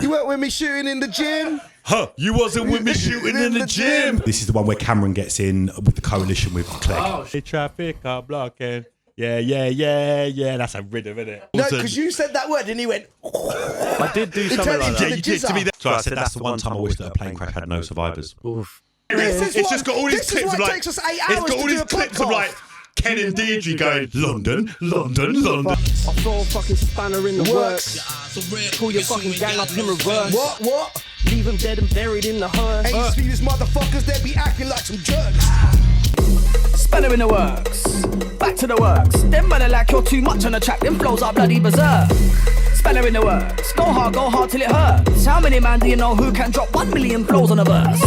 You weren't with me shooting in the gym. Huh, you wasn't with me shooting in the gym. This is the one where Cameron gets in with the coalition with Clegg. Oh, Traffic are blocking. Yeah. That's a rhythm, isn't it? No, because you said that word and he went. I did do something like Yeah, that. you did to me that. So I said that's the one time I wish that a plane crash had no survivors. It's just got all these clips of like. Takes us 8 hours It's got all to these do a clips of podcast. like Ken and Deirdre going London. I throw a fucking spanner in the works. Pull your fucking gang up in reverse. What? Leave them dead and buried in the hearse. Hey, you see these motherfuckers, they be acting like some jerks. Spanner in the works, back to the works. Them man are like you're too much on the track, them flows are bloody berserk. Spanner in the works, go hard till it hurts. How many man do you know who can drop 1 million flows on a verse?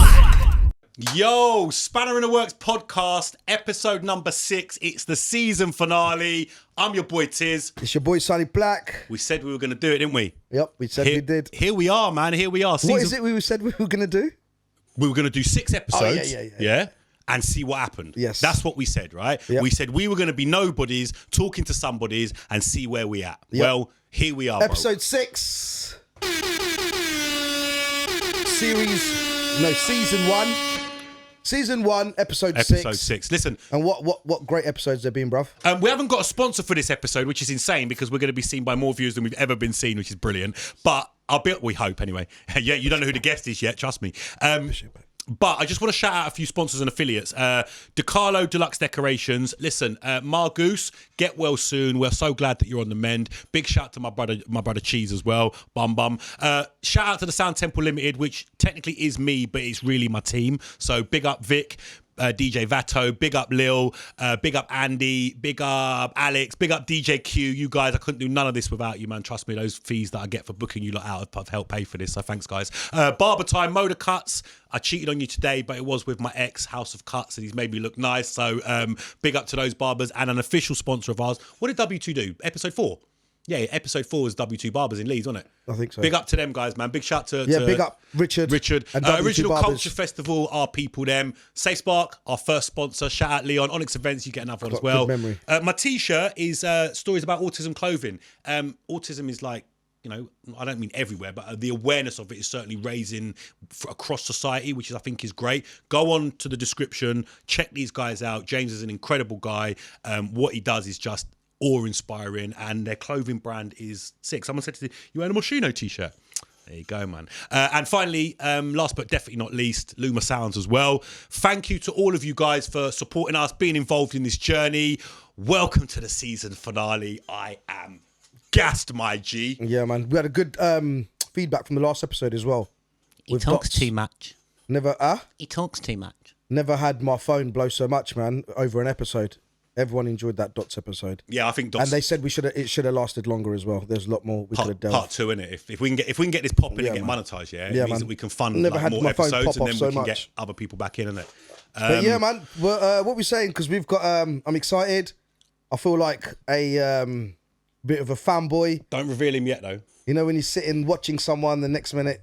Yo, Spanner in the Works podcast, episode number 6. It's the season finale. I'm your boy Tiz. It's your boy Sonny Black. We said we were going to do it, didn't we? Yep, we said we did. Here we are, man. Here we are. What is it we said we were going to do? We were going to do 6 episodes. Yeah. And see what happened. Yes. That's what we said, right? Yep. We said we were going to be nobodies, talking to somebodies, and see where we at. Yep. Well, here we are, Episode 6. Season 1. Season 1, episode 6. Episode 6. Listen. And what great episodes they've been, bruv. We haven't got a sponsor for this episode, which is insane because we're going to be seen by more viewers than we've ever been seen, which is brilliant. But we hope anyway. Yeah, you don't know who the guest is yet, trust me. But I just want to shout out a few sponsors and affiliates. DeCarlo Deluxe Decorations. Listen, Margoose, get well soon. We're so glad that you're on the mend. Big shout out to my brother Cheese as well. Bum. Shout out to the Sound Temple Limited, which technically is me, but it's really my team. So big up Vic. DJ Vato, big up Lil, big up Andy, big up Alex, big up DJ Q. You guys, I couldn't do none of this without you, man. Trust me, those fees that I get for booking you lot out have helped pay for this, so thanks, guys. Barber Time Motor Cuts. I cheated on you today, but it was with my ex, House of Cuts, and he's made me look nice, so big up to those barbers. And an official sponsor of ours. What did W2 do? Episode 4? Yeah, episode 4 was W2 Barbers in Leeds, wasn't it? I think so. Big up to them guys, man. Big shout to big up Richard. And W2 Original Barbers. Culture Festival, our people, them. Safe Spark, our first sponsor. Shout out Leon. Onyx Events, you get another one as well. Good memory. My t-shirt is stories about autism clothing. Autism is like, you know, I don't mean everywhere, but the awareness of it is certainly raising across society, which I think is great. Go on to the description, check these guys out. James is an incredible guy. What he does is just awe-inspiring, and their clothing brand is sick. Someone said to me, you wearing a Moschino t-shirt? There you go, man. And finally, last but definitely not least, Luma Sounds as well. Thank you to all of you guys for supporting us, being involved in this journey. Welcome to the season finale. I am gassed, my G. Yeah, man. We had a good feedback from the last episode as well. He talks too much. He talks too much. Never had my phone blow so much, man, over an episode. Everyone enjoyed that Dots episode. Yeah, I think Dots. And they said it should have lasted longer as well. There's a lot more we could have done. Part 2, innit? If we can get this popping and get monetized, it means that we can fund more episodes and then we can get other people back in, innit? But yeah, man, what we're saying, because we've got, I'm excited. I feel like a bit of a fanboy. Don't reveal him yet, though. You know, when you're sitting watching someone, the next minute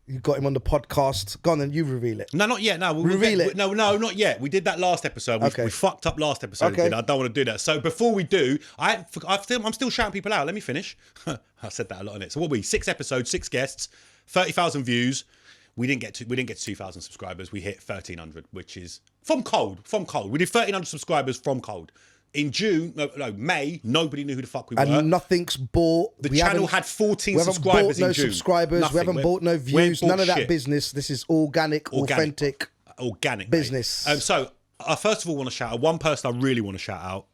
you got him on the podcast. Go on, then you reveal it. No, not yet. No, reveal it. No, not yet. We did that last episode. We fucked up last episode. Okay. I don't want to do that. So before we do, I'm still shouting people out. Let me finish. I said that a lot on it. So what 6 episodes, 6 guests, 30,000 views. We didn't get to 2,000 subscribers. We hit 1,300, which is from cold. We did 1,300 subscribers from cold. In May, nobody knew who the fuck we were. And nothing's bought. The channel had 14 subscribers in June. We haven't bought no subscribers. Nothing. We haven't bought no views. None of that business. This is organic, authentic business. So I first of all want to shout out one person I really want to shout out.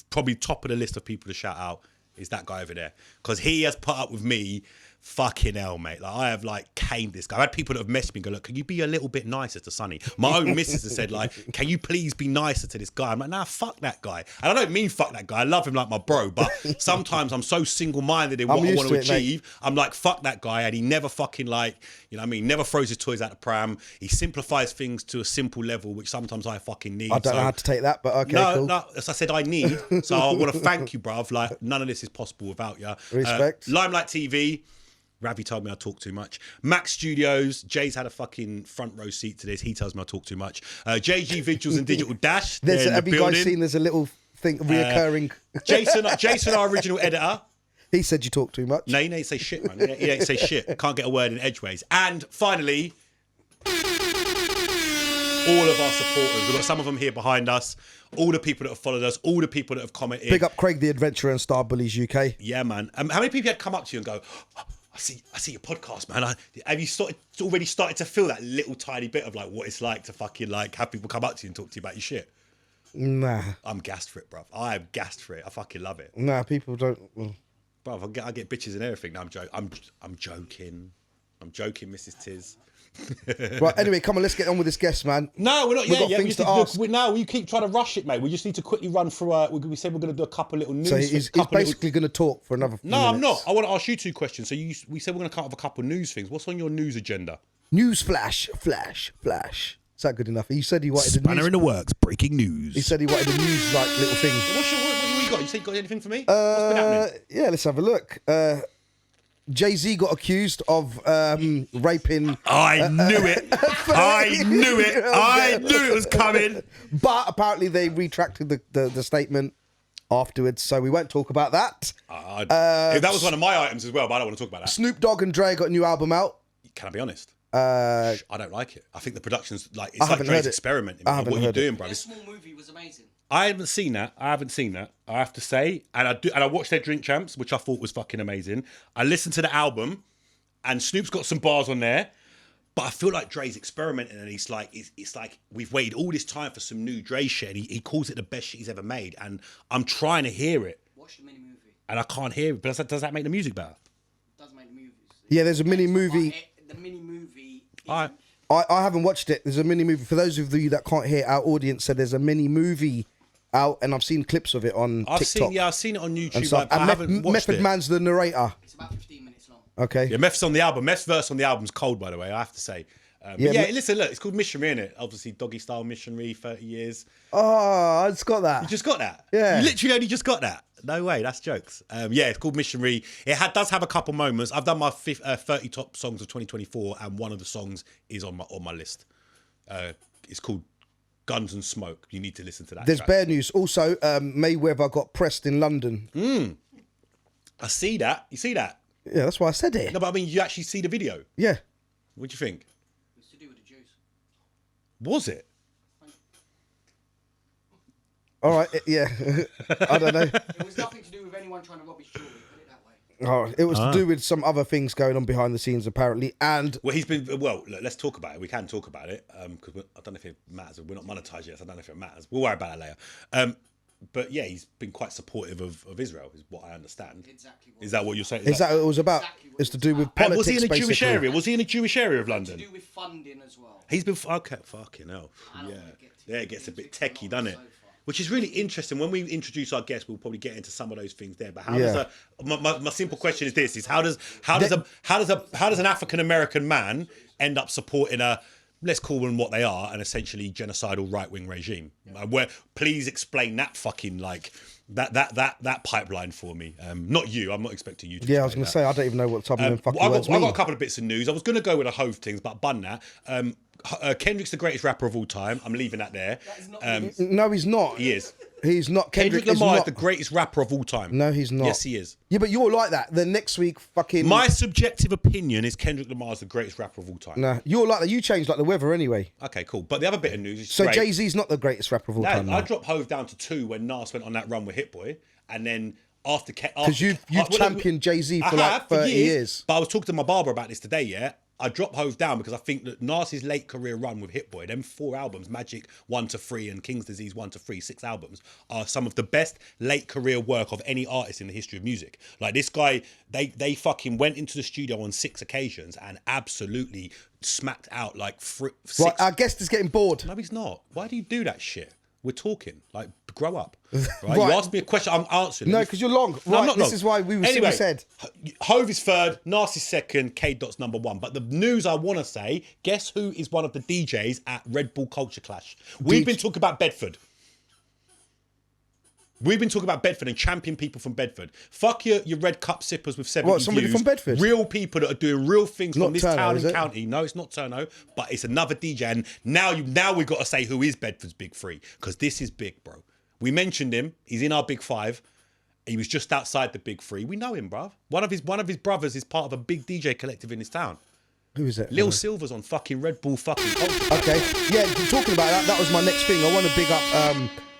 Probably top of the list of people to shout out is that guy over there, because he has put up with me. Fucking hell, mate. Like, I have, caned this guy. I've had people that have messaged me and go, look, can you be a little bit nicer to Sonny? My own missus has said, can you please be nicer to this guy? I'm like, nah, fuck that guy. And I don't mean fuck that guy. I love him like my bro, but sometimes I'm so single-minded in what I want to achieve. I'm like, fuck that guy. And he never fucking, never throws his toys out the pram. He simplifies things to a simple level, which sometimes I fucking need. I don't know how to take that, but okay, cool. No, as I said, I need. So I want to thank you, bruv. None of this is possible without you. Respect. Limelight TV. Ravi told me I talk too much. Max Studios. Jay's had a fucking front row seat to this. He tells me I talk too much. JG Vigils and Digital Dash. Have you guys seen there's a little thing reoccurring? Jason, our original editor. He said you talk too much. No, he ain't say shit, man. He ain't say shit. Can't get a word in edgeways. And finally, all of our supporters. We've got some of them here behind us. All the people that have followed us. All the people that have commented. Big up Craig the Adventurer and Star Bullies UK. Yeah, man. How many people had come up to you and go, oh, I see your podcast, man. Have you already started to feel that little tiny bit of like what it's like to fucking like have people come up to you and talk to you about your shit? Nah. I'm gassed for it, bruv. I am gassed for it. I fucking love it. Nah, people don't. Bruv, I get bitches and everything. No, I'm joking. I'm joking, Mrs. Tiz. Right, anyway, come on, let's get on with this guest, man. No, we're not We've yet. got things to ask. No, you keep trying to rush it, mate. We just need to quickly run through. We said we're going to do a couple little news. So he's basically going to talk for another few No, minutes. I'm not. I want to ask you two questions. So we said we're going to come up with a couple news things. What's on your news agenda? News flash. Is that good enough? He said he wanted a Spanner news. in the works. Breaking news. He said he wanted a news like little thing. What you got? You said you got anything for me? What's been happening? Yeah, let's have a look. Jay-Z got accused of raping. I knew it. I knew it. I knew it was coming. But apparently they retracted the statement afterwards, so we won't talk about that. That was one of my items as well, but I don't want to talk about that. Snoop Dogg and Dre got a new album out. Can I be honest? I don't like it. I think the production's like it's haven't like Dre's heard it. experimenting. I haven't What are you heard it. doing, bro? The small movie was amazing. I haven't seen that. I have to say, and I watched their Drink Champs, which I thought was fucking amazing. I listened to the album, and Snoop's got some bars on there, but I feel like Dre's experimenting, and it's like we've waited all this time for some new Dre shit. And he calls it the best shit he's ever made, and I'm trying to hear it, Watch the mini movie. and I can't hear it. But does that make the music better? It does make the movies. Yeah, there's a mini movie. The mini movie. All right. I haven't watched it. There's a mini movie. For those of you that can't hear, our audience said there's a mini movie out, and I've seen clips of it on TikTok. I've seen it on YouTube. And stuff. I And haven't watched Method it. Man's the narrator. It's about 15 minutes long. Okay. Yeah, Meth's on the album. Meth's verse on the album's cold, by the way. I have to say. Listen, look, it's called Missionary, innit? Obviously, Doggy Style Missionary, 30 years. Oh, I just got that. You just got that? Yeah. You literally only just got that? No way, that's jokes. It's called Missionary. It does have a couple moments. I've done my 30 top songs of 2024, and one of the songs is on my list. It's called Guns and Smoke. You need to listen to that. There's track. bad news. Also, Mayweather got pressed in London. I see that. You see that? Yeah, that's why I said it. No, but I mean, you actually see the video. Yeah. What do you think? It's to do with the Jews. Was it? All right. Yeah. I don't know. It was nothing to do with anyone trying to rob his jewelry. Put it that way. Oh, it was to do with some other things going on behind the scenes, apparently. And Well, look, let's talk about it. We can talk about it because I don't know if it matters. We're not monetized yet, so I don't know if it matters. We'll worry about that later. But yeah, he's been quite supportive of Israel, is what I understand. Exactly. Is that what you're saying? is that what it was about? Exactly what It's it to was do with about. And politics, was he in a Jewish basically. area? Was he in a Jewish area of To London? do with funding as well. He's been okay. Fucking hell. I don't Yeah, wanna get too yeah. It gets a bit deep into techie, it, doesn't it? so far. Which is really interesting. When we introduce our guests, we'll probably get into some of those things there. But how Yeah. does my simple question is this: how does an African American man end up supporting a, let's call them what they are, an essentially genocidal right wing regime? Where please explain that fucking like that pipeline for me. Not you. I'm not expecting you to. Yeah, I was explain going to say, I don't even know what some of them fucking words I mean. got a couple of bits of news. I was going to go with a Hove things, but bun that. Kendrick's the greatest rapper of all time. I'm leaving that there. No, he's not. He is. He's not. Kendrick is Lamar is not. the greatest rapper of all time. No, he's not. Yes, he is. Yeah, but you're like that. Then next week, fucking... My subjective opinion is Kendrick Lamar is the greatest rapper of all time. Nah, you're like that. You change like the weather anyway. Okay, cool. But the other bit of news is So Drake. Jay-Z's not the greatest rapper of all time. I dropped Hove down to 2 when Nas went on that run with Hit Boy, and then after Because you've championed Jay-Z for like 30 years. But I was talking to my barber about this today. Yeah, I dropped Hove down because I think that Nas's late career run with Hit Boy, them 4 albums, Magic 1 to 3 and King's Disease 1 to 3, 6 albums, are some of the best late career work of any artist in the history of music. Like this guy, they fucking went into the studio on 6 occasions and absolutely smacked out like 6. Right, our guest is getting bored. No, he's not. Why do you do that shit? We're talking. Like, grow up. Right? Right. You asked me a question, I'm answering. No, because you're long. No, I'm Right, not this long. is why we Anyway, said. Hove is 3rd, Nas is 2nd, K Dot's number 1. But the news I want to say, guess who is one of the DJs at Red Bull Culture Clash? We've been talking about Bedford. We've been talking about Bedford and champion people from Bedford. Fuck your red cup sippers with 70 What, somebody views. from Bedford? Real people that are doing real things Not from this Turno, town is and it? county. No, it's not Turno, but it's another DJ. And now we've got to say who is Bedford's big 3, because this is big, bro. We mentioned him. He's in our big 5. He was just outside the big three. We know him, bruv. One of his brothers is part of a big DJ collective in his town. Who is it? Lil Silver's on fucking Red Bull fucking culture. Okay. Yeah, talking about that was my next thing. I want to big up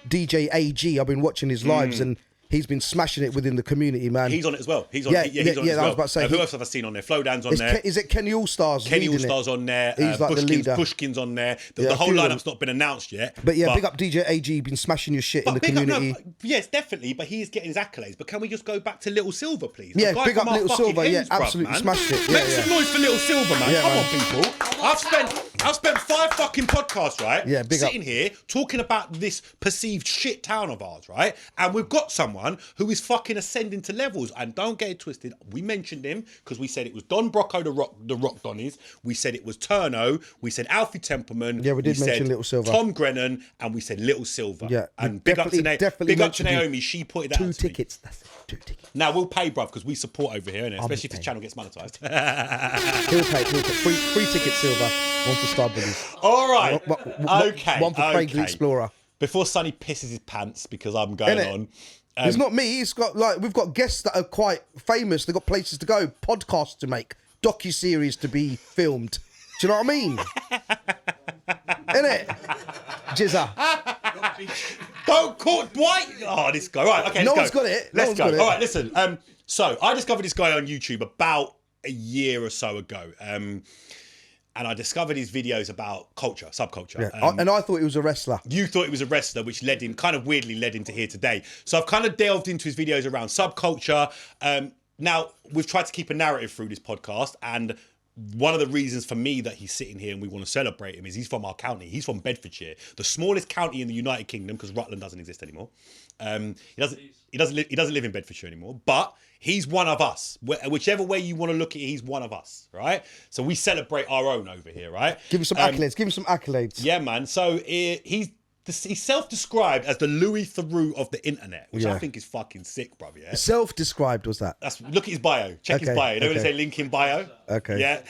DJ AG. I've been watching his lives and he's been smashing it within the community, man. He's on it as well. He's on it as well. I was about to say, who else have I seen on there? Flowdown's on there. Is it Kenny All-Stars? Kenny All-Stars on there. He's like the leader. Pushkin's on there. The whole lineup's not been announced yet. But yeah, big up DJ AG. Been smashing your shit in the community. Yes, definitely. But he is getting his accolades. But can we just go back to Little Silver, please? Yeah, big up Little Silver. Yeah, absolutely smashed it. Make some noise for Little Silver, man. Come on, people. I've spent 5 fucking podcasts, right? Yeah, big sitting here talking about this perceived shit town of ours, right? And we've got someone who is fucking ascending to levels. And don't get it twisted. We mentioned him because we said it was Don Brocco, the Rock Donnies. We said it was Turno. We said Alfie Templeman. Yeah, we did mention Little Silver. Tom Grennan, and we said Little Silver. Yeah, and big up to Naomi. She pointed that out to me. 2 tickets. That's it. 2 tickets. Now we'll pay, bruv, because we support over here, innit? Especially if the channel gets monetized. He'll pay. Free ticket, Silver. One for Starbuddies. All right. Okay. One for Craig the Explorer. Before Sonny pisses his pants because I'm going on. It's not me. It's got we've got guests that are quite famous. They've got places to go, podcasts to make, docu-series to be filmed. Do you know what I mean? Innit? Jizza. Don't call Dwight. Oh, this guy. Right, okay, no one's got it. Let's go. All right, listen. So I discovered this guy on YouTube about a year or so ago. And I discovered his videos about culture, subculture. Yeah. And I thought he was a wrestler. You thought he was a wrestler, which kind of weirdly led him to here today. So I've kind of delved into his videos around subculture. Now, we've tried to keep a narrative through this podcast, and one of the reasons for me that he's sitting here and we want to celebrate him is he's from our county. He's from Bedfordshire, the smallest county in the United Kingdom, because Rutland doesn't exist anymore. He doesn't live in Bedfordshire anymore, but he's one of us. Whichever way you want to look at it, he's one of us, right? So we celebrate our own over here, right? Give him some accolades. Yeah, man. So he's self-described as the Louis Theroux of the internet, which I think is fucking sick, bruv. Yeah. Self-described was that? Look at his bio. Check his bio. You know when they say link in bio? Okay. Yeah.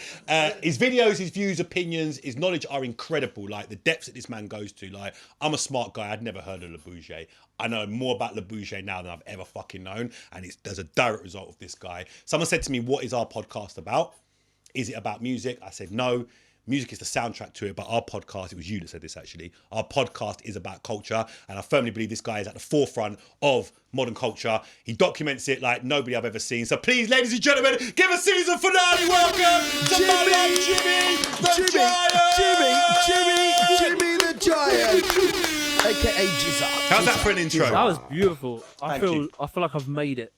His videos, his views, opinions, his knowledge are incredible. Like the depths that this man goes to. Like, I'm a smart guy. I'd never heard of Le Bourget. I know more about Le Bourget now than I've ever fucking known. And there's a direct result of this guy. Someone said to me, what is our podcast about? Is it about music? I said, no. Music is the soundtrack to it, but our podcast, it was you that said this actually, our podcast is about culture, and I firmly believe this guy is at the forefront of modern culture. He documents it like nobody I've ever seen. So please, ladies and gentlemen, give a season finale welcome to my man Jimmy the Giant! Jimmy the Giant! AKA Jizza. How's that for an intro? That was beautiful. I feel like I've made it.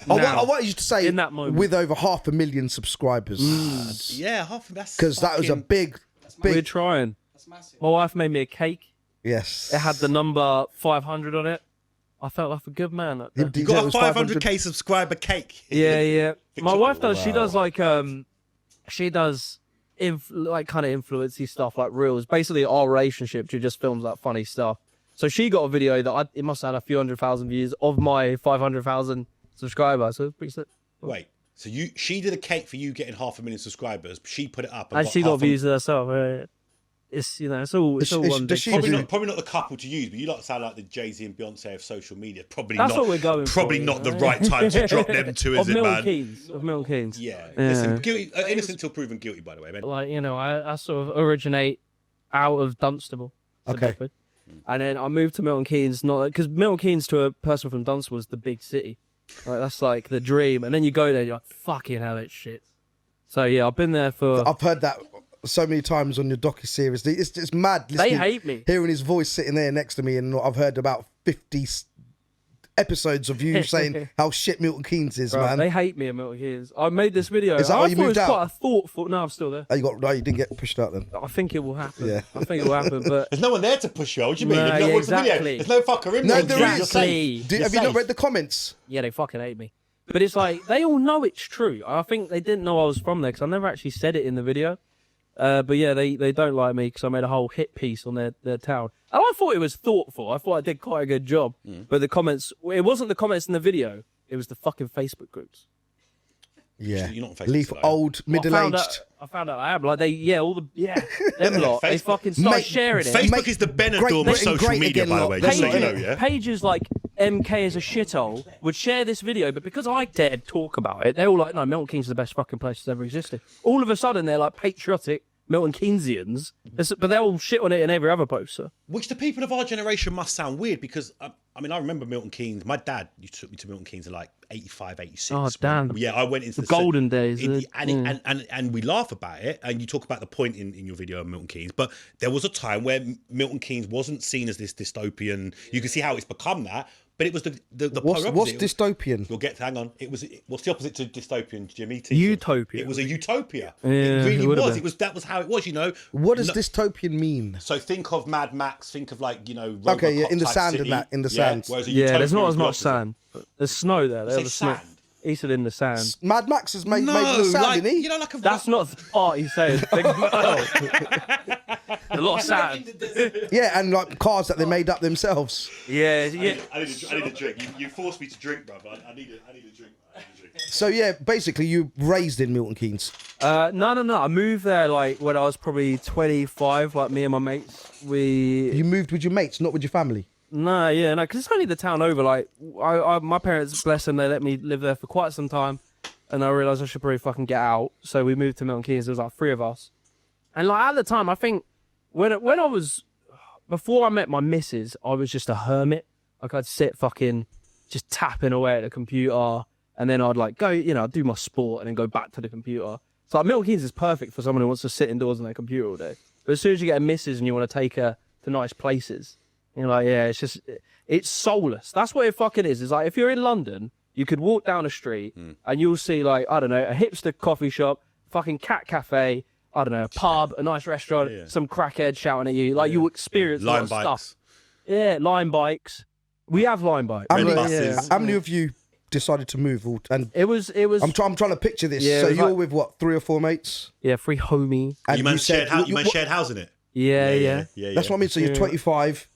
I want you to say in that moment, with over 500,000 subscribers. Yeah, that's because that was a big. We're trying. That's massive. My wife made me a cake. Yes. It had the number 500 on it. I felt like a good man. You got a 500k subscriber cake. Yeah. My wife does. Wow. She does like kind of influencey stuff like reels. Basically, our relationship. She just films like funny stuff. So she got a video that it must have had a few 100,000 views of my 500,000 subscribers. So it's pretty sick. Wait, so she did a cake for you getting 500,000 subscribers. She put it up, and she got views herself. It's it's all one big. Probably not the couple to use, but you like sound like the Jay-Z and Beyonce of social media. That's what we're going probably for. Not the right time to drop them two, is it, man? Of Milton Keynes. Yeah. Listen, guilty, innocent till proven guilty, by the way, man. Like I sort of originate out of Dunstable. Okay. Bedford. And then I moved to Milton Keynes, not because Milton Keynes to a person from Dunstable is the big city. Like that's like the dream. And then you go there, and you're like, fucking hell, it's shit. So yeah, I've been there for. I've heard that so many times on your docu-series. It's mad. They hate me. Hearing his voice sitting there next to me, and I've heard about 50 episodes of you saying how shit Milton Keynes is, man. They hate me at Milton Keynes. I made this video. Is that how you moved out? Quite a thoughtful. No, I'm still there. Oh, you didn't get pushed out then? I think it will happen. Yeah. I think it will happen, but there's no one there to push you. What do you mean? No, if you don't watch the video, exactly. there's no fucker in there. there. No, there is. Have you not read the comments? Yeah, they fucking hate me. But it's like they all know it's true. I think they didn't know I was from there because I never actually said it in the video. But yeah, they don't like me because I made a whole hit piece on their town. And I thought it was thoughtful. I thought I did quite a good job. But the comments, it wasn't the comments in the video. It was the fucking Facebook groups. Yeah. You're not on Facebook. Leave old, middle-aged. I found out I am. Like, them lot. They fucking start sharing it. Facebook is the Benidorm of social media, by the way. Just so you know, yeah? Pages like MK is a shithole would share this video, but because I dared talk about it, they're all like, no, Milton Keynes is the best fucking place that's ever existed. All of a sudden, they're like patriotic Milton Keynesians, but they're all shit on it in every other poster. Which to people of our generation must sound weird because, I mean, I remember Milton Keynes. My dad took me to Milton Keynes in like 85, 86. Oh, damn. Yeah, I went into the golden days. And we laugh about it, and you talk about the point in your video of Milton Keynes, but there was a time where Milton Keynes wasn't seen as this dystopian. You can see how it's become that. But it was the what's dystopian? We'll get to, hang on. What's the opposite to dystopian, Jimmy? Utopia. It was a utopia. Yeah, it really was. Been. That was how it was. You know. What does dystopian mean? So think of Mad Max. Think of like okay, yeah, in the sand city. and that, in the sand. Yeah, there's not as much sand. There's snow there. There's sand. He said in the sand. Mad Max is made in the sand, isn't he? Like that's not the part he's saying. A lot of sand. Yeah, and like cars that they made up themselves. Yeah. I need a drink. You forced me to drink, brother. I need a drink. So yeah, basically you raised in Milton Keynes. No. I moved there like when I was probably 25. Like me and my mates, You moved with your mates, not with your family. No, because it's only the town over. Like, my parents, bless them, they let me live there for quite some time, and I realised I should probably fucking get out. So we moved to Milton Keynes. There was like 3 of us, and like at the time, I think when I was before I met my missus, I was just a hermit. Like I'd sit fucking just tapping away at the computer, and then I'd like go, I'd do my sport and then go back to the computer. So like, Milton Keynes is perfect for someone who wants to sit indoors on their computer all day. But as soon as you get a missus and you want to take her to nice places. You're like, yeah, it's soulless. That's what it fucking is. It's like, if you're in London, you could walk down a street and you'll see, like, I don't know, a hipster coffee shop, fucking cat cafe, I don't know, a pub, a nice restaurant, some crackhead shouting at you. Like, you experience a lot of stuff. Yeah, line bikes. We have line bikes. How many of you decided to move? And it was. I'm trying to picture this. Yeah, so you're with what, 3 or 4 mates? Yeah, 3 homies. And you man shared housing it? Yeah. That's what I mean. So you're 25.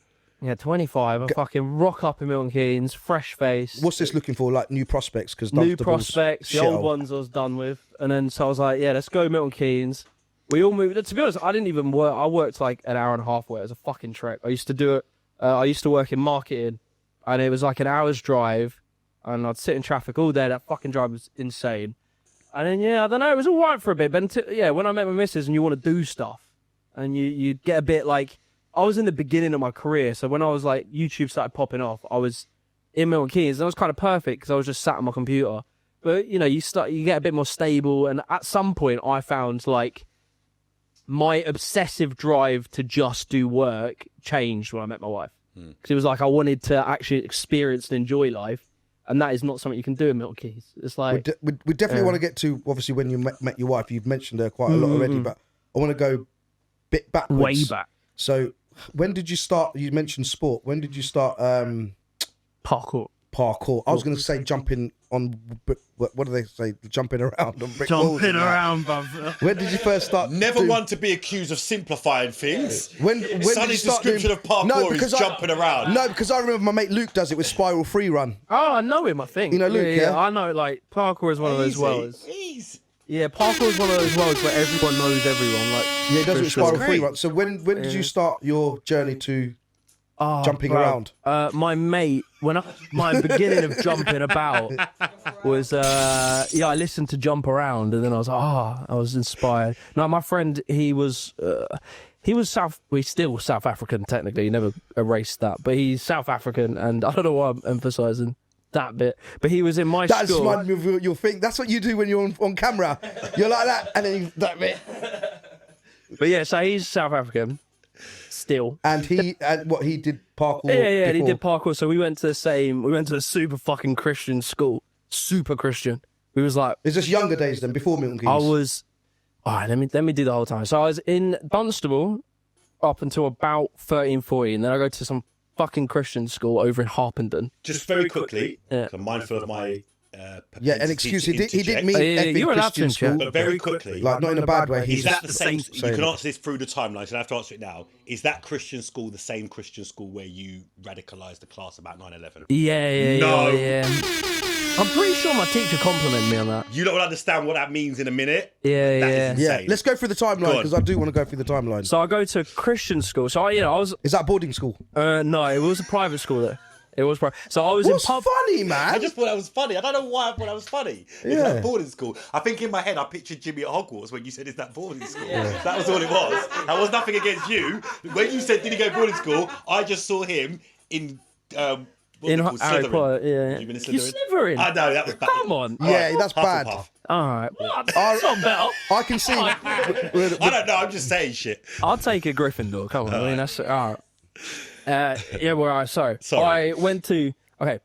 Yeah, 25. I fucking rock up in Milton Keynes, fresh face. What's this looking for? Like new prospects? Because new prospects, the old ones I was done with. And then so I was like, yeah, let's go Milton Keynes. We all moved. To be honest, I didn't even work. I worked like an hour and a half away. It was a fucking trek. I used to do it. I used to work in marketing, and it was like an hour's drive, and I'd sit in traffic all day. That fucking drive was insane. And then I don't know, it was all right for a bit. But when I met my missus and you want to do stuff, and you get a bit like. I was in the beginning of my career, so when I was like, YouTube started popping off, I was in Milton Keynes, and that was kind of perfect because I was just sat on my computer. But, you get a bit more stable, and at some point I found, like, my obsessive drive to just do work changed when I met my wife. Because it was like I wanted to actually experience and enjoy life, and that is not something you can do in Milton Keynes. It's like... We definitely want to get to, obviously, when you met your wife, you've mentioned her quite a lot already, but I want to go a bit backwards. Way back. So... When did you start? You mentioned sport. When did you start? Parkour. I was going to say jumping on. What do they say? Jumping around on brick walls. Jumping around, brother. When did you first start? Never want to be accused of simplifying things. When did you start description of parkour is jumping around. No, because I remember my mate Luke does it with spiral free run. Oh, I know him. I think you know Luke. Yeah, I know. Like parkour is one of those worlds. Easy. Yeah, parkour is one of those worlds where everyone knows everyone. Like, yeah, he does it with spiral free run. So when did you start your journey to jumping around? My mate, my beginning of jumping about was I listened to Jump Around, and then I was I was inspired. No, my friend, he's still South African technically. He never erased that, but he's South African, and I don't know why I'm emphasising that bit, but he was in my school. That's reminds me of your thing. That's what you do when you're on camera. You're like that, and then that bit. But yeah, so he's South African still, and he did parkour. Yeah, he did parkour. So we went to a super fucking Christian school, super Christian. We was like, it's just younger days than before Milton Keynes. I was, all right, let me do the whole time. So I was in Dunstable up until about 13, 14. Then I go to some fucking Christian school over in Harpenden. Just very quickly, I'm mindful of my and excuse he didn't mean you were Christian school, but very quickly, like not in a bad way. Is that the same? You can answer this through the timeline, so I have to answer it now. Is that Christian school the same Christian school where you radicalised the class about 9/11? Yeah. I'm pretty sure my teacher complimented me on that. You don't understand what that means in a minute. Yeah. Let's go through the timeline because I do want to go through the timeline. So I go to Christian school. So I was. Is that a boarding school? No, it was a private school though. It was so I was What's in pub. funny, man? I just thought that was funny. I don't know why I thought that was funny. It's like boarding school. I think in my head I pictured Jimmy at Hogwarts when you said, "Is that boarding school?" That was all it was. That was nothing against you. When you said, "Did he go boarding school?" I just saw him in. In Harry Potter, yeah. You've been in You're Slytherin. Slytherin. I know, that was bad. Come on. Yeah, that's bad. Hufflepuff. All right. That's not better. I can see. I don't know, I'm just saying shit. I'll take a Gryffindor. Come on. I mean, that's all right. Yeah, well, all right, sorry. I went to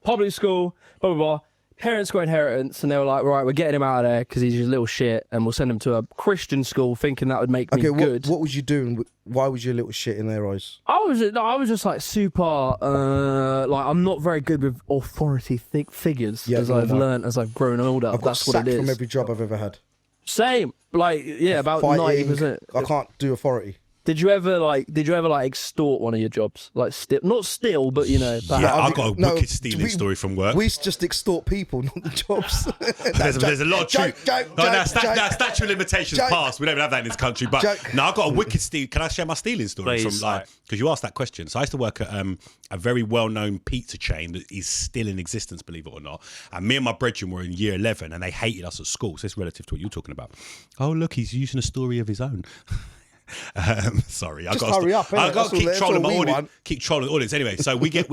public school, blah blah blah. Parents got inheritance, and they were like, "Right, we're getting him out of there because he's a little shit, and we'll send him to a Christian school, thinking that would make me good." What was you doing? Why was you a little shit in their eyes? I was just like super, like I'm not very good with authority figures, as I've learned as I've grown older. I've got That's what sacked it is. from every job I've ever had. Same, like about Fighting, 90%. I can't do authority. Did you ever extort one of your jobs? Like not steal, but Yeah, I've got a wicked stealing story from work. We just extort people, not the jobs. There's a lot of truth. Statute of limitations passed. We don't even have that in this country. But no, I've got a wicked steal. Can I share my stealing story? Please, because you asked that question. So I used to work at a very well-known pizza chain that is still in existence, believe it or not. And me and my brethren were in year 11, and they hated us at school. So it's relative to what you're talking about. Oh, look, he's using a story of his own. Sorry, Just hurry up. I got to keep trolling my audience. Want. Keep trolling the audience. Anyway, so we get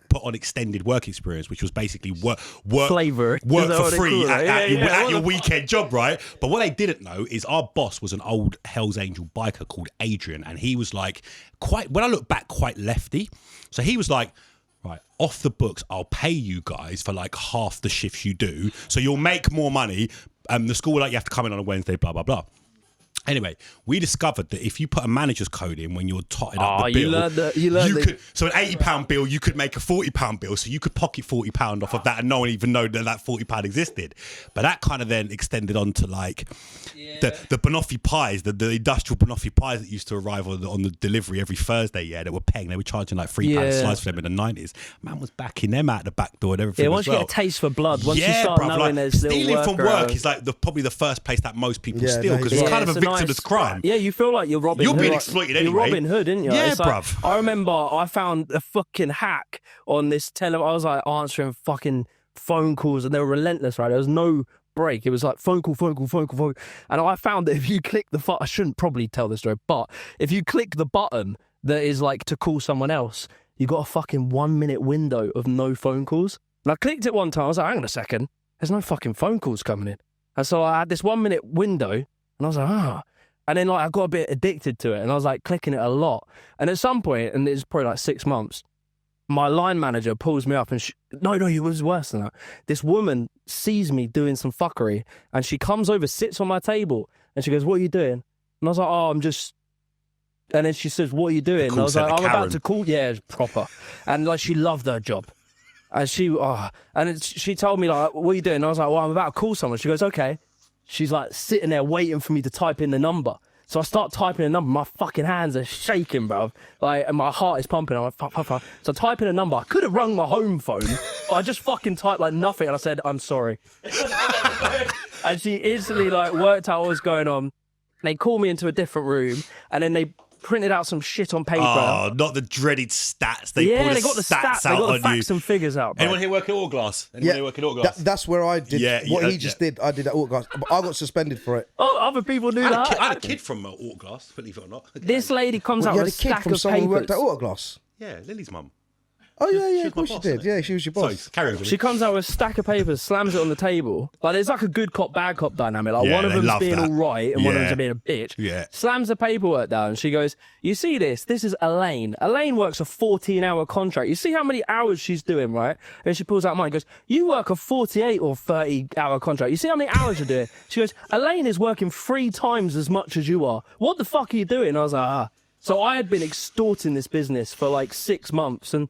put on extended work experience, which was basically work Flavor. for free at your weekend job, right? But what they didn't know is our boss was an old Hell's Angel biker called Adrian, and he was like when I look back, quite lefty. So he was like, right, off the books, I'll pay you guys for like half the shifts you do, so you'll make more money. The school will you have to come in on a Wednesday, blah blah blah. Anyway, we discovered that if you put a manager's code in when you're totting up the bill, so an £80 bill, you could make a £40 bill, so you could pocket £40 off of that and no one even know that £40 existed. But that kind of then extended on to like the banoffee pies, the industrial banoffee pies that used to arrive on the delivery every Thursday, that were paying. They were charging like £3 a slice for them in the 90s. Man was backing them out the back door and everything. Yeah, once you get a taste for blood, once you start knowing there's stealing from work is like probably the first place that most people steal, because it's kind of a victimless crime. Yeah, you feel like you're Robin Hood. You're being exploited anyway. You're Robin Hood, didn't you? Yeah, it's bruv. I remember I found a fucking hack on this I was like answering fucking phone calls and they were relentless, right? There was no break. It was like phone call. And I found that if you click I shouldn't probably tell this story, but if you click the button that is like to call someone else, you got a fucking 1 minute window of no phone calls. And I clicked it one time. I was like, hang on a second. There's no fucking phone calls coming in. And so I had this 1 minute window and I was like, And then I got a bit addicted to it and I was like clicking it a lot. And at some point, and it's probably like 6 months, my line manager pulls me up and it was worse than that. This woman sees me doing some fuckery and she comes over, sits on my table and she goes, "What are you doing?" And I was like, "Oh, I'm just..." And then she says, "What are you doing?" And I was like, "I'm about to call..." Yeah, it's proper. And like, she loved her job. And she told me like, "What are you doing?" And I was like, "Well, I'm about to call someone." She goes, "Okay." She's like sitting there waiting for me to type in the number. So I start typing a number. My fucking hands are shaking, bro. Like, and my heart is pumping. I'm like, fuck. So I type in a number. I could have rung my home phone. But I just fucking typed like nothing. And I said, "I'm sorry." And she instantly like worked out what was going on. They called me into a different room. And then they printed out some shit on paper. Oh, not the dreaded stats. They got the stats out. They got the facts and figures out, bro. Anyone here work at Allglass? That's where I did what he just did. I did at Allglass, but I got suspended for it. Oh, other people knew that. I had a kid from Allglass, believe it or not. This lady comes out with a stack from of someone who papers. worked at Allglass. Yeah, Lily's mum. Oh, yeah, of course she did. Yeah, she was your boss. Sorry, carry on. She comes out with a stack of papers, slams it on the table. Like, there's like a good cop, bad cop dynamic. Like, one of them's being all right and one of them's being a bitch. Yeah. Slams the paperwork down. She goes, "You see this? This is Elaine. Elaine works a 14-hour contract. You see how many hours she's doing, right?" And she pulls out mine and goes, "You work a 48 or 30-hour contract. You see how many hours you're doing?" She goes, "Elaine is working 3 times as much as you are. What the fuck are you doing?" I was like, So I had been extorting this business for like 6 months, and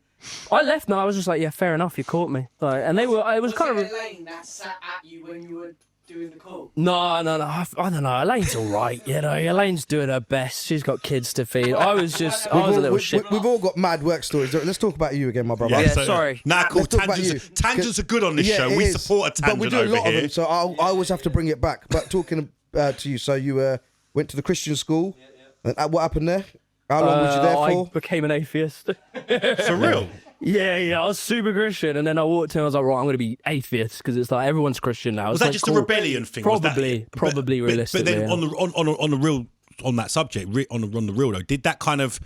I left and I was just like, "Yeah, fair enough, you caught me." Like, and they were, it was kind of... Elaine that sat at you when you were doing the call? No, I don't know. Elaine's all right, you know. Elaine's doing her best. She's got kids to feed. I was a little shit. We've all got mad work stories. Let's talk about you again, my brother. Yeah, sorry. Nah, cool. Tangents are good on this show. We support a tangent but we do a lot over of here. them, so I always have to bring it back. But talking to you, so you went to the Christian school. And what happened there? How long was you there for? I became an atheist. For real? Yeah, I was super Christian, and then I walked in, I was like, right, I'm going to be atheist, because it's like, everyone's Christian now. Was It's that like, just cool. a rebellion thing? Probably, realistically. But then yeah. on the real, on that subject, on the real though, did that kind of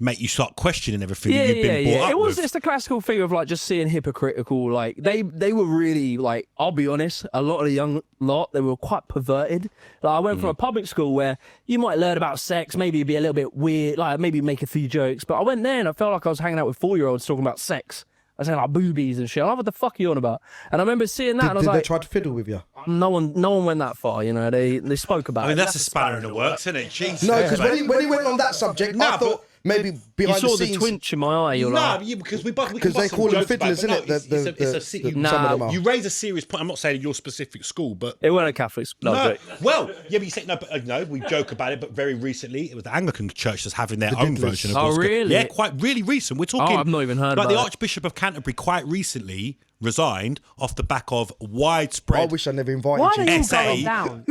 make you start questioning everything that you've been brought up with? It's the classical thing of like just seeing hypocritical, like they were really like, I'll be honest, a lot of the young lot, they were quite perverted. Like I went from a public school where you might learn about sex, maybe be a little bit weird, like maybe make a few jokes, but I went there and I felt like I was hanging out with 4-year-olds talking about sex. I was saying like boobies and shit. I'm like, what the fuck are you on about? And I remember seeing that and I was did like, they try to fiddle with you? no one went that far, you know. They spoke about it. I mean, that's a spanner in the works, isn't it? Jesus. No, because when he went on that subject, I thought maybe You behind saw the the scenes. twinge in my eye. You're like, because Because they call them fiddlers, isn't it? Some of them are. You raise a serious point. I'm not saying your specific school, but it weren't a Catholic school. no. Well, yeah, but you say no. We joke about it, but very recently, it was the Anglican Church that's having their own Diddlers. version of. Oh, what's really? Yeah, really recent. We're talking. I've not even heard like about the it. Archbishop of Canterbury quite recently resigned off the back of I widespread. wish I never invited why you. are they all SA. going down?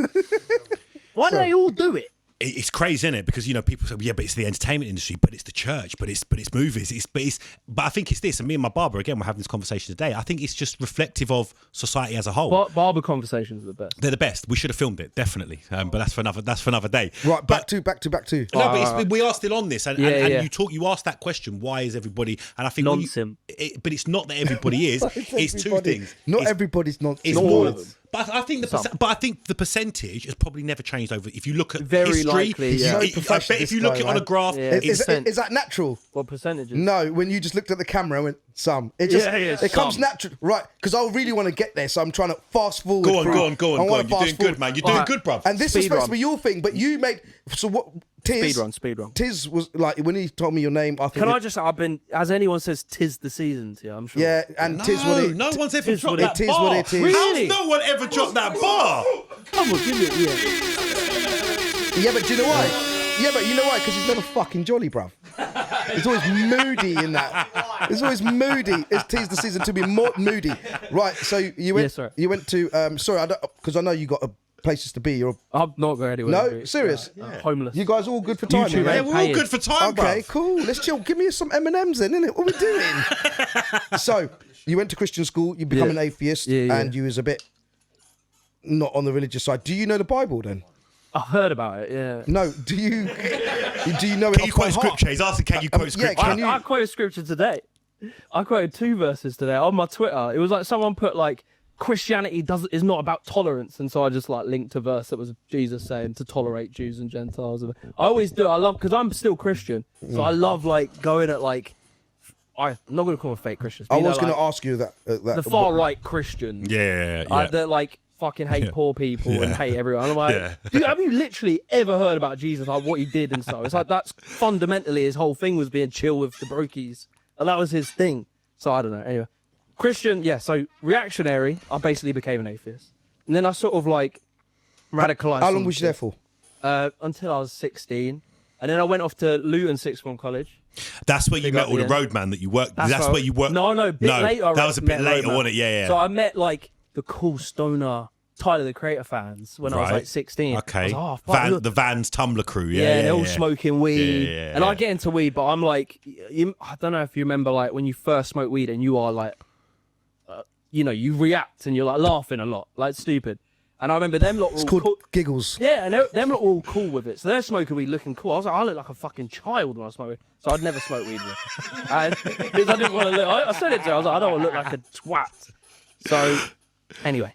Why do they all do it? It's crazy, isn't it? Because people say, yeah, but it's the entertainment industry, but it's the church, but it's movies, but I think it's this. And me and my barber again, we're having this conversation today. I think it's just reflective of society as a whole. Barber conversations are the best. They're the best. We should have filmed it, definitely. But that's for another day. Right, back to. No, but we are still on this, and Yeah. you asked that question. Why is everybody? And I think Nonsense. but it's not that everybody is. It's two Everybody. things. Not It's- everybody's not. It's Not all more. of them. But I think the percentage has probably never changed over. If you look at Very history, likely, yeah. I bet if you look at it on a graph, Yeah. Is that natural? What percentages? No, when you just looked at the camera and went, some. It just it comes some. natural. Right, because I really want to get there, so I'm trying to fast forward. Go on. I You're wanna doing fast good, forward. man. You're doing good, bruv. And this was Speed supposed run. to be your thing, but you made... So what... Tiz... Speed run. Tiz was like, when he told me your name, I think... Can I just say, as anyone says, 'tis the season to you, I'm sure. Yeah, and Tiz what it... No one's ever Tis dropped what that it is, bar. what it is. Really? How's no one ever dropped that bar? Come on, give me it, Yeah, but do you know why? Yeah, but you know why? Because he's never fucking jolly, bruv. He's always moody in that. He's always moody. It's Tiz the season to be more moody. Right, so you went... Yes, sir. You went to... sorry, because I know you got places to be. You're... I'm not going anywhere. No? mate. Serious? Homeless. You guys all good for time? YouTube, yeah? Yeah, we're all good for time, Okay, bruv. cool. Let's chill. Give me some M&Ms then, innit? What are we doing? So, you went to Christian school, you become Yeah. an atheist, Yeah. and you was a bit not on the religious side. Do you know the Bible then? I've heard about it, yeah. No. Do you know it Can off you by quote heart? scripture? He's asking, can you quote yeah, scripture? can you- I quoted scripture today. I quoted 2 verses today on my Twitter. It was like someone put like, Christianity is not about tolerance, and so I just like linked a verse that was Jesus saying to tolerate Jews and Gentiles. I always do. I love, because I'm still Christian, so I love like going at like, I'm not going to call them fake Christians. I but, was going like, to ask you that. the far right Christian. Yeah. That like fucking hate poor people and hate everyone. I'm like, Yeah. dude, have you literally ever heard about Jesus, like what he did and stuff? It's like that's fundamentally his whole thing was being chill with the brokies, and that was his thing. So I don't know. Anyway, Christian, yeah. So reactionary, I basically became an atheist, and then I sort of like radicalized. How long was you there for? Until I was 16, and then I went off to Luton Sixth Form College. That's where you Big met up all the the roadmen that you worked. That's where where you worked. No, a bit later. I that was a bit met later, Roadman. wasn't it? Yeah. So I met like the cool stoner Tyler the Creator fans when I was like 16. I Okay. was like, oh, fuck, look. The Vans Tumblr crew. Yeah, they're all smoking weed. Yeah, and I get into weed, but I'm like, I don't know if you remember like when you first smoke weed and you are like, you react and you're like laughing a lot, like stupid. And I remember them lot were It's all called cool. giggles. Yeah, and them lot were all cool with it. So they're smoking weed looking cool. I was like, I look like a fucking child when I smoke weed. So I'd never smoke weed with it. And because I didn't want to look, I said it to her, I was like, I don't want to look like a twat. So anyway,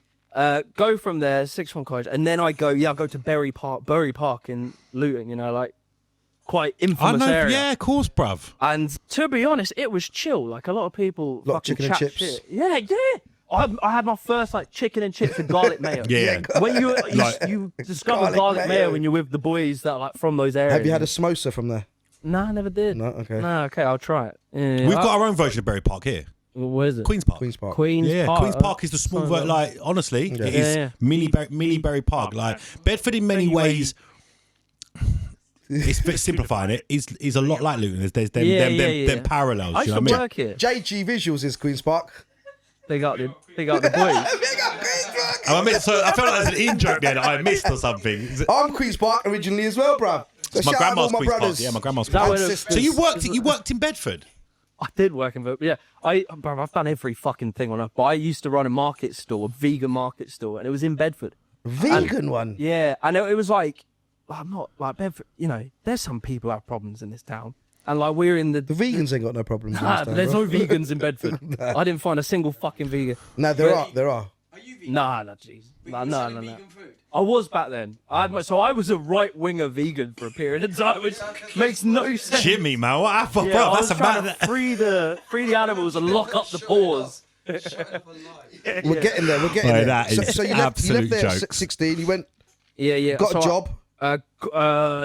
go from there, Sixth Form College, and then I go to Bury Park in Luton, like quite infamous area. Yeah, of course, bruv. And to be honest, it was chill. Like a lot of people Lot of fucking chicken and chat chips. shit. Yeah. I had my first like chicken and chips with garlic mayo. Yeah. When you Like- you discover Garlic garlic mayo mayo. when you're with the boys that are like from those areas. Have you had a samosa from there? No, I never did. No, okay. No, okay, I'll try it. Yeah, We've got our own version of Bury Park here. Where is it? Queen's Park. Queen's Park. Queen's Yeah, Park. Queen's Park is the small, like, honestly, it is Yeah. mini Bury Park. Like, Bedford in many ways, it's a bit simplifying it, is a lot like Luton. There's them parallels, I you used know to what I mean? work here. JG Visuals is Queen's Park. Big up the boys. Big up Queen's Park. I felt like there's an in-joke there that I missed or something. I'm Queen's Park originally as well, bruv. So My shout out all grandma's my Queen's Park. brothers. Yeah, my grandma's That Queen's way Park. the- So you worked in Bedford? I did work in Vogue. Yeah, bro, I've done every fucking thing on earth. But I used to run a market store, a vegan market store, and it was in Bedford. Vegan one? Yeah, I know. It was like, I'm not like Bedford. You know, there's some people who have problems in this town, and like we're in the vegans ain't got no problems. but there's no vegans in Bedford. I didn't find a single fucking vegan. No, there are. Are you vegan? Nah, jeez. But No. vegan food? I was back then. So I was a right-winger vegan for a period of time, which makes no sense. Jimmy, man, what happened, Yeah, bro? I That's was a trying bad. to free the animals and lock up the paws. We're getting there. We're getting Right, there. that is So you left absolute there at jokes. 16. You went, Yeah. got So a job.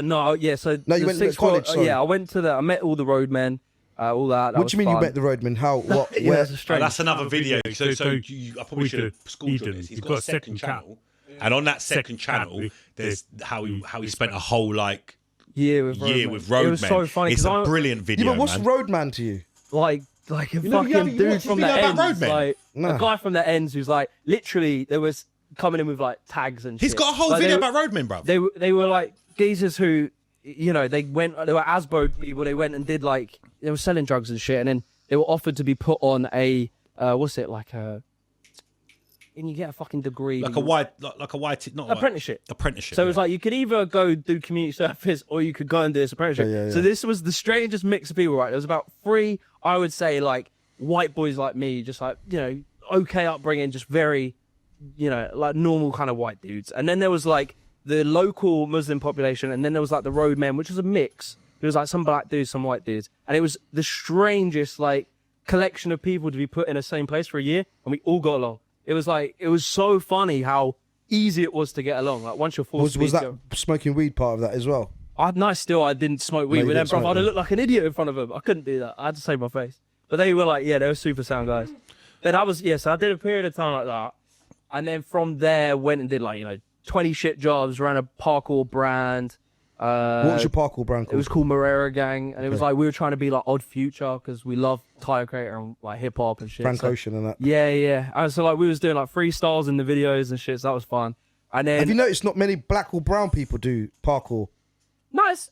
No, yeah. So No, you the went to sixth college, form- sorry. Yeah, I went to I met all the roadmen, all that. What do you mean you met the roadman? How? What? Yeah, Where? it's a strange. That's another video. I probably should have schooled you on this. He's got a second channel, and on that second channel, there's how he spent a whole like year with roadmen. It was so funny. It's 'cause a brilliant video, Yeah, but what's man. roadman to you? like a know- you fucking haven't dude watched from this the video about ends, roadmen? like Nah. a guy from the ends who's like literally there was coming in with like tags and He's shit. got a whole Like, video they, about roadmen, bro. They were like geezers who, you know, they were ASBO people. They went and did like they were selling drugs and shit, and then they were offered to be put on a what's it like a. And you get a fucking degree. Like a white, not apprenticeship. Apprenticeship. So it was like you could either go do community service or you could go and do this apprenticeship. Yeah. So this was the strangest mix of people, right? There was about 3, I would say, like white boys like me, just like, you know, okay upbringing, just very, you know, like normal kind of white dudes. And then there was like the local Muslim population, and then there was like the roadmen, which was a mix. There was like some black dudes, some white dudes, and it was the strangest like collection of people to be put in the same place for a year, and we all got along. It was like, it was so funny how easy it was to get along. Like once you're forced Was to that smoking weed part of that as well? I didn't smoke weed No, you with them, didn't bro. smoke I'd have weed. looked like an idiot in front of them. I couldn't do that. I had to save my face. But they were like, yeah, they were super sound guys. Then so I did a period of time like that. And then from there, went and did like, you know, 20 shit jobs, ran a parkour brand. What was your parkour brand called? It was called Morera Gang. And it was like, we were trying to be like Odd Future because we love Tyre Creator and like hip hop and shit. Frank So- Ocean and that. Yeah. And so like we was doing like freestyles in the videos and shit. So that was fun. And then Have you noticed not many black or brown people do parkour?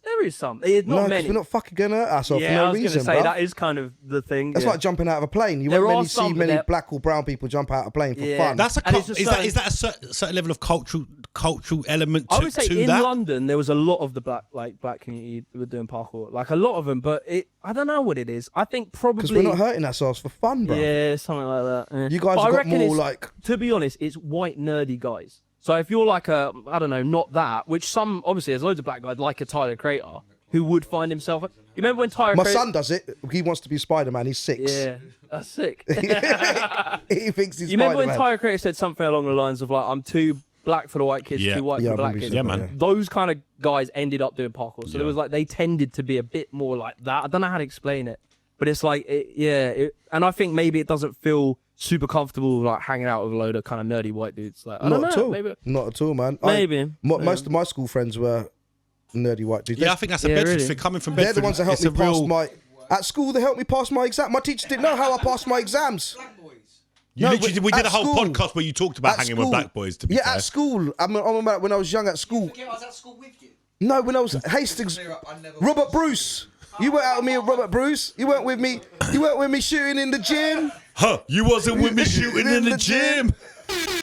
there is some. It's No, not 'cause many. we're not fucking gonna hurt ourselves Yeah, for no I was reason, gonna say bruv. that is kind of the thing. That's yeah. like jumping out of a plane. You There won't are many some, see but many they're- black or brown people jump out of a plane for Yeah. fun. That's a And it's a is that a certain level of cultural element to, I would say to in that? London there was a lot of the black community who were doing parkour, like a lot of them. But I don't know what it is. I think probably Because we're not hurting ourselves for fun, bro. yeah, something like that. Yeah. You guys But I have got reckon more it's- like... To be honest, it's white nerdy guys. So if you're like I don't know, not that, which some obviously there's loads of black guys like a Tyler Creator who would find himself. You remember when Tyler? My son does it. He wants to be Spider-Man. He's 6. Yeah, that's sick. He thinks he's You remember when Spider-Man. Tyler Creator said something along the lines of like, "I'm too black for the white kids, Yeah. too white Yeah, for the I black remember kids." you Yeah, said man. that, Those kind of guys ended up doing parkour, so Yeah. it was like they tended to be a bit more like that. I don't know how to explain it, but it's like, and I think maybe it doesn't feel super comfortable like hanging out with a load of kind of nerdy white dudes. Like, I don't Not at know, all. maybe. Not at all, man. Maybe. Most of my school friends were nerdy white dudes. Yeah, I think that's a Yeah, Bedford really. thing. Coming from They're Bedford, the ones that helped it's me a pass real. my... At school, they helped me pass my exam. My teachers didn't know how I passed my exams. You literally, we did at a whole school- podcast where you talked about at hanging with school- black boys. To be Yeah, fair. at school. I remember when I was young at school. I was at school with you. No, when I was at Hastings. Robert Bruce. You weren't out with me with Robert Bruce. You weren't with me. You weren't with me shooting in the gym. Huh? You wasn't with me shooting in the gym.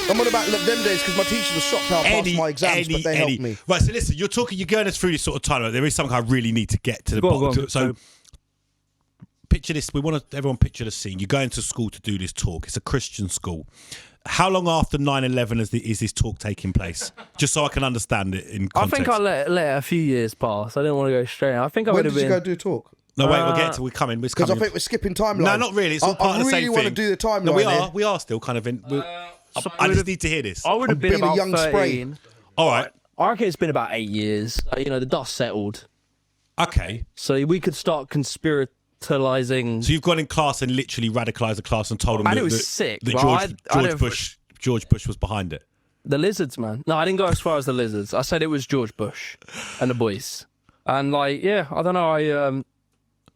I'm on about them days because my teachers were shocked how I passed my exams, but they helped me. Right, so listen, you're going us through this sort of time. There is something I really need to get to the Go on, bottom. go on. So, picture this. We want everyone picture the scene. You're going to school to do this talk. It's a Christian school. How long after 9/11 is this talk taking place? Just so I can understand it in I context. think I let a few years pass. I didn't want to go straight. I think I When would did have you been. go do a talk? No, wait, we'll get to. We're coming. Because I think we're skipping timelines. No, not really. It's all part I of the same really thing. want to do the timeline. No, we are. here. We are still kind of in. I just need to hear this. I would have I'm been being a about young 13. All right. I reckon it's been about 8 years. You know, the dust settled, Okay. so we could start conspiritalizing. So you've gone in class and literally radicalised the class and told them And that, it was that, sick, that but George Bush was behind it. The lizards, man. No, I didn't go as far as the lizards. I said it was George Bush and the boys. And like, yeah, I don't know.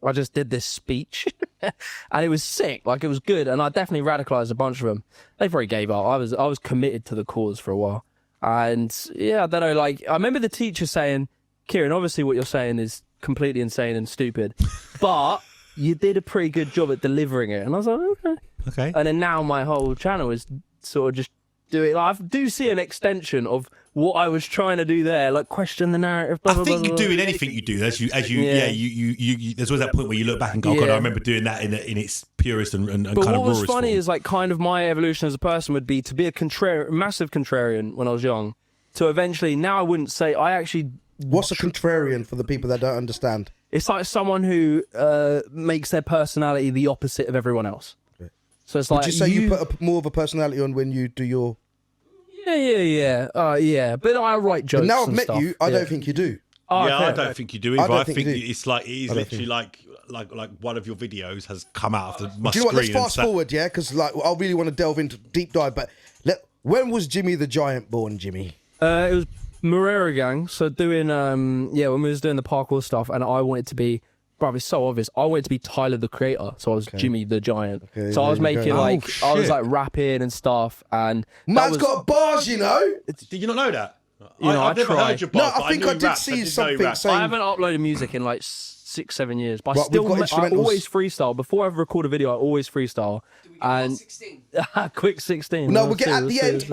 I just did this speech, and it was sick. Like, it was good, and I definitely radicalized a bunch of them. They probably gave up. I was committed to the cause for a while, and yeah, I don't know. Like, I remember the teacher saying, "Kieran, obviously what you're saying is completely insane and stupid, but you did a pretty good job at delivering it. And I was like, okay. Okay. And then now my whole channel is sort of just doing. Like, I do see an extension of what I was trying to do there, like question the narrative. Blah, I blah, think blah, you're blah. doing anything you do. There's always that point where you look back and go, oh, God, I remember doing that in its purest and kind of rawest But what was funny form. is like kind of my evolution as a person would be to be a massive contrarian when I was young. To eventually, now I wouldn't say I actually. What's a contrarian for the people that don't understand? It's like someone who makes their personality the opposite of everyone else. Okay. So it's like Would you say you put more of a personality on when you do your? Yeah. But I write jokes. But now I've and met stuff. you, I don't think you do. Oh, Yeah, okay. I don't think you do either. I I don't think think you do. it's like it is I don't literally like one of your videos has come out of my Do you know what? Let's screen. fast forward, yeah, because like I really want to delve into deep dive. But when was Jimmy the Giant born, Jimmy? It was Morera Gang. So doing when we was doing the parkour stuff, and I wanted to be. Bro, it's so obvious. I wanted to be Tyler the Creator, so I was Jimmy the Giant. Okay, so I was there you making go. like Oh, I was shit. like rapping and stuff, and Man's got bars, you know. Did you not know that? I I've never try. heard your No, bars, but I think knew I you did rapped. see I didn't know you something rapped. saying. I haven't uploaded music in like 6-7 years, but I Right, still we've got I instrumentals. always freestyle. Before I ever record a video, I always freestyle. And 16. quick 16. No, Let's we'll get see, at let's the see, end. let's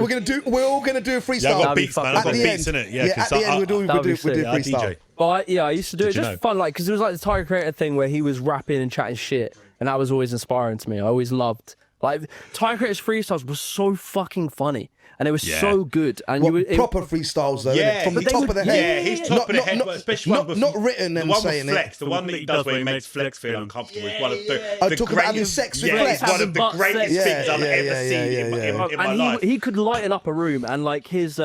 see. We're all gonna do a Yeah, freestyle. I've got That'd be beats, man. fucking I've got at the beats end. in it. Yeah, at the end we'll do That'd be freestyle. sick. DJ. But I used to do it. Did you Just know? fun, like, because it was like the Tyler Creator thing where he was rapping and chatting shit, and that was always inspiring to me. I always loved like Tyler Creator's freestyles was so fucking funny, and it was Yeah. so good. And What, you would, proper freestyles though, Yeah, innit? From the but they top would- of the Yeah, head. he's top of the head, but especially one with not written the and one saying with Flex, it. the one that he does where he makes Flex feel uncomfortable is one of the Oh, talking about having greatest- sex with yeah, Flex. it's one of the Butt greatest sex. things I've Yeah, ever yeah, seen yeah, in my and life. he could lighten up a room, and like his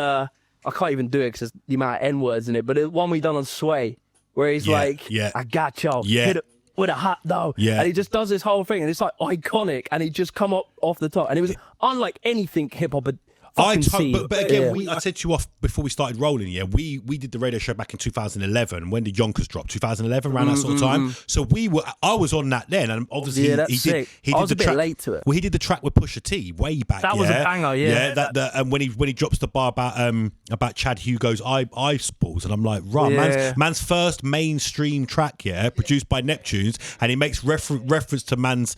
I can't even do it because the amount of N words in it. But the one we done on Sway, where he's Yeah, like, yeah. I got y'all. Yeah. Hit it with a hot dog. Yeah. And he just does this whole thing, and it's like iconic, and he just come up off the top, and it was unlike anything hip hop had fucking seen. But again, Yeah. I said to you off before we started rolling. Yeah, we did the radio show back in 2011. When did Yonkers drop? 2011, around that sort of time. So I was on that then, and obviously Yeah, that's he sick. did I was the a bit track, late to it. Well, he did the track with Pusha T way back. That was a banger, yeah. Yeah, and when he drops the bar about Chad Hugo's eyeballs, and I'm like, right, Yeah. man's first mainstream track, yeah, produced by Neptunes, and he makes reference to man's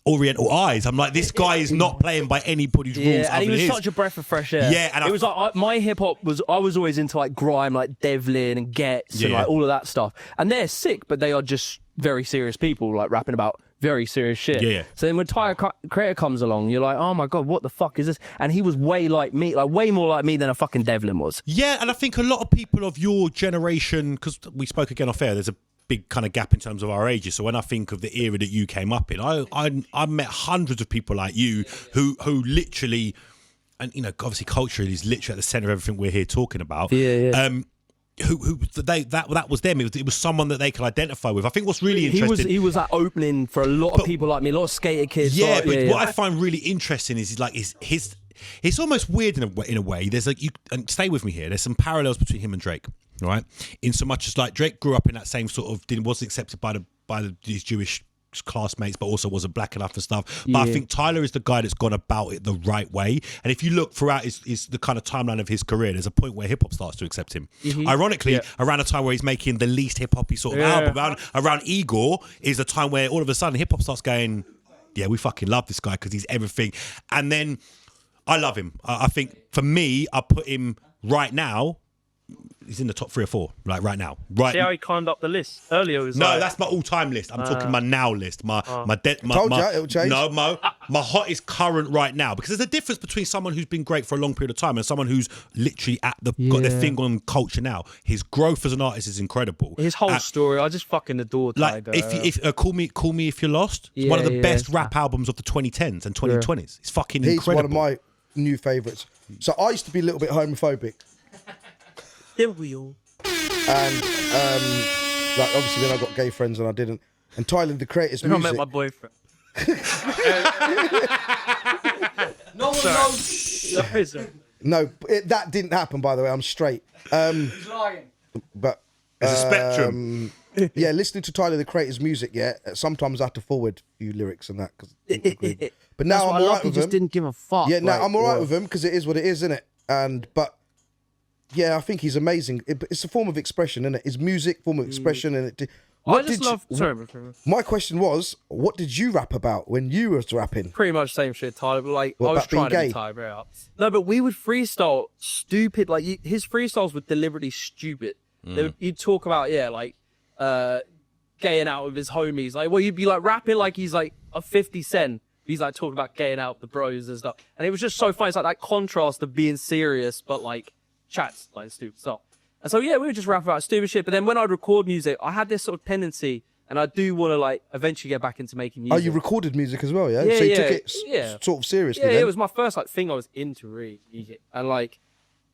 Oriental eyes. I'm like, this guy is not playing by anybody's rules. Yeah, and other he was than his. such a breath of fresh air. Yeah, and it was like my hip hop was. I was always into like grime, like Devlin and Getz and Yeah. like all of that stuff. And they're sick, but they are just very serious people, like rapping about very serious shit. Yeah. So then when Tyler Creator comes along, you're like, oh my god, what the fuck is this? And he was way like me, like way more like me than a fucking Devlin was. Yeah, and I think a lot of people of your generation, because we spoke again off air, there's a big kind of gap in terms of our ages. So when I think of the era that you came up in, I met hundreds of people like you who literally, and you know, obviously culture is literally at the center of everything we're here talking about. Yeah. That was them. It was someone that they could identify with. I think what's really interesting. He was that opening for a lot of people like me, a lot of skater kids. Yeah, like, but what I find really interesting is his. It's almost weird in a way. There's like and stay with me here. There's some parallels between him and Drake, right? In so much as like Drake grew up in that same sort of wasn't accepted by these Jewish classmates, but also wasn't black enough and stuff. But I think Tyler is the guy that's gone about it the right way. And if you look throughout his the kind of timeline of his career, there's a point where hip hop starts to accept him. Ironically, around a time where he's making the least hip hoppy sort of album, around Igor is a time where all of a sudden hip hop starts going, yeah, we fucking love this guy because he's everything. And then I love him. I think for me, I put him right now. He's in the top 3 or 4, like right now. Right. See how he climbed up the list earlier. Was No, like, that's my all-time list. I'm talking my now list. My Told ya, it'll change. No, my hottest current right now, because there's a difference between someone who's been great for a long period of time and someone who's literally got their thing on culture now. His growth as an artist is incredible. his whole story, I just fucking adore Like Tiger. if call me if you're lost. It's one of the best rap albums of the 2010s and 2020s. It's fucking He's incredible. one of my new favourites. So I used to be a little bit homophobic. Didn't we all? And like obviously then I got gay friends and I didn't. And Tyler the Creator's I music. met my boyfriend. No one knows. No, that didn't happen, by the way. I'm straight. He's lying. But There's a spectrum. yeah, listening to Tyler the Creator's music, yeah, sometimes I have to forward a few lyrics and that. But now I'm alright with He just him. didn't give a fuck. Yeah, no, like, I'm alright with him because it is what it is, isn't it? But yeah, I think he's amazing. It's a form of expression, isn't it? It's music, form of expression, and What I just did you- love. Sorry, My question was, what did you rap about when you was rapping? pretty much same shit, Tyler. But like, What, I was about being trying to gay? be Tyler out. No, but we would freestyle stupid. Like his freestyles were deliberately stupid. You'd talk about gaying out with his homies. Like, well, you'd be like rapping like he's like a 50 Cent. He's like talking about gaying out with the bros and stuff. And it was just so funny. It's like that contrast of being serious, but like chats, like stupid stuff. And so, yeah, we would just rap about stupid shit. But then when I'd record music, I had this sort of tendency, and I do want to like eventually get back into making music. Oh, you recorded music as well, yeah? Yeah, so you yeah, took it yeah. sort of seriously Yeah, then? it was my first like thing I was into really. And like,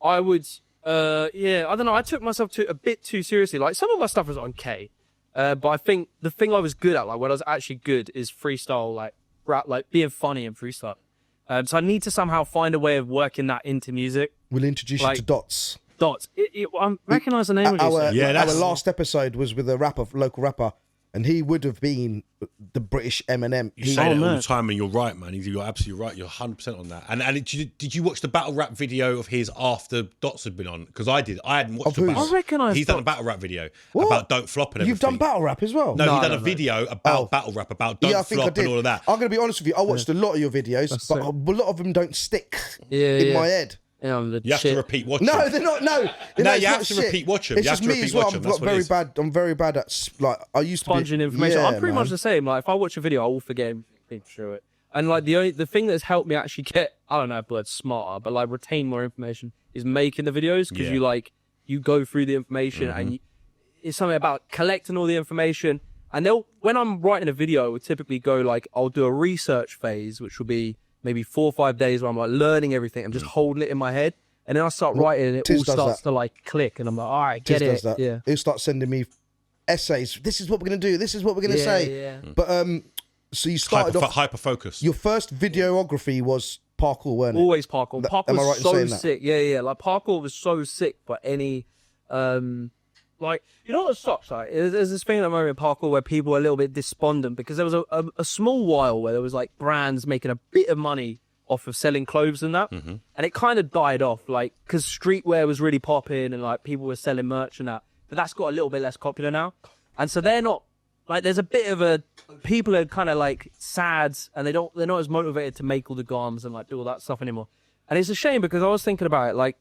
I would, I don't know, I took myself a bit too seriously. Like some of my stuff was okay. But I think the thing I was good at, like when I was actually good, is freestyle, like rap, like being funny and freestyle. So I need to somehow find a way of working that into music. We'll introduce you to Dots. Dots. I recognise the name of Our, it. our last episode was with a local rapper, and he would have been the British Eminem. You say that all the time, and you're right, man. You're absolutely right. You're 100% on that. And did you watch the battle rap video of his after Dots had been on? Because I did. I hadn't watched the battle. I recognise He's done a battle rap video What? about Don't Flop and everything. You've done battle rap as well? No, he's done a video about battle rap, about Don't Flop and all of that. I'm going to be honest with you. I watched a lot of your videos, but a lot of them don't stick in my head. You have to repeat watch them. No, they're not. No, you have to repeat watch them. It's You have just to me repeat as well. watch them. That's what it is. I'm very bad at like I used to be Sponging information. Yeah, I'm pretty man. much the same. Like if I watch a video, I will forget everything through it. And like the thing that's helped me actually get, I don't know if the word's smarter, but like retain more information is making the videos, because you go through the information and it's something about collecting all the information. And when I'm writing a video, it would typically go like, I'll do a research phase, which will be maybe 4 or 5 days where I'm like learning everything. I'm just holding it in my head. And then I start writing and it all starts to like click. And I'm like, all right, get it. Yeah. He'll start sending me essays. This is what we're going to do. This is what we're going to say. Yeah. But so you started off hyper focus. Your first videography was parkour, weren't it? Always parkour. Parkour am I right was in so saying that? sick. Yeah. Like parkour was so sick for any, like, you know what sucks? Like, there's this thing at the moment in parkour where people are a little bit despondent because there was a small while where there was like brands making a bit of money off of selling clothes and that, and it kind of died off, like, because streetwear was really popping and like people were selling merch and that, but that's got a little bit less popular now, and so they're not like, there's a bit of people are kind of like sad, and they're not as motivated to make all the garms and like do all that stuff anymore. And it's a shame, because I was thinking about it, like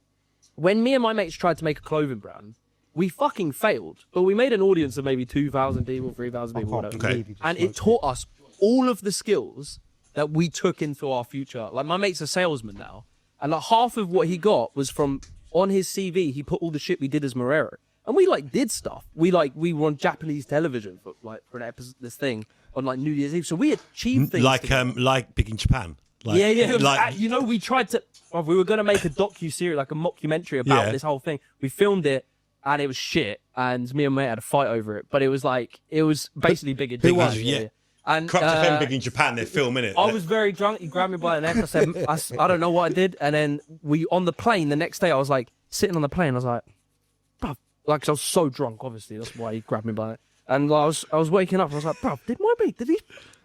when me and my mates tried to make a clothing brand, we fucking failed, but we made an audience of maybe 2,000 people, 3,000 people, whatever. And it taught us all of the skills that we took into our future. Like my mate's a salesman now, and like half of what he got was from, on his CV, he put all the shit we did as Morero. And we like did stuff. We were on Japanese television for an episode, this thing on like New Year's Eve. So we achieved things. Like Big in Japan. Like, yeah. Like, you know, we tried to, we were going to make a docu-series, like a mockumentary about this whole thing. We filmed it and it was shit. And me and my mate had a fight over it. But it was basically Big in Japan. Yeah. And Corrupt FM Big in Japan, they're filming it. I was very drunk. He grabbed me by the neck. I said, I don't know what I did. And then on the plane the next day, I was like sitting on the plane. I was like, bruv, like, 'cause I was so drunk, obviously. That's why he grabbed me by it. And I was waking up. I was like, bruv,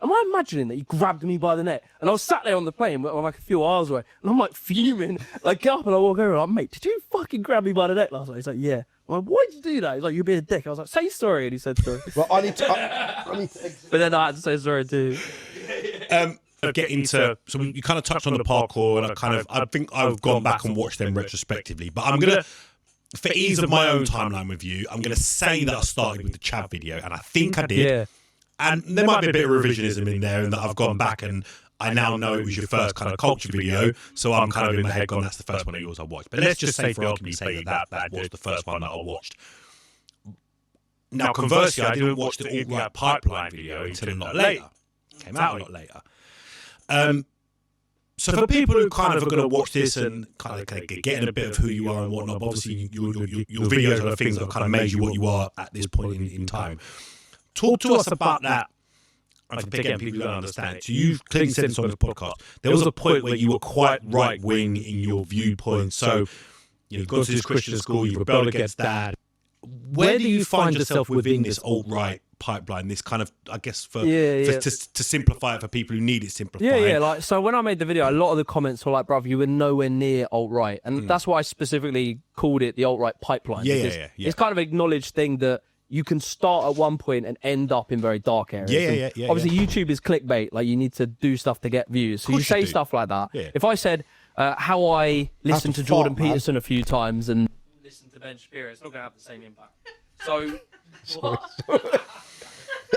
am I imagining that he grabbed me by the neck? And I was sat there on the plane, I'm like a few hours away. And I'm like fuming. Like, get up and I walk over. I'm like, mate, did you fucking grab me by the neck last night? He's like, yeah. I'm like, why'd you do that? He's like, you're being a dick. I was like, say sorry. And he said sorry. Well, I need to. But then I had to say sorry too. Get into, so you kind of touched on the parkour, and I think I've gone back and watched them retrospectively, but I'm gonna, for ease of my own timeline with you, I'm gonna say that I started with the chav video, and I think I did. Yeah. And there might be a bit of revisionism in there, and that I've gone back and I now know it was your first kind of culture video, so I'm kind of in my head going, that's the first one of yours I watched. But let's just say, for argument's sake, that was the first one that I watched. Now, conversely, I didn't watch the alt-right pipeline video until a lot later. Came out a lot later. So for people who kind of are going to watch this and kind of getting a bit of who you are and whatnot, obviously your videos are the things that have kind of made you what you are at this point in time. Talk to us about that. Again, people don't understand it. So you clearly said this on this podcast. There was a point where you were quite right-wing in your viewpoint. So you've gone to this Christian school, you rebelled against that. Where do you find yourself within this alt-right pipeline? This kind of, I guess, to simplify it for people who need it simplified. Yeah. Like, so when I made the video, a lot of the comments were like, bruv, you were nowhere near alt-right. And that's why I specifically called it the alt-right pipeline. Yeah. It's kind of an acknowledged thing that you can start at one point and end up in very dark areas. Yeah. Obviously, YouTube is clickbait. Like, you need to do stuff to get views. So you say stuff like that. Yeah. If I said how I listened to Jordan Peterson a few times and listened to Ben Shapiro, it's not going to have the same impact. So,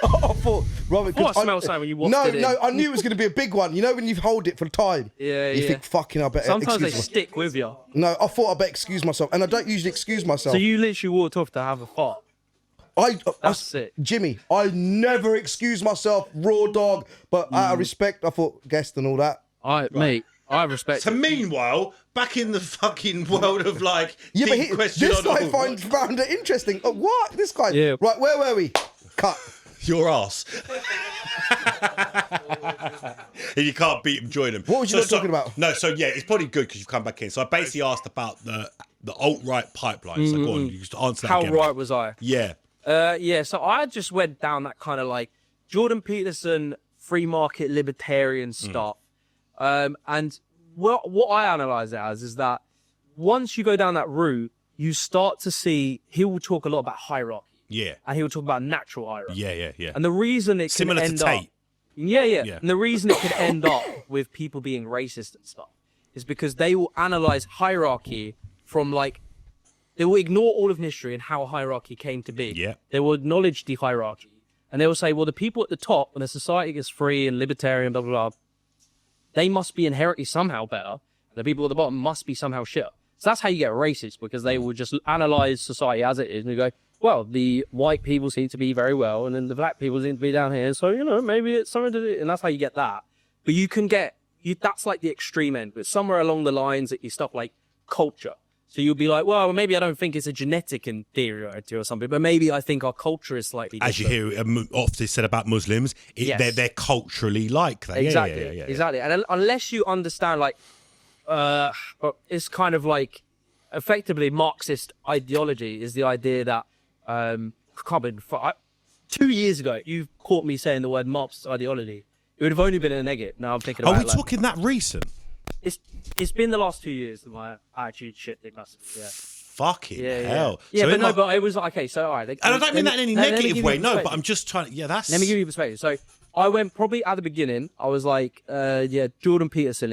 I thought, Robert, what smells like when you watched it? No, I knew it was going to be a big one. You know when you hold it for time? You think, fucking, I better Sometimes they excuse stick with you. No, I thought I better excuse myself. And I don't usually excuse myself. So you literally walked off to have a fart. That's it. Jimmy, I never excuse myself, raw dog, but out of respect, I thought guest and all that. Mate, I respect So it. meanwhile, back in the fucking world of like deep question this on guy all, found it interesting. What? This guy? Yeah. Right, where were we? Cut. your ass. If you can't beat him, join him. What was you talking about? No, so yeah, it's probably good because you've come back in. So I basically asked about the alt-right pipeline. So go on, you just answer that How again. right was I? Yeah. So I just went down that kind of like Jordan Peterson, free market libertarian stuff. And what I analyze it as is that once you go down that route, you start to see, he will talk a lot about hierarchy. Yeah. And he will talk about natural hierarchy. Yeah. And the reason it Similar can to end Tate. up... Yeah. And the reason it could end up with people being racist and stuff is because they will analyze hierarchy from like... They will ignore all of history and how hierarchy came to be. Yeah. They will acknowledge the hierarchy. And they will say, well, the people at the top, when the society is free and libertarian, blah, blah, blah, they must be inherently somehow better. And the people at the bottom must be somehow shit. So that's how you get racist, because they will just analyze society as it is and you go, well, the white people seem to be very well, and then the black people seem to be down here. So, you know, maybe it's something to do. And that's how you get that. But you can get, that's like the extreme end. But somewhere along the lines that you stuff like culture. So you'll be like, well, maybe I don't think it's a genetic inferiority or something, but maybe I think our culture is slightly different. As you hear often said about Muslims, they're culturally like that. Exactly. Yeah. Exactly. And unless you understand, like, it's kind of like effectively Marxist ideology is the idea that 2 years ago, you caught me saying the word Marxist ideology. It would have only been a negative. Now I'm thinking about Are we talking that recent? It's been the last 2 years that my attitude shifted massively. Yeah. Fucking hell. Yeah, So but it was okay. So all right. And I don't mean that in any negative way. No, but I'm just trying. Yeah, that's. Let me give you perspective. So I went probably at the beginning. I was like, Jordan Peterson,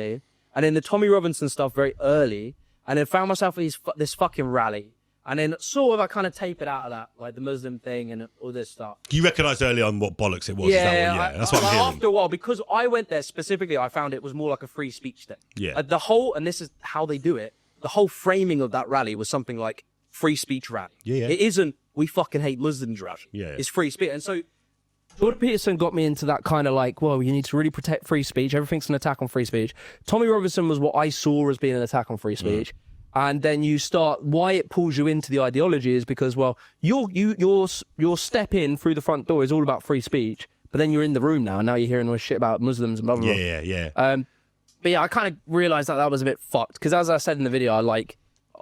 and then the Tommy Robinson stuff very early, and then found myself at this fucking rally. And then sort of I kind of tapered out of that, like the Muslim thing and all this stuff. You recognised early on what bollocks it was. That's what I'm hearing. After a while, because I went there specifically, I found it was more like a free speech thing. Yeah. And this is how they do it, the whole framing of that rally was something like free speech rally. Yeah. It isn't, we fucking hate Muslims rally. Yeah. It's free speech. And so Jordan Peterson got me into that kind of like, well, you need to really protect free speech. Everything's an attack on free speech. Tommy Robinson was what I saw as being an attack on free speech. And then you start, why it pulls you into the ideology is because, well, your step in through the front door is all about free speech, but then you're in the room now, and now you're hearing all this shit about Muslims and blah, blah, blah. Yeah. But yeah, I kind of realised that was a bit fucked, because as I said in the video,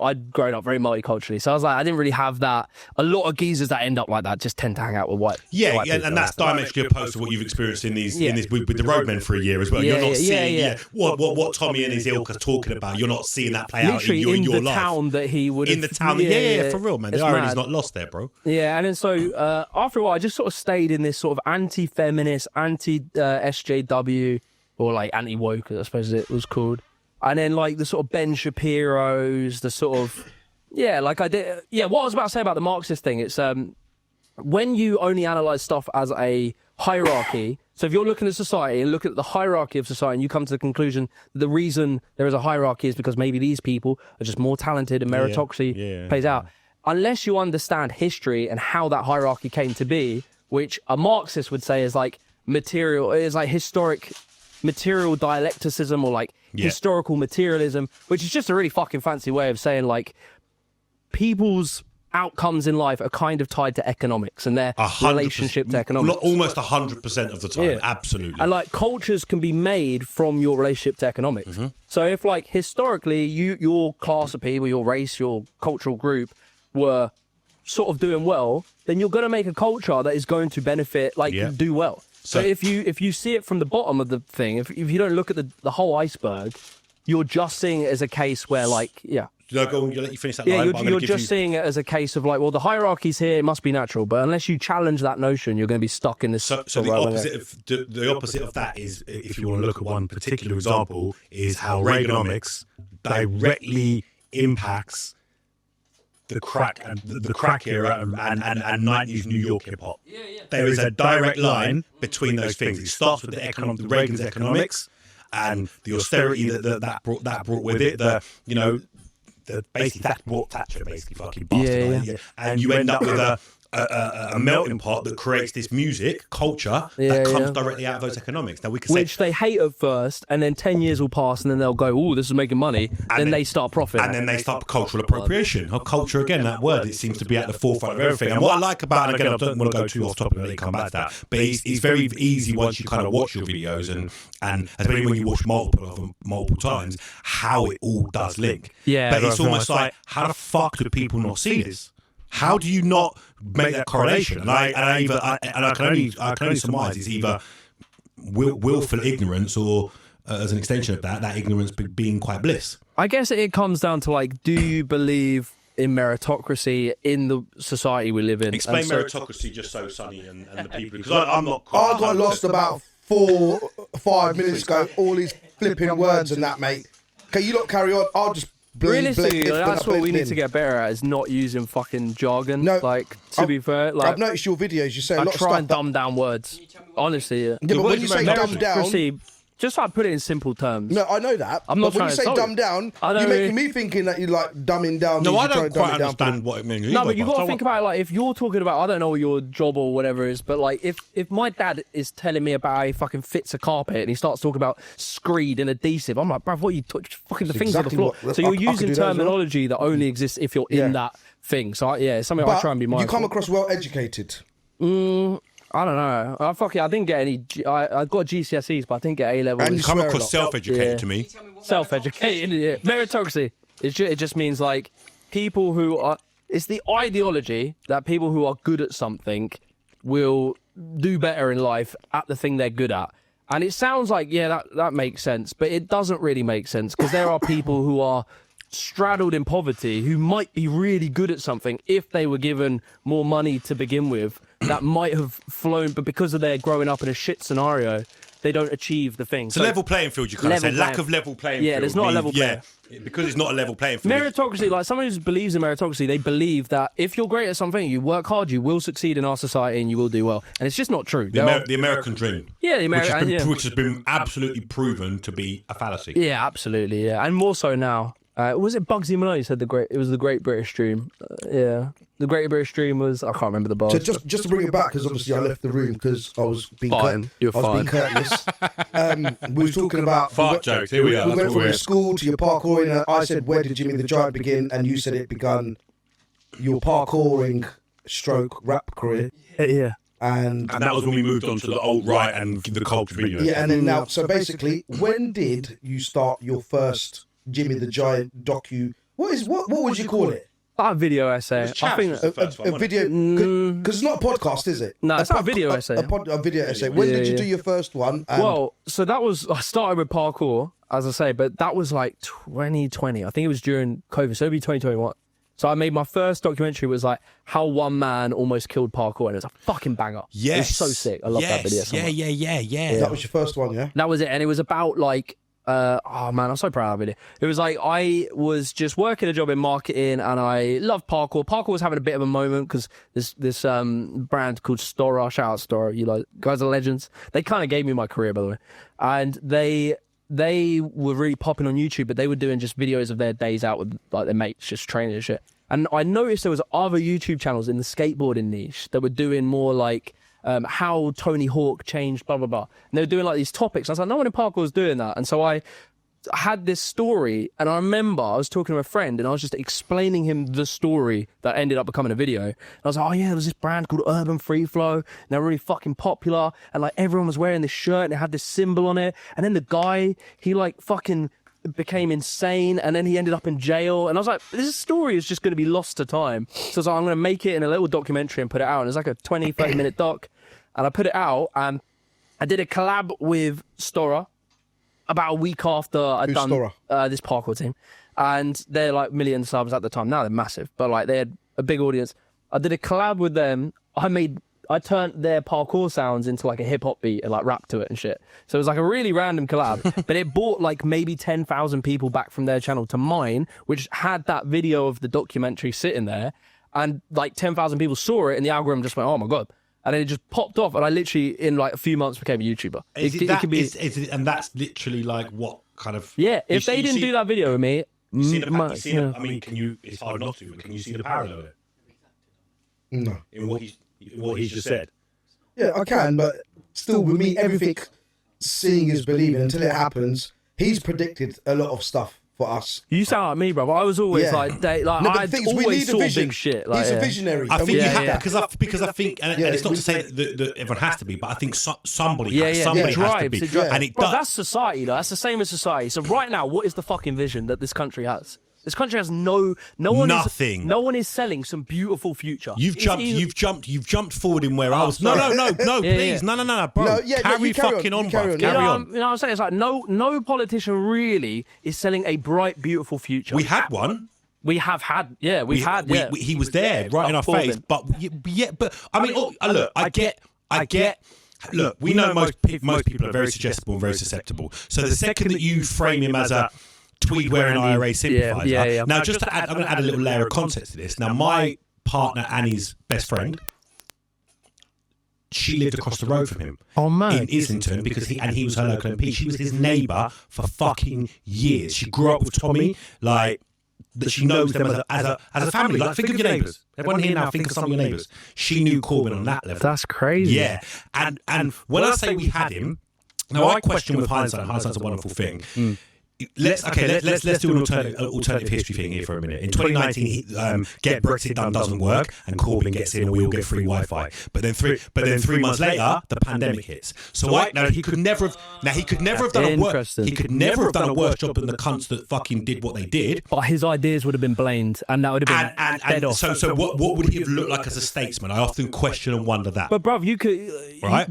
I'd grown up very multiculturally, so I was like, I didn't really have that. A lot of geezers that end up like that just tend to hang out with white. Yeah, white people. and that's diametrically opposed to what you've experienced in this with the roadmen for a year as well. You're not seeing what Tommy and his ilk are talking about. You're not seeing that play out in your life. In the town that he would. In the town, for real, man. The irony's not lost there, bro. Yeah, and then so after a while, I just sort of stayed in this sort of anti-feminist, anti-SJW, or like anti-woke, I suppose it was called. And then like the sort of Ben Shapiro's, the sort of what I was about to say about the Marxist thing, it's when you only analyze stuff as a hierarchy. So if you're looking at society and look at the hierarchy of society, and you come to the conclusion that the reason there is a hierarchy is because maybe these people are just more talented and meritocracy plays out. Unless you understand history and how that hierarchy came to be, which a Marxist would say is like historic material dialecticism, or like historical materialism, which is just a really fucking fancy way of saying like people's outcomes in life are kind of tied to economics and their relationship to economics. Almost 100% of the time, absolutely. And like cultures can be made from your relationship to economics. So if like historically your class of people, your race, your cultural group were sort of doing well, then you're going to make a culture that is going to benefit, do well. So if you see it from the bottom of the thing, if you don't look at the whole iceberg, you're just seeing it as a case where No, go on, let you finish that Yeah, line. you're just seeing it as a case of like, well, the hierarchy's here, it must be natural. But unless you challenge that notion, you're going to be stuck in this. So the opposite of that is, if you want to look at one particular example, is how Reaganomics directly impacts the crack and the crack era and 90s New York hip hop. There is a direct line between those things. It starts with Reagan's economics and the austerity that brought with it. Basically that brought Thatcher basically fucking bastardized. And you end up with a melting pot that creates this music culture that comes directly out of those economics. Now we can which they hate at first, and then 10 years will pass, and then they'll go, "Oh, this is making money." Then they start profiting, and then they start cultural appropriation. Culture again, that word, it seems to be at the forefront of everything. And what I like about, and again, I don't want to go too off topic, let me come back to that. But it's very easy once you kind of watch your videos, and especially when you watch multiple of them multiple times, how it all does link. Yeah, but it's almost like, how the fuck do people not see this? How do you not make that correlation? And I can only surmise it's either willful ignorance or, as an extension of that ignorance being quite bliss. I guess it comes down to like, do you believe in meritocracy in the society we live in? Explain meritocracy just so Sonny and the people, because I'm not. I got lost about 4-5 minutes ago. All these flipping words and that, mate. Okay, you lot carry on. I'll just. Realistically, that's what we need to get better at, is not using fucking jargon. No, like, to be fair, like, I've noticed your videos, you say a lot of stuff. I try and dumb down words. Honestly, yeah. But when you say dumb down... Just like put it in simple terms. No, I know that. I'm not but when you say dumb down, you're making me thinking that you like dumbing down. No, I don't quite understand what it means. No, but you got to think about it, like, if you're talking about, I don't know what your job or whatever is, but like if my dad is telling me about how he fucking fits a carpet and he starts talking about screed and adhesive, I'm like, bruv, what are you fucking the things on the floor? So you're using terminology that only exists if you're in that thing. So it's something I try and be mindful. You come across well educated. I don't know. I didn't get any. I got GCSEs, but I didn't get A-level. And you come across self-educated to me. Self-educated, yeah. Meritocracy. It just means like people who are. It's the ideology that people who are good at something will do better in life at the thing they're good at. And it sounds like, that makes sense, but it doesn't really make sense, because there are people who are straddled in poverty who might be really good at something if they were given more money to begin with, that might have flown, but because of their growing up in a shit scenario, they don't achieve the thing. It's a level playing field, you kind of say. Lack of level playing field. Yeah, there's not a level playing field. Because it's not a level playing field. Meritocracy, like someone who believes in meritocracy, they believe that if you're great at something, you work hard, you will succeed in our society and you will do well. And it's just not true. The American dream. Yeah, the American which has been absolutely proven to be a fallacy. Yeah, absolutely, yeah. And more so now. Was it Bugsy Malone who said it was the Great British Dream? The Great British Dream was, I can't remember the bar. So just to bring it back, because obviously I left the room because I was being courteous. We were talking about fart jokes. Here we are. We went from your school to your parkouring, and I said, "Where did Jimmy the Giant begin?" And you said it began your parkouring / rap career. Yeah. And that was when we moved on to the alt-right and the culture videos. Yeah, and then now, so basically, when did you start your first Jimmy the Giant docu? What would you call it? A video essay. I think a video, because it's not a podcast, is it? No, it's not a video essay. A video essay. When did you do your first one? Well, so I started with parkour, as I say, but that was like 2020. I think it was during COVID, so it'd be 2021. So I made my first documentary, was like how one man almost killed parkour, and it was a fucking banger. Yes. It was so sick. I love that video so much. Yeah. That was your first one, yeah? That was it, and it was about like, oh man, I'm so proud of it. It was like, I was just working a job in marketing and I loved parkour. Parkour was having a bit of a moment because this brand called Stora, shout out Stora, you like, guys are legends. They kind of gave me my career, by the way. And they were really popping on YouTube, but they were doing just videos of their days out with like their mates, just training and shit. And I noticed there was other YouTube channels in the skateboarding niche that were doing more like, how Tony Hawk changed, blah, blah, blah. And they were doing like these topics. I was like, no one in parkour was doing that. And so I had this story, and I remember I was talking to a friend and I was just explaining him the story that ended up becoming a video. And I was like, oh yeah, there was this brand called Urban Free Flow, and they're really fucking popular. And like everyone was wearing this shirt and it had this symbol on it. And then the guy, he like fucking became insane, and then he ended up in jail. And I was like, this story is just going to be lost to time. So I was like, I'm going to make it in a little documentary and put it out. And it's like a 20-30 minute doc. And I put it out, and I did a collab with Stora about a week after I'd done this parkour team. and they're like million subs at the time. Now they're massive, but like they had a big audience. I did a collab with them. I turned their parkour sounds into like a hip hop beat and like rap to it and shit. So it was like a really random collab, but it brought like maybe 10,000 people back from their channel to mine, which had that video of the documentary sitting there, and like 10,000 people saw it, and the algorithm just went, oh my God. And then it just popped off, and I literally, in like a few months, became a YouTuber. And that's literally like what kind of... Yeah, if they didn't do that video with me... I mean, can you... It's hard not to, but can you see the parallel there? No. In what he's just said? Yeah, I can, but still, with me, everything seeing is believing until it happens. He's predicted a lot of stuff for us. You sound like me, bro. I was always I always saw big shit. Like, he's a visionary. I think you have because I think, and it's not to say that everyone has to be, but I think somebody has to be, and it does. That's society, though. That's the same as society. So right now, what is the fucking vision that this country has? This country has nothing. No one is selling some beautiful future. You've jumped forward in where I was. No, please, no, bro. Carry on, bro. Carry on. You know what I'm saying? It's like no politician really is selling a bright, beautiful future. We had one. We have had, he was there, right in our face. But I mean, look, I get. Look, we know most people are very suggestible and very susceptible. So the second that you frame him as a tweed-wearing IRA sympathiser. Now, just to add, I'm going to add a little layer of context to this. Now, my partner, Annie's best friend, she lived across the road from him in Islington because he was her local MP. She was his neighbour for fucking years. She grew up with Tommy, like, that she knows them as a family. Like, think of your neighbours. Everyone here now, think of some of your neighbours. She knew Corbyn on that level. That's crazy. Yeah. And when I say we had him, now I question with hindsight, and hindsight's a wonderful thing. Let's do an alternative history thing here for a minute. In 2019, get Brexit done doesn't work, and Corbyn gets in, and we all get free Wi-Fi. But then 3 months later, the pandemic hits. So he could never have done a worse. He could never have done a worse job than the cunts that fucking did what they did. But his ideas would have been blamed, and that would have been dead off. So what would he have looked like as a statesman? I often question and wonder that. But bruv,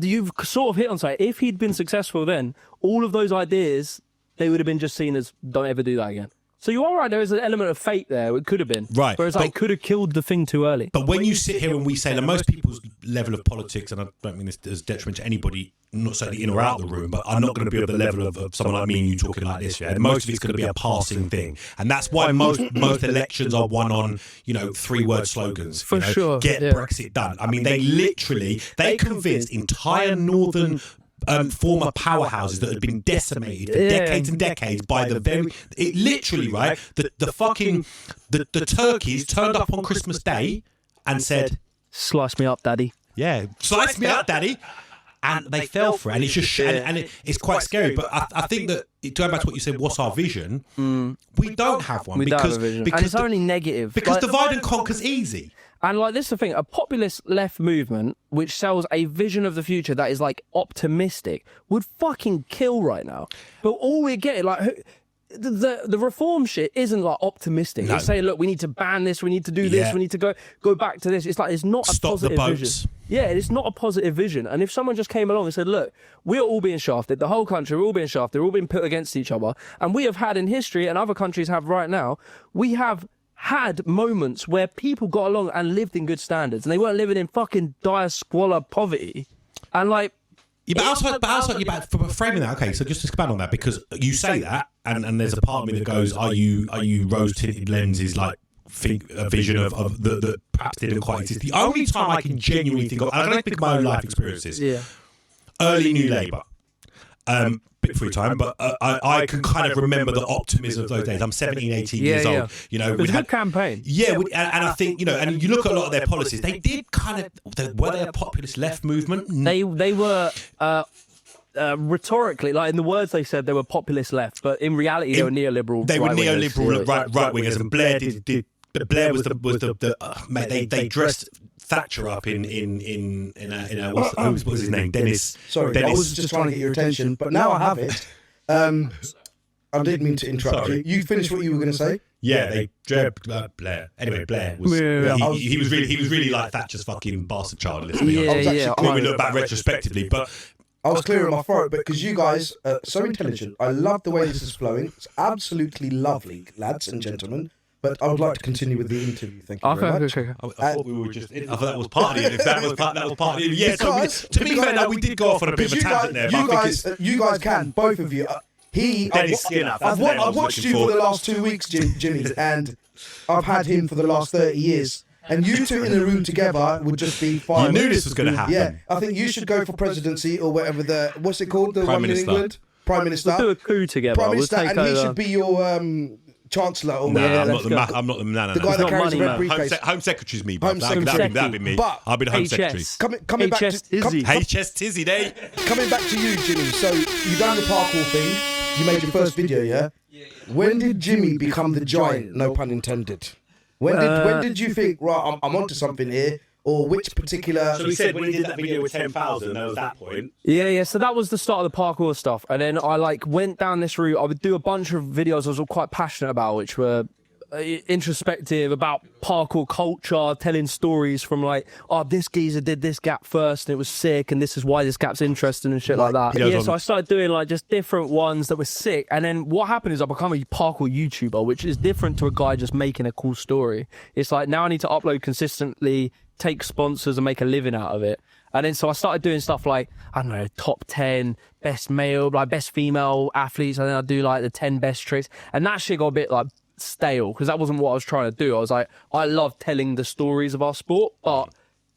you've sort of hit on something. If he'd been successful, then all of those ideas, they would have been just seen as, don't ever do that again. So you are right, there is an element of fate there. It could have been. Right. Whereas I could have killed the thing too early. But when you sit here and we say that most people's level of politics, and I don't mean this as detriment to anybody, not certainly in or out of the room, but I'm not going to be at the level of someone like me and you talking like this. Yeah? Most of it's going to be a passing thing. And that's why most elections are won on, 3-word slogans. For sure. Get Brexit done. I mean, they convinced entire northern former powerhouses that had been decimated for decades and decades by the turkeys turned up on Christmas Day and said, slice me up, daddy. Yeah, slice me up, daddy. And they fell for it, and it's just it's quite scary. But I think that, going back to what you said, what's our vision? We don't have one. We don't have a vision. And it's only negative. Because divide and conquer's easy. And like, this is the thing, a populist left movement which sells a vision of the future that is like optimistic would fucking kill right now. But all we're getting, like, the reform shit isn't like optimistic. No. It's saying, look, we need to ban this, we need to do this, we need to go back to this. It's like, it's not a positive vision. Yeah, it's not a positive vision. And if someone just came along and said, look, we're all being shafted, the whole country, we're all being shafted, we're all being put against each other, and we have had in history, and other countries have right now, we have had moments where people got along and lived in good standards, and they weren't living in fucking dire squalor poverty. And like, for framing that, okay, so just to expand on that, because you say that, and there's a part of me that goes, are you rose tinted lenses, like think a vision of that perhaps didn't quite exist. The only time I can genuinely think of, I don't think of my own life experiences. Yeah. Early New Labour. Bit free time, but I can kind of remember the optimism of those days. I'm 17, 18 years old. It was a good campaign. Yeah, and I think, and you look at a lot of their policies, they did kind of, were they a populist left movement? They were, rhetorically, like in the words they said, they were populist left, but in reality they were neoliberal. They were neoliberal right wingers, and Blair did. Blair was the mate. They dressed Thatcher up in what was his name? Dennis. Sorry, I was just trying to get your attention, but now I have it. I didn't mean to interrupt you. You finished what you were going to say? Yeah, they Blair. Anyway, Blair was he was really like Thatcher's fucking bastard child. When we look back retrospectively, but I was clearing my throat, but because you guys are so intelligent, I love the way this is flowing. It's absolutely lovely, lads and gentlemen. But I would like to continue with the interview. Thank you very much. Okay. I thought we were just. I thought that was part of it. If that was part of it. Yeah. Because- To be fair, no, we did go off on a bit of a tangent there. But I think you guys can, both of you. Dennis Skinner. I've watched you for the last 2 weeks, Jimmy, and I've had him for the last 30 years. And you two in a room together would just be fine. You knew this was going to happen. Yeah, I think you should go for presidency or whatever what's it called? The Prime one Minister. in England? Prime Minister. We'll do a coup together. Prime We'll Minister, take and he over. should be your Chancellor or No, whatever. I'm let's not go. I'm not the man. The guy that not carries money, the red man. briefcase. Home Secretary's me, bro. Home That'd be me. But I'll be the Home Secretary. HS. Coming back HS to Izzy. HS Tizzy Day. coming back to you, Jimmy. So you done the parkour thing. You made your first video, yeah? When did Jimmy become the giant? No pun intended. When did you think, right, I'm onto something here? Or which particular... So we said when he did that video with 10,000, that was that point. Yeah. So that was the start of the parkour stuff, and then I went down this route. I would do a bunch of videos I was quite passionate about, which were introspective about parkour culture, telling stories from this geezer did this gap first and it was sick, and this is why this gap's interesting and shit like that. Yeah, so I started doing just different ones that were sick, and then what happened is I become a parkour YouTuber, which is different to a guy just making a cool story. It's now I need to upload consistently, take sponsors and make a living out of it. And then so I started doing stuff like, I don't know, top 10 best male, best female athletes, and then I'd do the 10 best tricks, and that shit got a bit stale because that wasn't what I was trying to do. I was I love telling the stories of our sport, but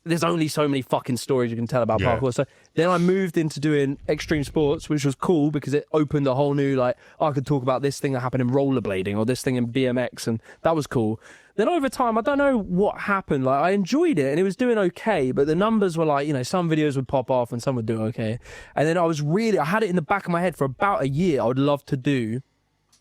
there's only so many fucking stories you can tell about parkour. So then I moved into doing extreme sports, which was cool because it opened a whole new I could talk about this thing that happened in rollerblading or this thing in BMX, and that was cool. Then over time, I don't know what happened. I enjoyed it and it was doing okay, but the numbers were some videos would pop off and some would do okay. And then I had it in the back of my head for about a year. I would love to do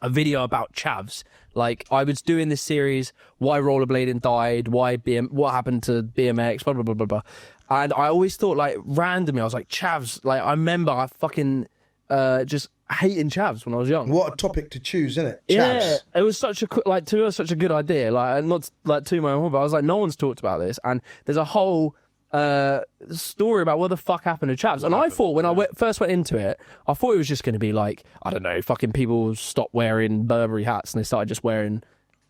a video about chavs. I was doing this series, why rollerblading died, what happened to BMX, blah, blah, blah, blah, blah. And I always thought, randomly, I was chavs. I remember I fucking just hating chavs when I was young. What a topic to choose, isn't it? Yeah, Chavs. it was such a such a good idea. Not to my own, but I was no one's talked about this, and there's a whole story about what the fuck happened to chavs. And I thought when I first went into it, I thought it was just going to be I don't know, fucking people stopped wearing Burberry hats and they started just wearing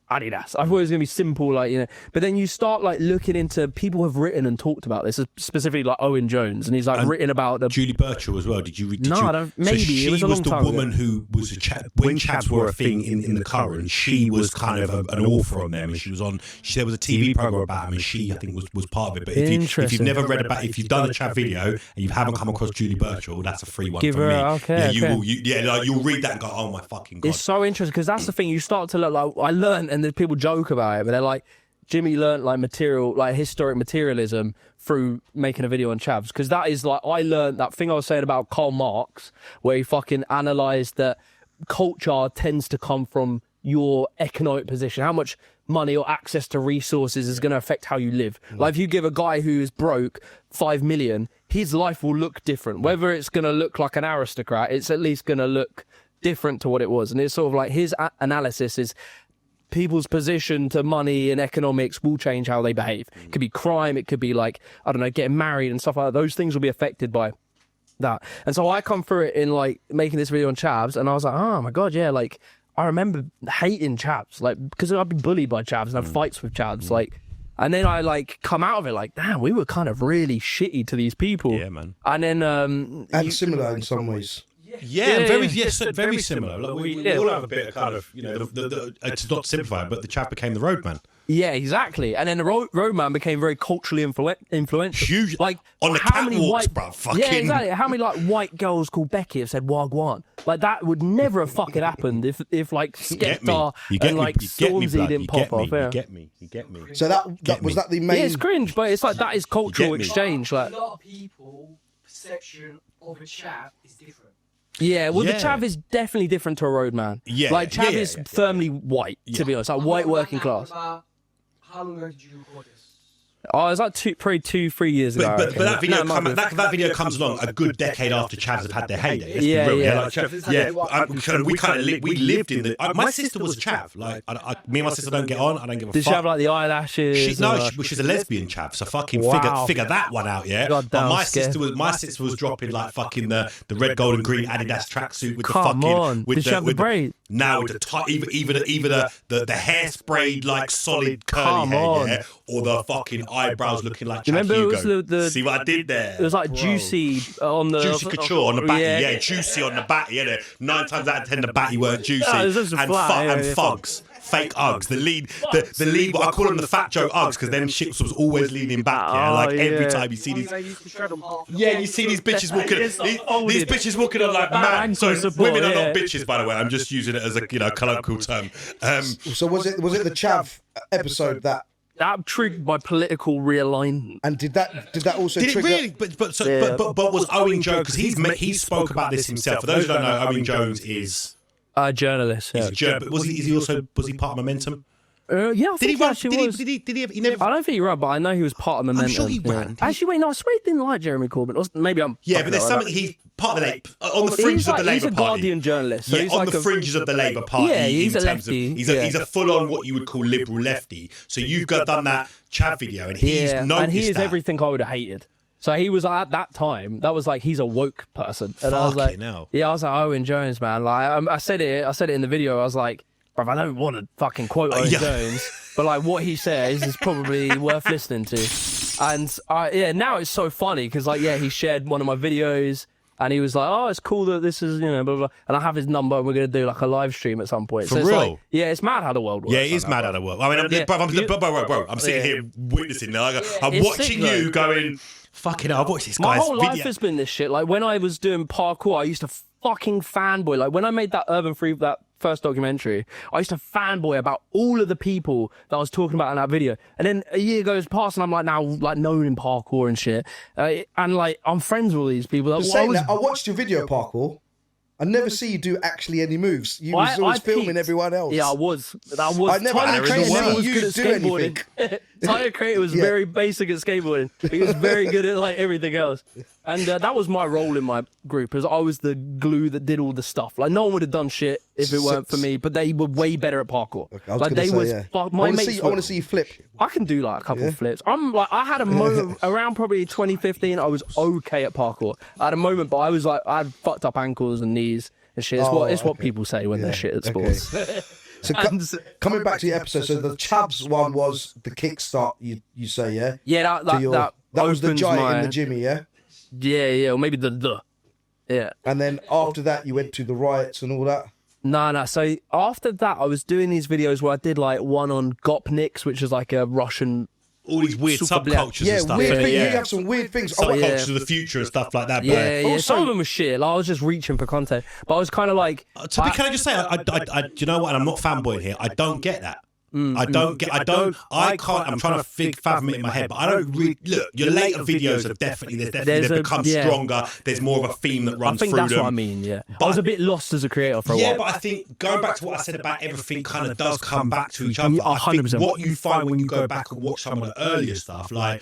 Adidas. I thought it was going to be simple, but then you start looking into people have written and talked about this, specifically Owen Jones, and he's written about Julie Burchill as well. Did you read? I don't. Maybe it was a long time the woman who was when chavs were a thing in the current. She was kind of an author on them, and she was on. There was a TV program about them, and she I think was part of it. But if you've never read about, if you've done a chav video and you haven't come across Julie Burchill, that's a free one Give from her, me. okay, you will. You'll read that and go, oh my fucking god. It's so interesting because that's the thing. You start to look I learned, and then people joke about it, but they're Jimmy learned historic materialism through making a video on chavs, because that is I learned that thing I was saying about Karl Marx, where he fucking analysed that culture tends to come from your economic position, how much money or access to resources is going to affect how you live. If you give a guy who is broke 5 million, his life will look different. Whether it's going to look like an aristocrat, it's at least going to look different to what it was. And it's sort of his analysis is people's position to money and economics will change how they behave. It could be crime, it could be I don't know, getting married and stuff like that. Those things will be affected by that. And so I come through it in making this video on chavs, and I was oh my god, yeah, I remember hating chavs, because I'd been bullied by chavs and had fights with chavs, and then I come out of it damn, we were kind of really shitty to these people. Yeah, man. And then and similar in some ways. Very similar. We all have a bit of kind of, it's not simplified, but the chav became the roadman. Yeah, exactly. And then the roadman became very culturally influential. Huge. On the catwalks, bruv. Fucking. Yeah, exactly. How many white girls called Becky have said Wagwan? That would never have fucking happened if Skepta and Stormzy didn't pop off. You get me. So that was that the main. Yeah, it's cringe, but it's that is cultural exchange. A lot of people perception of a chav is different. Yeah, well, the chav is definitely different to a roadman. Yeah, chav is firmly white, to be honest, white working class. How long ago did you record this? Oh, it was like 2-3 years ago. But that video that video comes along a good decade after Chavs have had their heyday. Let's Yeah, be real. yeah. Like, we lived in the. My sister was a Chav. Like me and my sister don't get on. I don't give a fuck. Did she have like the eyelashes? She's a lesbian Chav. So fucking figure that one out. Yeah. God, But my scared. sister was dropping like fucking the red, gold, and green Adidas tracksuit with Come the fucking on. with Did she have the braid? Now with the even the hair sprayed like solid curly Come hair, on. yeah, or the fucking eyebrows looking like Do you Chad remember Hugo. it was the See what I did there? It was like juicy on the Juicy couture on the batty, yeah, juicy on the batty, yeah. 9 times out of 10 the batty weren't juicy. No, it was just and flat, and thugs. Fake Uggs. The lead, what I call them the Fat Joe Uggs, because them shits was always leaning back, yeah. Like every time you see these, you see these bitches walking. These bitches walking on like man. So women are not bitches, by the way. I'm just using it as a colloquial term. So was it the Chav episode that triggered my political realignment? And did that also did trigger? it really? But was Owen Jones, because he spoke about this himself. For those who don't know, Owen Jones is A journalist. Yeah. But was he part of Momentum? Yeah, I think he actually was. Did he never? I don't think he ran, but I know he was part of Momentum. I'm sure he ran. Actually, wait, no, I swear he didn't like Jeremy Corbyn. Maybe I'm. Yeah, but there's something. He's part of the on the fringes of the Labour Party. He's a Party. Guardian journalist. So yeah, he's on like the fringes of the Labour Party. Yeah, he's in a terms lefty. Of, he's a full-on what you would call liberal lefty. So you've done that Chav video, and he's noticed and he is that. everything I would have hated. So he was at that time. That was like he's a woke person, and I was like, yeah, I was like Owen Jones, man. Like I said it in the video. I was like, bruv, I don't want to fucking quote Owen Jones, but like what he says is probably worth listening to. And now it's so funny because he shared one of my videos. And he was like, "Oh, it's cool that this is, blah, blah, blah." And I have his number, and we're gonna do like a live stream at some point. For so it's real? Like, it's mad how the world works. Yeah, it is mad how the world. I mean, bro, I'm sitting here witnessing now. I'm It's watching sick, you going, "Fucking hell, I've watched this My guy's whole video." life has been this shit. Like when I was doing parkour, I used to fucking fanboy. Like when I made that Urban Free, that first documentary, I used to fanboy about all of the people that I was talking about in that video. And then a year goes past, and I'm like now like known in parkour and shit. And like I'm friends with all these people. Like, I watched your video parkour. I never see you do actually any moves. You was always filming everyone else. Yeah, I was. I never was you good at do skateboarding. Tyler Creator was very basic at skateboarding. He was very good at like everything else. And that was my role in my group, as I was the glue that did all the stuff. Like no one would have done shit if it weren't for me, but they were way better at parkour. Okay, I want to see you flip. I can do like a couple of flips. I had a moment around probably 2015. I was okay at parkour. I had a moment, but I had fucked up ankles and knees and shit. It's what people say when they're shit at sports. So coming back to the episode, so the Chavs one was the kickstart. You say, yeah? Yeah, that was the giant in the Jimmy, yeah. Yeah, or maybe the. Yeah. And then after that, you went to the riots and all that. No. So after that, I was doing these videos where I did like one on Gopniks, which is like a Russian. All these weird subcultures and stuff. Weird things. You have some weird things. Subcultures of the future and stuff like that. Yeah. Some of them were shit. Like, I was just reaching for content, but I was kind of like. Can I just say, do you know what? And I'm not fanboying here. I don't get that. I can't. I'm trying to fathom it in my head, but I don't really look. Your later videos have definitely they've become stronger. There's more of a theme that runs through them. I think that's what I mean. Yeah, but I was a bit lost as a creator for a while. Yeah, but I think going back to what I said about everything kind of does come back to each other. 100%. What you find when you go back and watch some of the earlier stuff, like.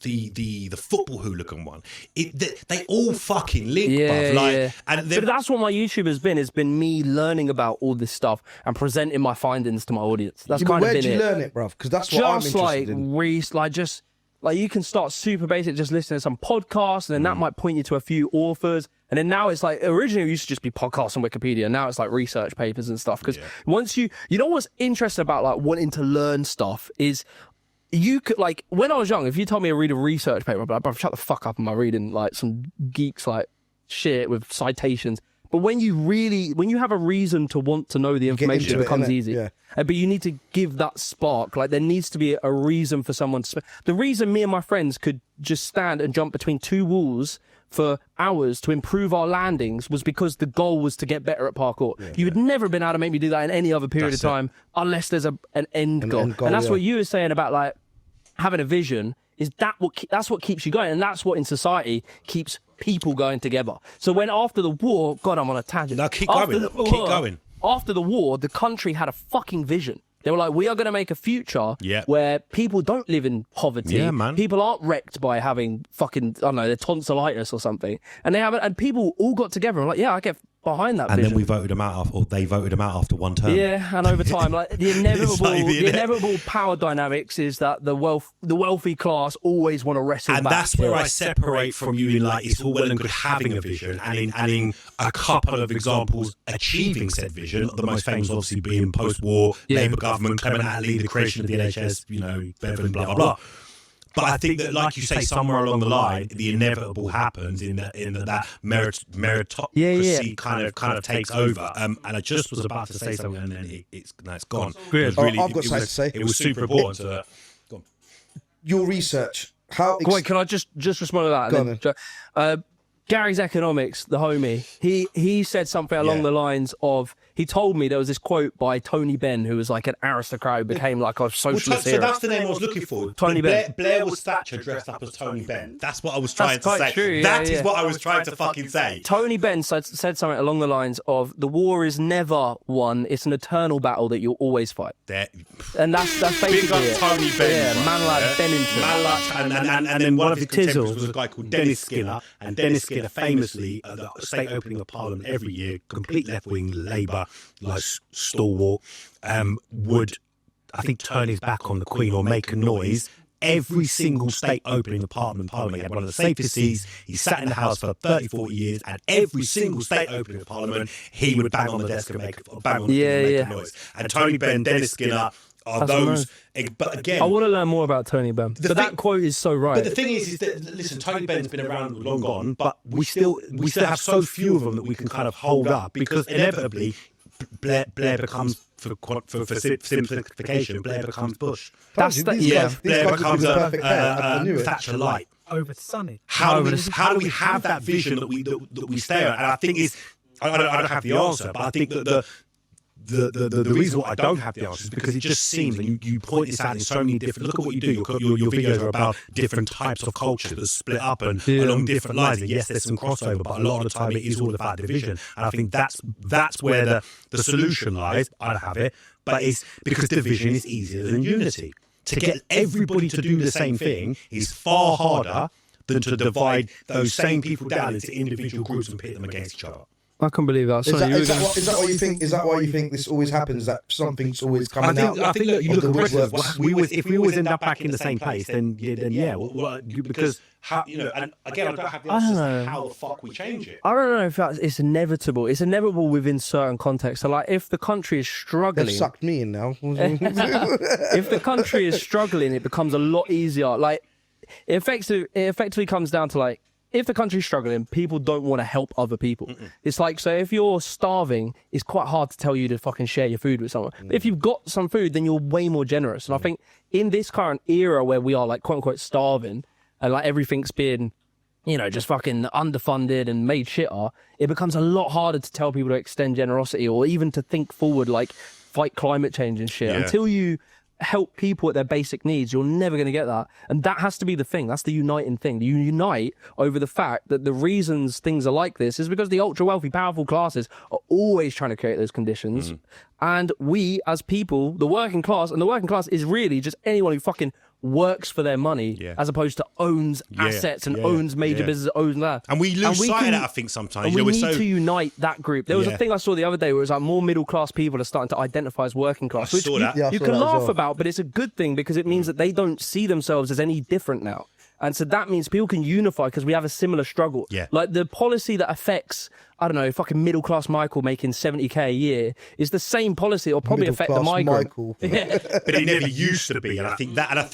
The football hooligan one, they all fucking link, bruv. But that's what my YouTube has been. It's been me learning about all this stuff and presenting my findings to my audience. That's kind of been it. Where'd you learn it, bruv? Because that's what I'm interested in. Like you can start super basic, just listening to some podcasts, and then that might point you to a few authors. And then now it's like, originally it used to just be podcasts on Wikipedia. Now it's like research papers and stuff. Because once you know what's interesting about like wanting to learn stuff is, you could, like, when I was young, if you told me to read a research paper, I'd be like, bro, shut the fuck up, am I reading like some geeks like shit with citations? But when you have a reason to want to know the information, it becomes easy. Yeah. But you need to give that spark. Like there needs to be a reason for someone to. The reason me and my friends could just stand and jump between two walls for hours to improve our landings was because the goal was to get better at parkour. You would never have been able to make me do that in any other period of time unless there's an end goal. And that's what you were saying about like having a vision. Is that's what keeps you going, and that's what in society keeps people going together. So when after the war, God, I'm on a tangent. No, keep going. Keep going. After the war, the country had a fucking vision. They were like, we are going to make a future Yeah. where people don't live in poverty. Yeah, man. People aren't wrecked by having fucking, I don't know, their tonsillitis or something. And they haven't, and people all got together and like, yeah, I get behind that And vision. then we voted them out, or they voted them out after one term. Yeah, and over time, like the inevitable, like the inevitable power dynamics is that the wealthy class always want to wrestle And back. that's where I separate from you in like, it's all well and good having a vision and in a couple of examples achieving said vision, the most famous obviously being post-war, Labour government, Clement Attlee, the creation of the NHS, you know, Bevan, blah, blah, blah. But I think that, like you say, somewhere along the line, the inevitable happens in that meritocracy kind of takes over. And I just was about to say something, and then it's gone. It was really, I've got something to say. It was super important. Go on. Your research. How? Wait, can I just respond to that? Go on. Gary's Economics, the homie, he said something along the lines of, he told me there was this quote by Tony Benn, who was like an aristocrat who became like a socialist So hero. that's the name I was looking for. Tony Benn. Blair was Thatcher dressed up as Tony Benn. That's what I was trying to quite say. true, That yeah. is what I was trying to fucking say. Tony Benn said something along the lines of, the war is never won, it's an eternal battle that you'll always fight. And that's basically Big up it. Tony Benn. Yeah, man like Bennington. Man like, and then one of his contemporaries was a guy called Dennis Skinner. And Dennis Skinner famously, at the state opening of Parliament every year, complete left-wing Labour, like stalwart, would, I think, turn his back on the Queen or make a noise. Every single state opening of Parliament, he had one of the safest seats. He sat in the House for 30, 40 years, and every single state opening of Parliament, he would bang on the desk and make a noise. And Tony Benn, Dennis Skinner are those. But again, I want to learn more about Tony Benn. But that quote is so right. But the thing is that, listen, Tony Benn's been around long gone, but we still have so few of them that we can kind of hold up, because inevitably Blair becomes, for simplification, Blair becomes Bush. That's Blair becomes a Thatcher light. Over Sunny. How do we have that vision that we stay on? And I think I don't have the answer, but I think that the reason why I don't have the answer is because it just seems, and you point this out in so many different. Look at what you do. Your videos are about different types of culture that split up and along different lines. And yes, there's some crossover, but a lot of the time it is all about division. And I think that's where the solution lies. I don't have it, but it's because division is easier than unity. To get everybody to do the same thing is far harder than to divide those same people down into individual groups and pit them against each other. I can't believe that. Sorry, Is that what you think? Is that why you think this always happens? That something's always coming out? I think look, you of look the at Britain. woodworks? If we always end up back in the same place, then yeah. Because how, and again, I don't have the answer to how the fuck we change it. I don't know if it's inevitable. It's inevitable within certain contexts. So, like, if the country is struggling, They've sucked me in now. if the country is struggling, it becomes a lot easier. Like, it effectively comes down to, like, if the country's struggling, people don't want to help other people. It's like, so if you're starving, it's quite hard to tell you to fucking share your food with someone. But if you've got some food, then you're way more generous. And I think in this current era where we are, like, quote unquote starving, and like everything's been, you know, just fucking underfunded and made shitter, it becomes a lot harder to tell people to extend generosity or even to think forward, like fight climate change and shit. Until you help people at their basic needs, you're never going to get that. And that has to be the thing. That's the uniting thing. You unite over the fact that the reasons things are like this is because the ultra wealthy, powerful classes are always trying to create those conditions. And we, as people, the working class, and the working class is really just anyone who fucking works for their money as opposed to owns assets and owns major businesses, owns that. And we lose sight of that, I think, sometimes. And we need to unite that group. There was a thing I saw the other day where it was like more middle class people are starting to identify as working class, which you can laugh about, but it's a good thing because it means that they don't see themselves as any different now. And so that means people can unify because we have a similar struggle. Like the policy that affects, I don't know, fucking middle class Michael making 70k a year is the same policy. It'll probably affect the migrant. But it never used to be. And I think that, and I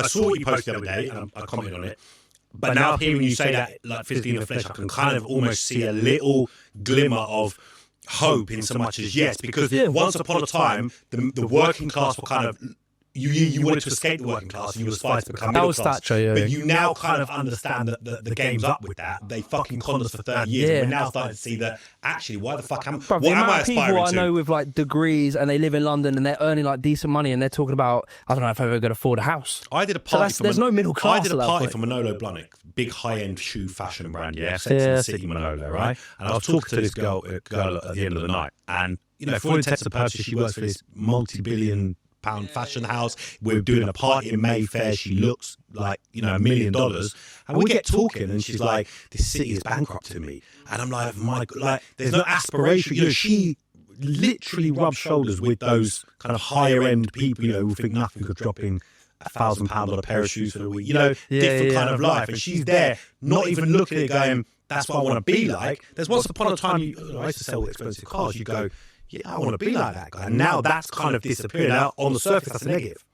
saw what you posted the other day and I commented on it. But now hearing you say that, like physically in the flesh, I can kind of almost see a little glimmer of hope in so much as yes, because once upon a time, the working class were kind of, you wanted to escape the working class and you aspired to become middle class. Thatcher, but you now kind of understand that the game's up with that. They fucking conned us for 30 years. And we're now starting to see that actually, why the fuck what am I aspiring people to? I know with like degrees and they live in London and they're earning like decent money and they're talking about, I don't know if I'm ever going to afford a house. I did a party there's no middle class. I did a party for Manolo Blahnik, big high-end shoe fashion brand, Sex and the City Manolo, right? And I was talking to this girl at the end of the night, and you know, for all intents and purposes, she works for this multi-billion pound fashion house. We're doing a party in Mayfair. She looks like, you know, $1 million. And we get talking and she's like, this city is bankrupting me. And I'm like, my God, like, there's no aspiration. You know, she literally rubs shoulders with those kind of higher end people, you know, who think nothing could drop in £1,000 on a pair of shoes for a week, you know, different kind of life. And she's there, not even looking at it going, that's what I want to be like. There's once upon a time, I used to sell expensive cars, you go, yeah, I want to be like that guy. And now that's kind of disappeared. Now, on the surface, that's a negative.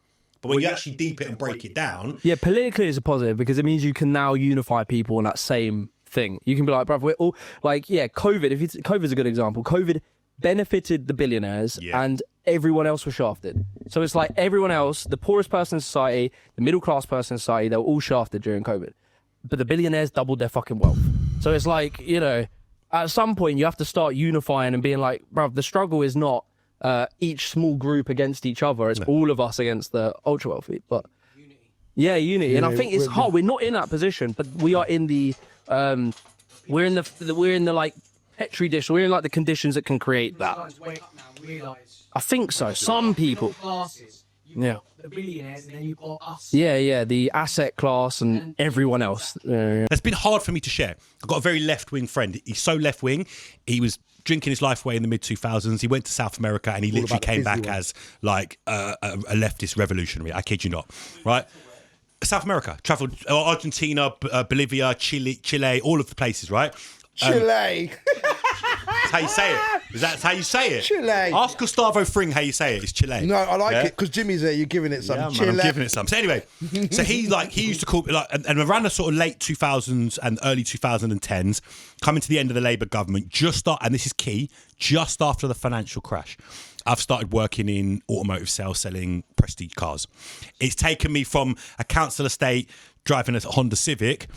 But when you actually deep it and break it down... Yeah, politically it's a positive because it means you can now unify people on that same thing. You can be like, bruv, we're all... Like, yeah, COVID's a good example. COVID benefited the billionaires and everyone else was shafted. So it's like everyone else, the poorest person in society, the middle-class person in society, they were all shafted during COVID. But the billionaires doubled their fucking wealth. So it's like, you know... At some point, you have to start unifying and being like, bruv, the struggle is not each small group against each other. It's all of us against the ultra wealthy. But unity. Yeah, unity. And I think it's hard. We're not in that position, but we are in the we're in the like petri dish. We're in like the conditions that can create that. I think so. Some people. Yeah. The billionaires, and then you've got us. Yeah, the asset class and everyone else. It's been hard for me to share. I've got a very left-wing friend. He's so left-wing. He was drinking his life away in the mid-2000s. He went to South America and he literally came back as like a leftist revolutionary. I kid you not. Right? South America. Travelled Argentina, Bolivia, Chile, all of the places, right? Chile. That's how you say it. Is that how you say it? Chile. Ask Gustavo Fring how you say it. It's Chile. No, I like it because Jimmy's there. You're giving it some. Yeah, Chile. man, I'm giving it some. So anyway, so he used to call it like, and around the sort of late 2000s and early 2010s, coming to the end of the Labour government, and this is key, just after the financial crash, I've started working in automotive sales, selling prestige cars. It's taken me from a council estate driving a Honda Civic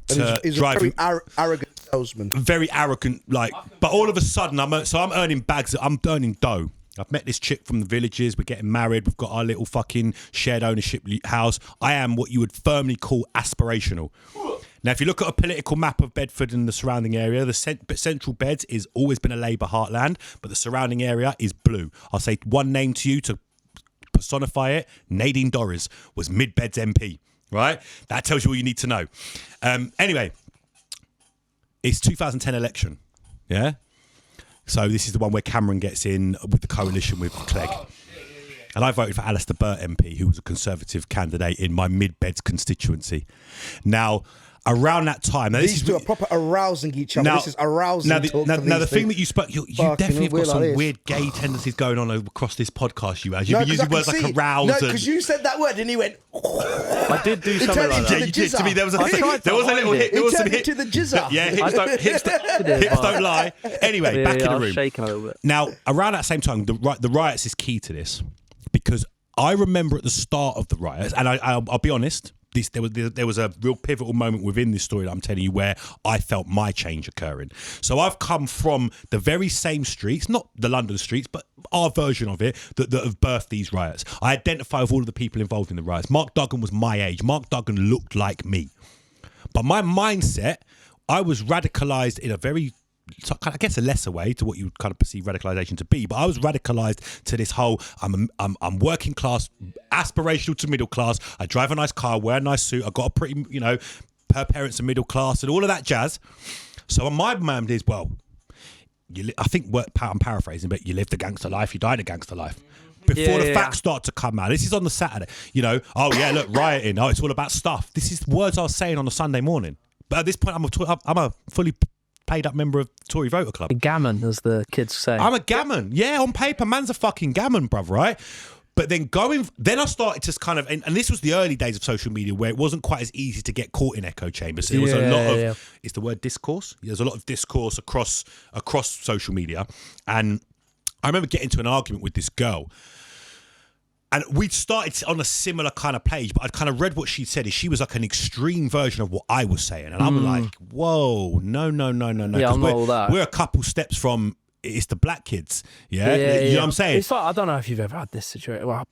to he's driving a very arrogant salesman. Very arrogant, like. But all of a sudden, I'm earning bags. I'm earning dough. I've met this chick from the villages. We're getting married. We've got our little fucking shared ownership house. I am what you would firmly call aspirational. Now, if you look at a political map of Bedford and the surrounding area, the central Beds has always been a Labour heartland, but the surrounding area is blue. I'll say one name to you to personify it. Nadine Dorries was Mid-Beds MP. Right? That tells you all you need to know. Anyway, it's 2010 election. Yeah? So this is the one where Cameron gets in with the coalition with Clegg. And I voted for Alistair Burt MP, who was a Conservative candidate in my Mid-Beds constituency. Now, around that time... Now, these two are proper arousing each other. This is arousing now, talk. Now the thing that you spoke... You definitely have got some weird gay tendencies going on across this podcast, you have. You've been using words like arouse. No, because you said that word and he went... I did do something like that. Yeah, you did to me. There was a little hit. There was some hit. to the jizzer. Yeah, hips don't lie. Anyway, back in the room. Shaking a little bit. Now, around that same time, the riots is key to this because I remember at the start of the riots, and I'll be honest, there was a real pivotal moment within this story that I'm telling you where I felt my change occurring. So I've come from the very same streets, not the London streets, but our version of it that have birthed these riots. I identify with all of the people involved in the riots. Mark Duggan was my age. Mark Duggan looked like me. But my mindset, I was radicalised in a very, I guess, a lesser way to what you would kind of perceive radicalisation to be. But I was radicalised to this whole, I'm working class, aspirational to middle class. I drive a nice car, wear a nice suit. I got a pretty, her parents are middle class and all of that jazz. So my mind is, well, I think I'm paraphrasing, but you live the gangster life, you die the gangster life. Before the facts start to come out. This is on the Saturday. Oh yeah, look, rioting. Oh, it's all about stuff. This is words I was saying on a Sunday morning. But at this point, I'm a fully paid up member of Tory Voter Club. A gammon, as the kids say. I'm a gammon. Yeah, on paper, man's a fucking gammon, bruv, right? But then I started to kind of, and this was the early days of social media where it wasn't quite as easy to get caught in echo chambers. There was a lot of, it's the word discourse. There's a lot of discourse across social media. And I remember getting into an argument with this girl. And we'd started on a similar kind of page, but I'd kind of read what she said. She was like an extreme version of what I was saying. And I'm like, whoa, no. Yeah, I'm not all that. We're a couple steps from, it's the black kids. Yeah? You know what I'm saying? It's like, I don't know if you've ever had this situation. Well,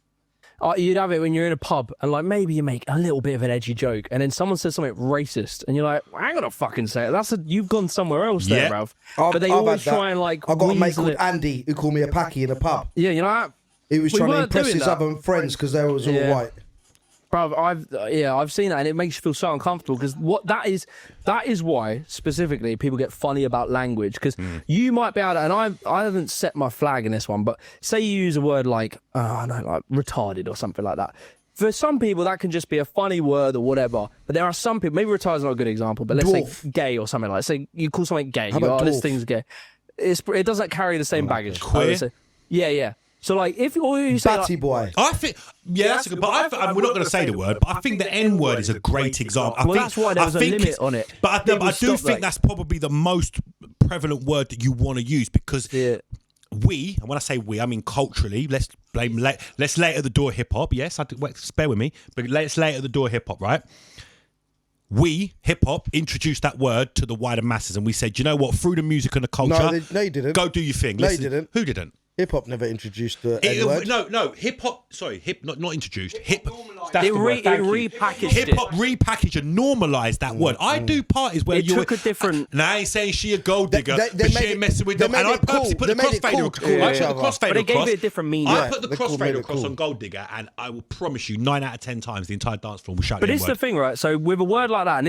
You'd have it when you're in a pub and like maybe you make a little bit of an edgy joke and then someone says something racist and you're like, well, I'm gonna fucking say it. You've gone somewhere else there, Ralph. But they always try and like. I got a mate called Andy who called me a packy in a pub. Yeah, you know. He was trying to impress his other friends because they was all white. Bro, I've seen that and it makes you feel so uncomfortable because that is why specifically people get funny about language because you might be able to, and I haven't set my flag in this one, but say you use a word like I don't know, like retarded or something like that. For some people that can just be a funny word or whatever, but there are some people, maybe retarded's not a good example, but let's say gay or something like that. Say you call something gay, you go, this thing's gay. It doesn't carry the same baggage. Queer? Yeah. So like if you say Batty boy. I think that's a good. But we're not going to say the word. But I think the N word is a great example. That's why there's a limit on it. But I do think that's probably the most prevalent word that you want to use because we, and when I say we, I mean culturally. Let's lay it at the door hip hop. Yes, bear with me, but let's lay it at the door hip hop, right? We, hip hop, introduced that word to the wider masses, and we said, you know what? Through the music and the culture, no, they didn't. Go do your thing. They didn't. Who didn't? Hip hop never introduced the N word. No, hip hop. Sorry, not introduced. It repackaged. Hip hop repackaged and normalised that word. I do parties where you took a different. Now I ain't saying she a gold digger, but she ain't messing with them. And I purposely put the crossfader across. I put the crossfader But they gave it a different meaning. I put the crossfader across on gold digger, and I will promise you, 9 out of 10 times the entire dance floor will shout. But it's the thing, right? So with a word like that, and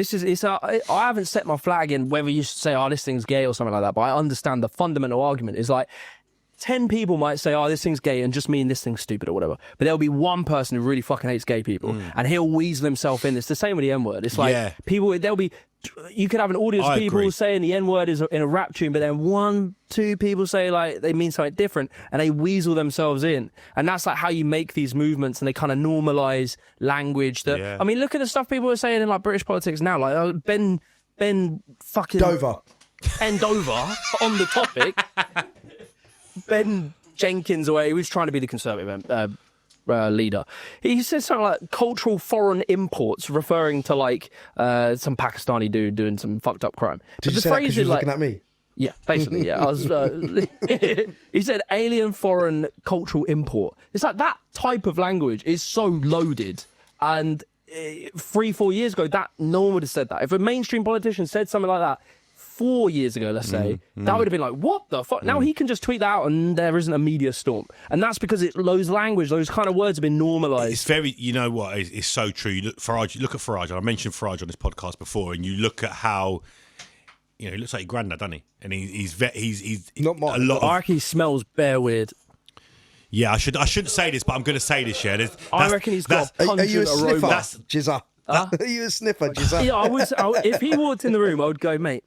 I haven't set my flag in whether you should say, "Oh, this thing's gay" or something like that. But I understand the fundamental argument is like. 10 people might say, oh, this thing's gay and just mean this thing's stupid or whatever. But there'll be one person who really fucking hates gay people and he'll weasel himself in. It's the same with the N-word. It's like you could have an audience of people saying the N-word is in a rap tune, but then 1-2 people say like they mean something different and they weasel themselves in. And that's like how you make these movements and they kind of normalize language. I mean, look at the stuff people are saying in like British politics now. Like Ben fucking... Dover on the topic... Ben Jenkins, he was trying to be the Conservative leader. He said something like cultural foreign imports, referring to like some Pakistani dude doing some fucked up crime. Did you say that because you were looking at me? Yeah, basically, yeah. I was. He said alien foreign cultural import. It's like that type of language is so loaded. And 3-4 years ago, no one would have said that. If a mainstream politician said something like that, 4 years ago, let's say, that would have been like, what the fuck? Now he can just tweet that out and there isn't a media storm. And that's because those language, those kind of words have been normalised. It's very, you know what, it's so true. You look at Farage, I mentioned Farage on this podcast before, and you look at how, you know, he looks like your granddad, doesn't he? And he's not much. A lot of... Arky smells bare weird. Yeah, I shouldn't say this, but I'm going to say this, yeah. I reckon he's got a pungent Are you a sniffer, aroma. Jizza? Are you a sniffer, Jizza? Yeah, I would. If he walked in the room, I would go, mate.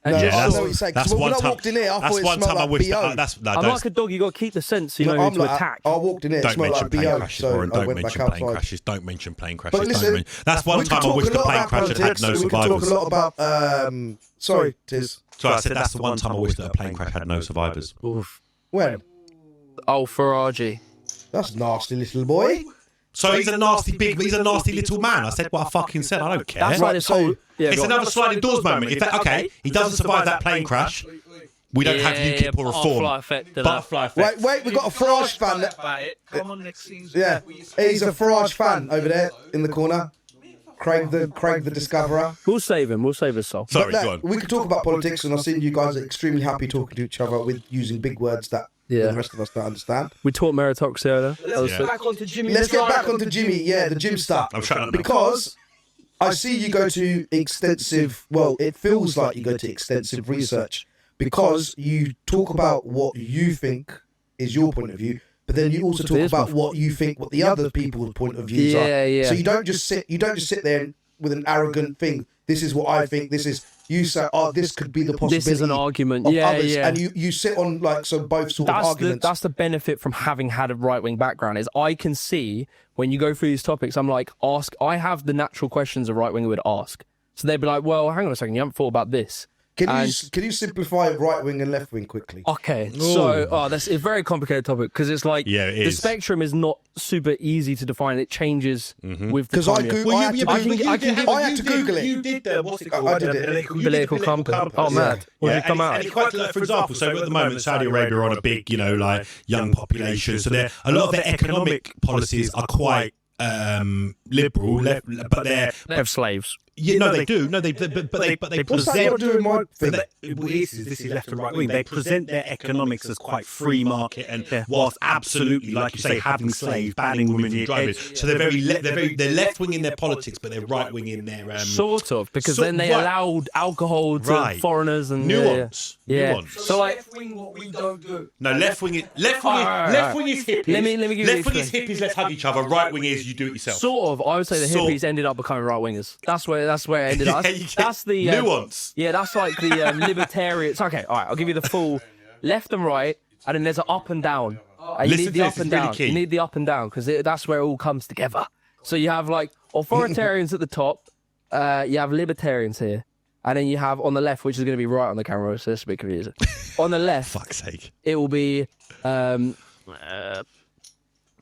No, I know what you're saying. Because when I walked in here, I thought it smelled like B.O. I'm like a dog, you got to keep the sense, you know, I'm to like, attack. I walked in here, it smelled like B.O. So I went back outside. Don't mention plane crashes. But listen, that's one time I wish the plane crash had no survivors. We can talk a lot about... Sorry, Tiz. So I said that's the one time I wish that a plane crash had no survivors. Oof. When? Oh, Farage. That's nasty, little boy. So he's a nasty little man. I said what I fucking said. I don't care. That's like this whole... It's another sliding doors moment. He doesn't survive that plane crash. We don't have UKIP or reform. Butterfly effect. Wait, we've got a Farage fan. Come on next season. Yeah, he's a Farage fan over there in the corner. Craig the Discoverer. We'll save him. We'll save his soul. Sorry, go on. We could talk about politics, and I've seen you guys are extremely happy talking to each other with using big words that the rest of us don't understand. We taught meritocracy earlier. Let's get back onto Jimmy. Let's get back onto Jimmy. Yeah, the gym stuff. I'm shutting up because I see you go to extensive. Well, it feels like you go to extensive research because you talk about what you think is your point of view. But then you also talk about what you think, what the other people's point of views are. Yeah. So you don't just sit there with an arrogant thing. This is what I think. You say, oh, this could be the possibility. This is an argument. Of yeah, others. yeah. And you sit on both sort of arguments. That's the benefit from having had a right-wing background is I can see when you go through these topics, I'm like, I have the natural questions a right-winger would ask. So they'd be like, well, hang on a second, you haven't thought about this. Can you simplify right wing and left wing quickly? Okay, so that's a very complicated topic because it's like the spectrum is not super easy to define. It changes with the time. I had to Google it. You did the what's it called? I did it. Political compass. Oh, mad. What did it come out? And quite, like, for example, so at the moment, Saudi Arabia are on a big, like young population. So a lot of their economic policies are quite liberal, but they have slaves. Yeah, no, they do. No, but they What's that got to do with my thing? This is left and right wing. They present their economics as quite free market, and whilst absolutely, like you say, having slaves, banning women from driving. So they're they're left wing in their politics, but they're right wing in their sort of, because then they allowed alcohol to foreigners and nuance. So like left wing, what we don't do. No, left wing is hippies. Let me give you left wing is hippies. Let's hug each other. Right wing is you do it yourself. Sort of. I would say the hippies ended up becoming right wingers. That's where it ended up. That's the nuance. Yeah, that's like the libertarians. Okay, all right. I'll give you the full left and right, and then there's an up and down. You need the up and down. You need the up and down because that's where it all comes together. So you have like authoritarians at the top. You have libertarians here, and then you have on the left, which is going to be right on the camera, so it's a bit confusing. On the left, fuck's sake, it will be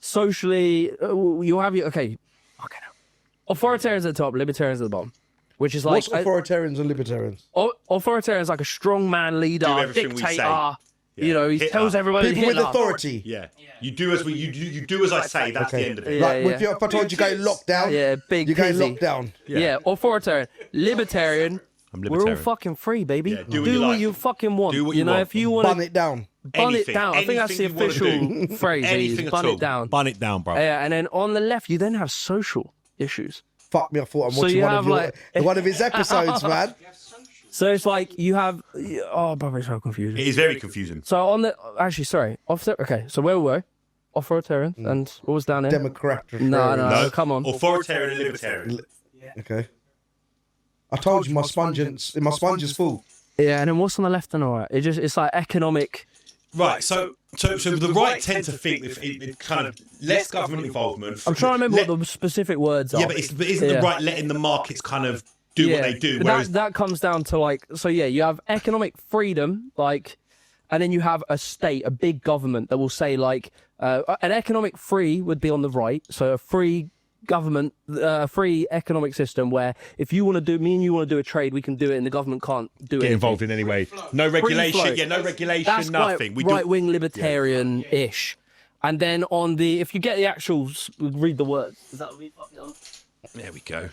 socially. You'll have your okay. Authoritarians at the top, libertarians at the bottom. Which is like what's authoritarians and libertarians? Authoritarians like a strongman leader, dictator. He tells everybody. People with authority. Yeah. You do as you do as I say. That's the end of it. If I told you go locked down, you're going locked down. Yeah. Authoritarian, libertarian. We're all fucking free, baby. Yeah, do what you fucking want. Do what you want. If you want bun it down. Bun it down. I think that's the official phrase. Anything bun it down. Bun it down, bro. Yeah, and then on the left, you then have social issues. Fuck me, I thought I'm watching one of his episodes, man. So it's like you have... Oh, brother, it's so confusing. It is very confusing. So on the... Actually, sorry. Okay, so where were we? Authoritarian and what was down there? Democrat. No, come on. Authoritarian and libertarian. Okay. I told you my sponge is full. Yeah, and then what's on the left and the right? It's like economic... Right, so the right tend to think it kind of less government involvement. I'm trying to remember what the specific words are. Yeah, but isn't the right letting the markets kind of do what they do? Whereas that comes down to like, so yeah, you have economic freedom, like, and then you have a state, a big government that will say like, an economic free would be on the right, so a free government, free economic system where if you want to do, me and you want to do a trade, we can do it, and the government can't do it. Get involved in any way. No regulation. Yeah, no regulation. That's nothing. We right-wing libertarian-ish. And then on the, if you get the actual, read the words. Is that what we fucking done? There we go.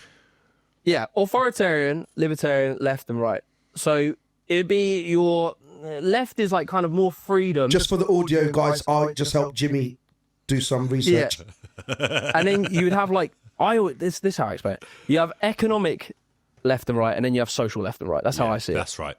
Yeah, authoritarian, libertarian, left and right. So it'd be your left is like kind of more freedom. Just for the audio guys, I just helped Jimmy do some research. Yeah. And then you would have like this how I explain it. You have economic left and right, and then you have social left and right. That's how I see it. That's right.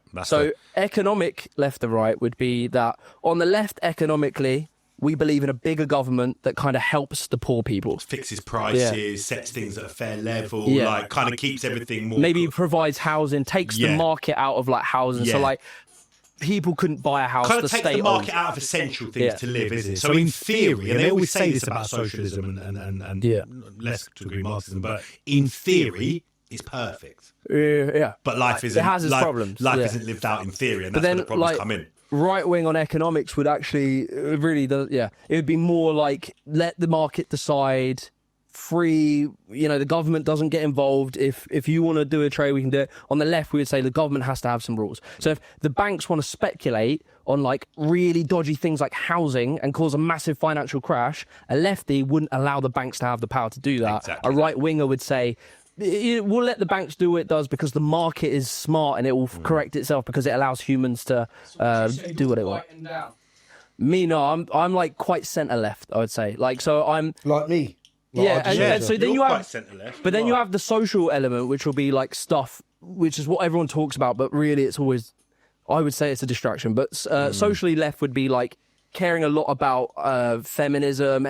Economic left and right would be that on the left, economically, we believe in a bigger government that kind of helps the poor people. Fixes prices, sets things at a fair level, like kind of keeps everything more... Maybe provides housing, takes the market out of like housing. So like people couldn't buy a house. Kind of takes the market out of essential things to live, isn't it? So in theory, and they always say this about socialism and less to degree Marxism, but in theory, it's perfect. Yeah. But life isn't... It has its problems. Life isn't lived out in theory, and that's where the problems come in. Right wing on economics would actually really it would be more like let the market decide, free, the government doesn't get involved. If you want to do a trade, we can do it. On the left, we would say the government has to have some rules. So if the banks want to speculate on like really dodgy things like housing and cause a massive financial crash, a lefty wouldn't allow the banks to have the power to do that. Exactly. A right winger would say, we'll let the banks do what it does because the market is smart and it will correct itself because it allows humans to do what it wants. Me, no, I'm like quite centre left, I would say. Like, so I'm like me. And so then you have, centre-left. but then you have the social element, which will be like stuff, which is what everyone talks about, but really it's always, I would say it's a distraction. But socially left would be like caring a lot about feminism,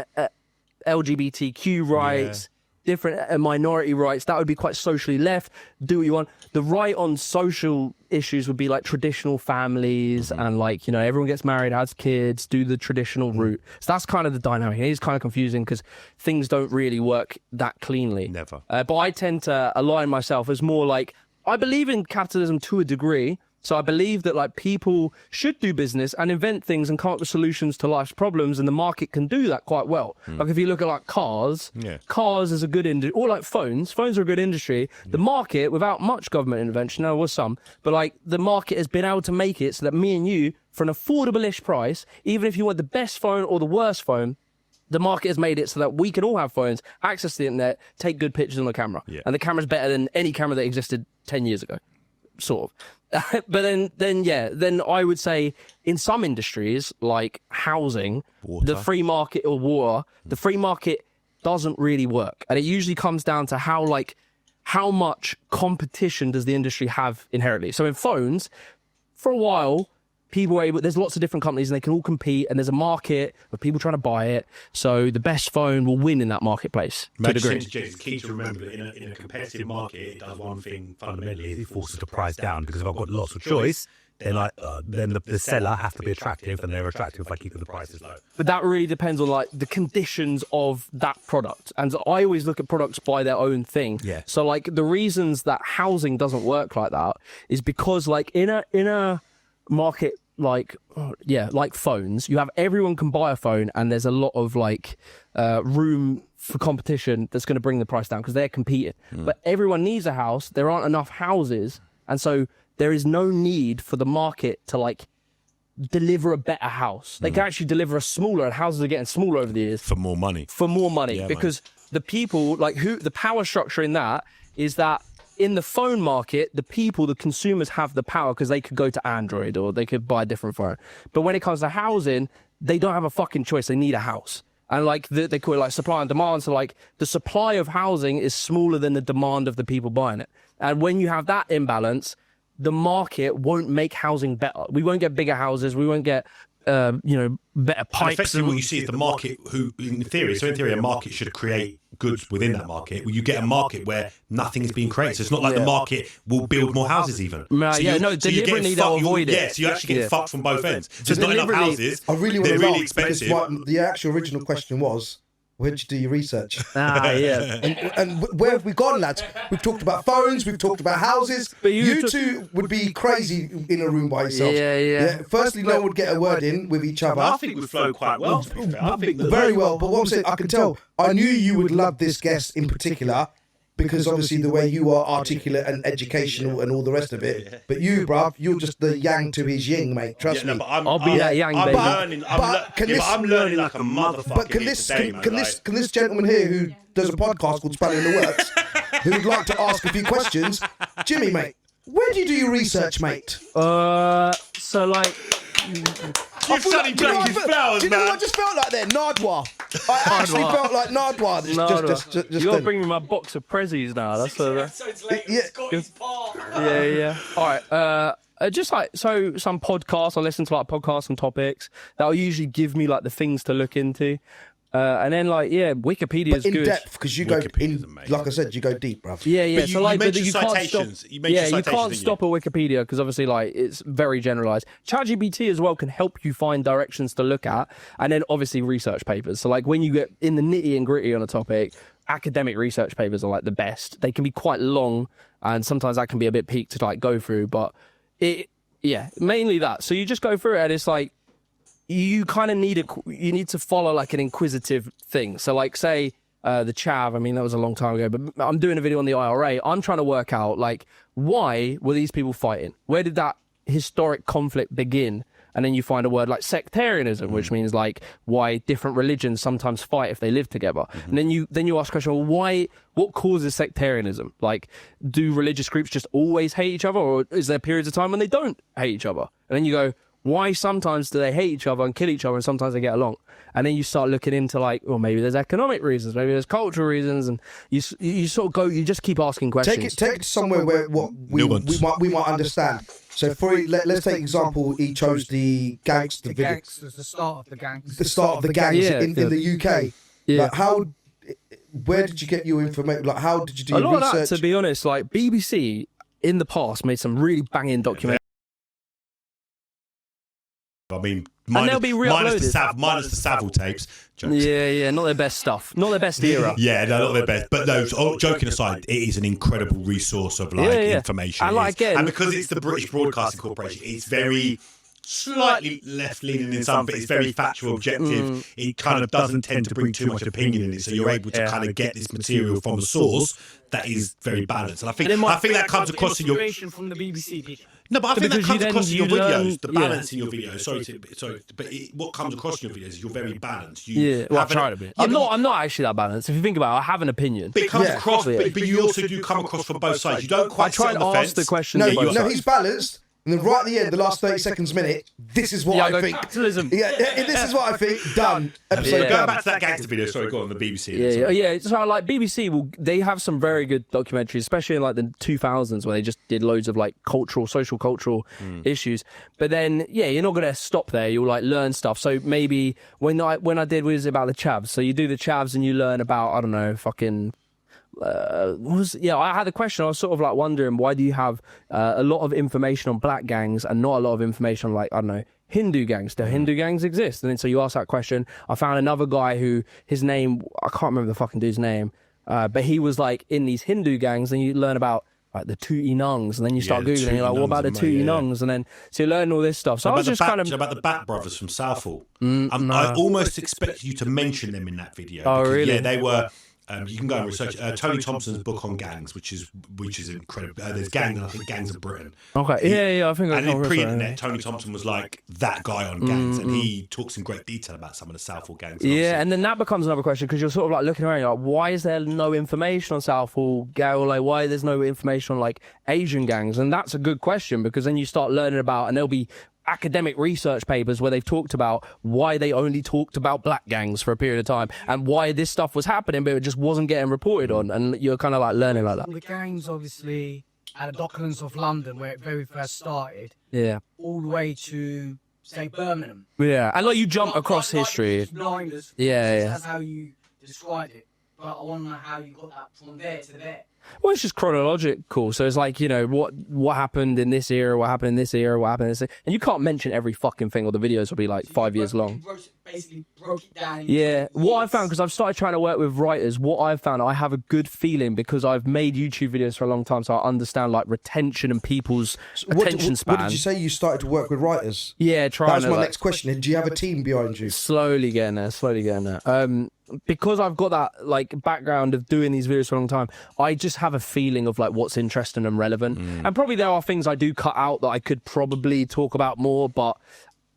LGBTQ rights. Different minority rights. That would be quite socially left. Do what you want. The right on social issues would be like traditional families and like, everyone gets married, has kids, do the traditional route. So that's kind of the dynamic. It is kind of confusing because things don't really work that cleanly. Never. But I tend to align myself as more like, I believe in capitalism to a degree, So I believe that like people should do business and invent things and come up with solutions to life's problems, and the market can do that quite well. Like if you look at like cars is a good industry, or like phones are a good industry. The market, without much government intervention, there was some, but like the market has been able to make it so that me and you, for an affordable-ish price, even if you want the best phone or the worst phone, the market has made it so that we can all have phones, access the internet, take good pictures on the camera. And the camera's better than any camera that existed 10 years ago, sort of. But then I would say in some industries like housing, the free market or water, the free market doesn't really work. And it usually comes down to how much competition does the industry have inherently. So in phones, for a while, people are able, there's lots of different companies and they can all compete, and there's a market of people trying to buy it. So the best phone will win in that marketplace. It's key to remember that in a competitive market, it does one thing fundamentally: it forces the price down. Because if I've got lots of choice, then the seller has to be attractive, and they're attractive by keeping the prices low. But that really depends on like the conditions of that product. And I always look at products by their own thing. Yeah. So like the reasons that housing doesn't work like that is because like in a market like phones, you have everyone can buy a phone, and there's a lot of like room for competition that's going to bring the price down because they're competing. But everyone needs a house. There aren't enough houses, and so there is no need for the market to like deliver a better house. They can actually deliver a smaller, and houses are getting smaller over the years for more money. Yeah, because the people the power structure in that is that in the phone market, the consumers have the power because they could go to Android or they could buy a different phone. But when it comes to housing, they don't have a fucking choice. They need a house. And like they call it like supply and demand. So like the supply of housing is smaller than the demand of the people buying it. And when you have that imbalance, the market won't make housing better. We won't get bigger houses. We won't get better pipes. And effectively, what you see is the market, in theory, a market should create goods within that market. Well, you get a market where nothing is being created. So it's not like the market will build more houses even. Deliberately they'll avoid it. Yeah, so you actually get fucked from both ends. So there's not enough houses. I really want they're to really laugh expensive. because the actual original question was, where'd you do your research? Yeah. And where have we gone, lads? We've talked about phones, we've talked about houses. But you two would be crazy in a room by yourselves. Yeah. Firstly, no one would get a word in with each other. I think we flow quite well, to be fair. I think Very well. But what I'm saying, I can tell, I knew you would love this guest in particular, because obviously the way you are articulate and educational and all the rest of it. But you, bruv, you're just the yang to his yin, mate. Trust me. I'll be that yang, baby. I'm learning like a motherfucker. But can this gentleman here who does a podcast called Spanning in the Works, who would like to ask a few questions, Jimmy, mate, where do you do your research, mate? So like. You're sunny black as flowers, man. Do you know what I just felt like there? Nardwar. I actually felt like Nardwar. You gotta bring me my box of prezzies now. That's so it's late. Scotty's part. Yeah. All right. Just like some podcasts. I listen to like podcasts and topics that'll usually give me like the things to look into. And then Wikipedia is good. In depth, because you go in, like I said, you go deep, bruv. Yeah. But so like, you citations. You can't stop at Wikipedia because obviously like it's very generalized. ChatGPT as well can help you find directions to look at, and then obviously research papers. So like when you get in the nitty and gritty on a topic, academic research papers are like the best. They can be quite long, and sometimes that can be a bit peak to like go through. But mainly that. So you just go through it, and it's like. You kind of need to follow like an inquisitive thing. So like say the chav, I mean that was a long time ago, but I'm doing a video on the IRA. I'm trying to work out like why were these people fighting? Where did that historic conflict begin? And then you find a word like sectarianism, which means like why different religions sometimes fight if they live together. And then you ask the question, well, what causes sectarianism? Like, do religious groups just always hate each other, or is there periods of time when they don't hate each other? And then you go, why sometimes do they hate each other and kill each other and sometimes they get along? And then you start looking into like, well, maybe there's economic reasons, maybe there's cultural reasons, and you sort of go, you just keep asking questions. Take it somewhere where we might understand. So let's take example, he chose the gangster video. The start of the gangs. The start of the gangs in the UK. Yeah. Like where did you get your information? Like how did you do your research? A lot of that, to be honest, like BBC in the past made some really banging documentaries. I mean, they'll be re-uploaded. minus the Savile tapes. Jokes. Yeah, not their best stuff. Not their best era. Yeah, no, not their best. But no, joking aside, it is an incredible resource of information. And because it's the British Broadcasting Corporation, it's very slightly left-leaning in some, but it's very factual, objective. It kind of doesn't tend to bring too much opinion in it, so you're able to kind of get this material from a source that is very balanced. And I think that comes across in your from the BBC. No, but I think that comes across in your videos. The balance in your videos. Sorry, but what comes across in your videos is you're very balanced. I try to be. I'm not actually that balanced. If you think about it, I have an opinion. But it comes across, but you also do come across from both sides. You don't quite sit on the fence. The question. No, he's balanced. And then right at the end, the last 30 seconds, minute, this is what I think. Capitalism. Yeah, this is what I think. Done. Episode Going back to that gangster video, sorry, go on the BBC. Yeah. So like BBC, they have some very good documentaries, especially in like the 2000s where they just did loads of like social cultural issues. But then, you're not going to stop there. You'll like learn stuff. So maybe when I did was about the chavs. So you do the chavs and you learn about, I don't know, fucking... I had a question. I was sort of like wondering, why do you have a lot of information on black gangs and not a lot of information on, like, I don't know, Hindu gangs? Do Hindu gangs exist? And then so you ask that question. I found another guy who, his name, I can't remember the fucking dude's name, but he was like in these Hindu gangs, and you learn about like the Tuti Nungs, and then you start googling, and you're like, what about the Tuti Nungs? And then so you learn all this stuff. So I was just kind of about the Bat Brothers from Southall. I almost expected you to mention them in that video. Oh, really? Yeah, they were. You can go and research Tony Thompson's book on gangs, which is incredible. There's gangs of Britain. Okay, I think. And in pre-internet, Tony Thompson was like that guy on gangs, and he talks in great detail about some of the Southall gangs. And then that becomes another question, because you're sort of like looking around, you're like, why is there no information on Southall, Galloway? Why there's no information on like Asian gangs? And that's a good question, because then you start learning about, and there'll be academic research papers where they've talked about why they only talked about black gangs for a period of time and why this stuff was happening, but it just wasn't getting reported on, and you're kind of like learning like that. The gangs, obviously, at the Docklands of London, where it very first started, all the way to, say, Birmingham. And like you jump across history. Blinders. That's how you described it. But I want to know how you got that from there to there. Well, it's just chronological. So it's like, what happened in this era, what happened in this era, what happened in this era. And you can't mention every fucking thing, or the videos will be like 5 years long. Basically broke it down. What I found, because I've started trying to work with writers, what I've found, I have a good feeling, because I've made YouTube videos for a long time, so I understand like retention and people's attention span. What did you say you started to work with writers? Yeah, trying to. That was my next question. Do you have a team behind you? Slowly getting there. Because I've got that like background of doing these videos for a long time, I just have a feeling of like what's interesting and relevant. And probably there are things I do cut out that I could probably talk about more, but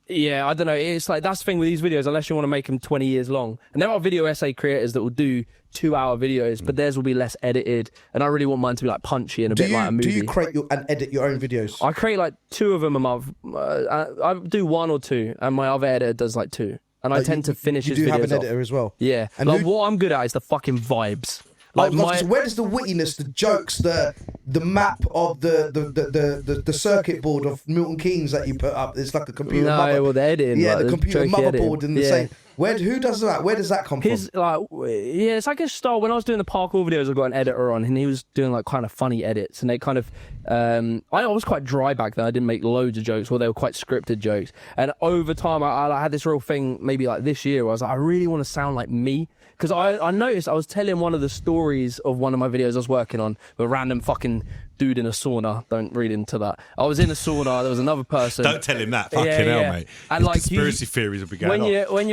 I don't know. It's like, that's the thing with these videos, unless you want to make them 20 years long. And there are video essay creators that will do 2-hour videos, but theirs will be less edited. And I really want mine to be like punchy and a bit like a movie. Do you create and edit your own videos? I create like 2 of them a month. I do 1 or 2, and my other editor does like 2. And I tend to finish his videos. You do have an editor as well. Yeah. And like, what I'm good at is the fucking vibes. Like where does the wittiness, the jokes, the map of the circuit board of Milton Keynes that you put up? It's like a computer. Well, they're editing. Yeah, like, the computer motherboard and the same. Who does that? Where does that come from? It's like a style. When I was doing the parkour videos, I got an editor on, and he was doing like kind of funny edits, and they kind of. I was quite dry back then. I didn't make loads of jokes, or they were quite scripted jokes. And over time, I had this real thing, maybe like this year, where I was like, I really want to sound like me. Because I noticed I was telling one of the stories of one of my videos I was working on, with a random fucking dude in a sauna. Don't read into that. I was in a sauna. There was another person. Don't tell him that. Fucking hell, mate. And like conspiracy theories will be going on. When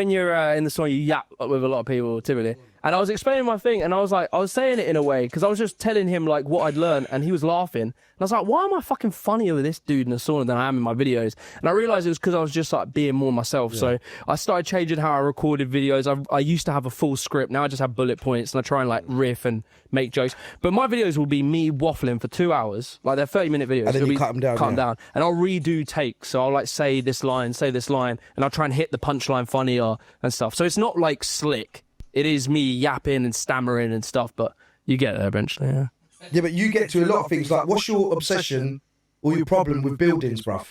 you're in the sauna, you yap with a lot of people typically. And I was explaining my thing, and I was saying it in a way, because I was just telling him like what I'd learned, and he was laughing. And I was like, why am I fucking funnier with this dude in the sauna than I am in my videos? And I realised it was because I was just like being more myself. So I started changing how I recorded videos. I used to have a full script. Now I just have bullet points, and I try and like riff and make jokes. But my videos will be me waffling for 2 hours. Like, they're 30-minute videos. And then you cut them down. And I'll redo takes. So I'll like say this line, and I'll try and hit the punchline funnier and stuff. So it's not like slick. It is me yapping and stammering and stuff, but you get there eventually, Yeah, but you get to a lot of things. Like, what's your obsession or your problem with buildings, bruv?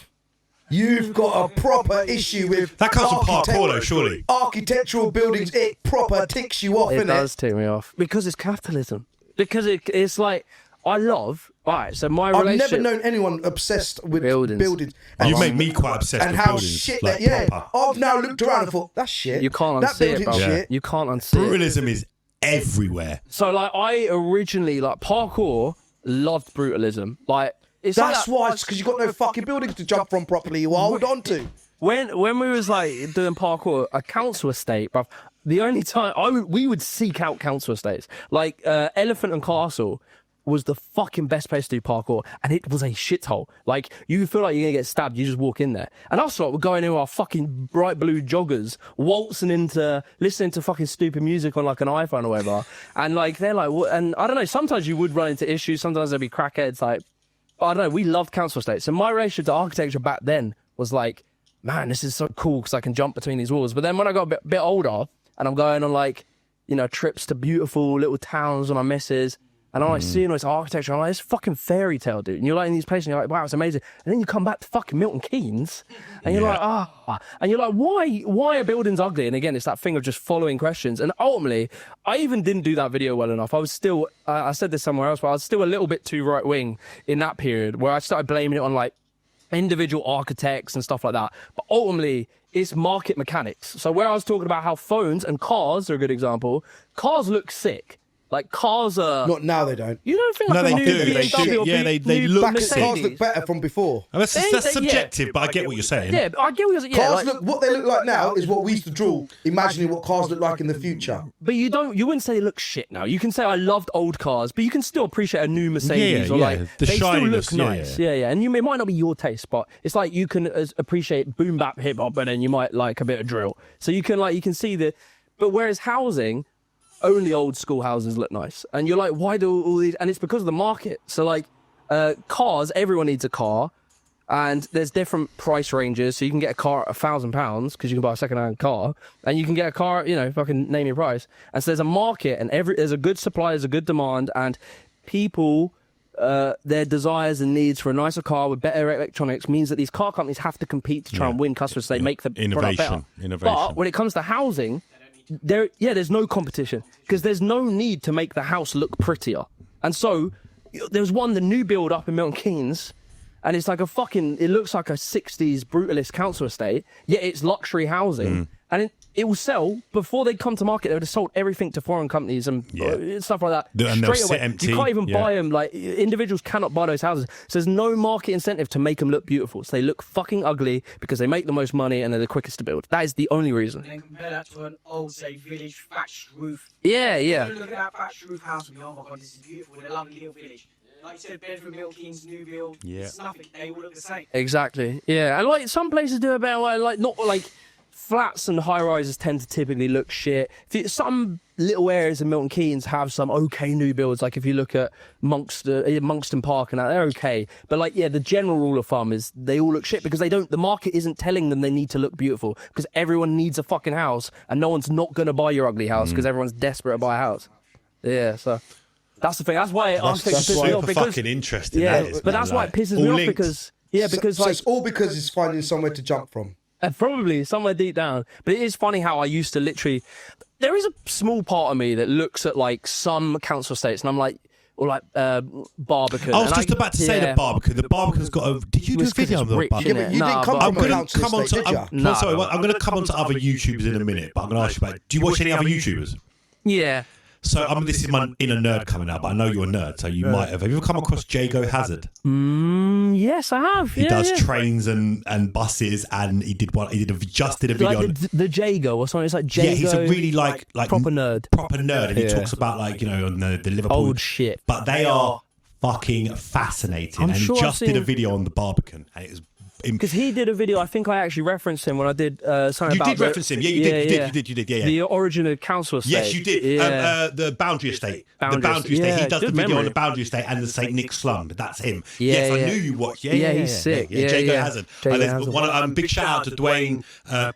You've got a proper issue with that comes from parkour, though, surely. Architectural buildings, it proper ticks you off, innit? It does tick me off. Because it's capitalism. Because it's like, So my I've relationship... never known anyone obsessed with buildings. You make me quite obsessed and with how buildings. shit like, that, proper. I've now looked around and thought, that's shit. You can't that unsee it, building's bro. shit. You can't unsee it. Brutalism is everywhere. So, like, I originally, like, parkour loved brutalism. Like, it's That's like why, because you got no fucking buildings to jump from properly. You hold on to. When we was like doing parkour, a council estate, bruv, the only time we would seek out council estates, like Elephant and Castle was the fucking best place to do parkour, and it was a shithole. Like, you feel like you're gonna get stabbed, you just walk in there. And us lot were going in with our fucking bright blue joggers, waltzing into listening to fucking stupid music on like an iPhone or whatever. And like they're like, what? And I don't know. Sometimes you would run into issues. Sometimes there'd be crackheads. Like, I don't know. We loved council estates. So my relationship to architecture back then was like, man, this is so cool because I can jump between these walls. But then when I got a bit older and I'm going on like, you know, trips to beautiful little towns with my missus, and I'm like seeing all this architecture, I'm like, it's fucking fairy tale, dude. And you're like in these places and you're like, wow, it's amazing. And then you come back to fucking Milton Keynes and you're like, and you're like, why are buildings ugly? And again, it's that thing of just following questions. And ultimately, I even didn't do that video well enough. I was still, I said this somewhere else, but I was still a little bit too right wing in that period where I started blaming it on like individual architects and stuff like that. But ultimately, it's market mechanics. So where I was talking about how phones and cars are a good example, cars look sick. Like, cars are... Not now, they don't. You don't think No, like they a do. new They BMW do. or Yeah, they new look Mercedes. Cars look better from before. And that's subjective, but I get what you're saying. Yeah, I get what you're saying. Yeah, Cars look, what they look like now is what we used to draw, imagining what cars look like in the future. But you wouldn't say they look shit now. You can say I loved old cars, but you can still appreciate a new Mercedes or like the they still shininess, look nice. Yeah. And it might not be your taste, but it's like you can appreciate boom bap hip hop, and then you might like a bit of drill. So you can see the. But whereas housing, only old school houses look nice, and you're like, why do all these? And it's because of the market. So like cars, everyone needs a car. And there's different price ranges, so you can get a car at £1,000 because you can buy a second-hand car, and you can get a car, you know, fucking name your price. And so there's a market, and there's a good supply, there's a good demand, and people, their desires and needs for a nicer car with better electronics means that these car companies have to compete to try and win customers. So they make the product better. But when it comes to housing, there's no competition because there's no need to make the house look prettier. And so there's the new build up in Milton Keynes. And it's like it looks like a 60s brutalist council estate, yet it's luxury housing. And it will sell. Before they come to market, they would have sold everything to foreign companies and stuff like that. And they'll straight away. sit empty. You can't even buy them. Like, individuals cannot buy those houses. So there's no market incentive to make them look beautiful. So they look fucking ugly because they make the most money and they're the quickest to build. That is the only reason. And then compare that to an old, say, village thatched roof. Yeah. You look at that thatched roof house and go, oh my God, this is beautiful in a lovely little village. Like you said, Bedford, Milton Keynes, new build. It's nothing. They all look the same. Exactly. Yeah. And like some places do it better. Like not like flats and high rises tend to typically look shit. Some little areas in Milton Keynes have some okay new builds. Like if you look at Monkston Park and that, they're okay. But like, the general rule of thumb is they all look shit because the market isn't telling them they need to look beautiful because everyone needs a fucking house and no one's not going to buy your ugly house because everyone's desperate to buy a house. Yeah. So. That's the thing. That's why architecture pisses me off. Super fucking interesting. Yeah, that is, but that's why it pisses me off because So it's all because it's finding somewhere to jump from. Probably somewhere deep down. But it is funny how I used to literally. There is a small part of me that looks at like some council estates, and I'm like, or like Barbican. I was just about to say the Barbican. The Barbican's got a. Did you do a video on the Barbican? Yeah, but you didn't come from a council estate, did you? I'm going to come on to other YouTubers in a minute, but I'm going to ask you about it. Do you watch any other YouTubers? Yeah. So this is my inner nerd coming out, but I know you're a nerd, so you might have. Have you ever come across Jago Hazard? Yes, I have. He does trains and buses, and he did a video. Like the Jago or something. It's like Jago. Yeah, he's a really like proper nerd, and he talks about like on the Liverpool old shit. But they are fucking fascinating. And he just did a video on the Barbican, and it was. Because he did a video, I think I actually referenced him when I did something about... You did reference him, you did. The origin of council estate. Yes, you did. The Boundary Estate. The Boundary Estate. He does the video on the Boundary Estate and the St. Nick's Slum. That's him. Yes, I knew you watched. Yeah, he's sick. Yeah, Jago Hazard. Big shout out to Dwayne,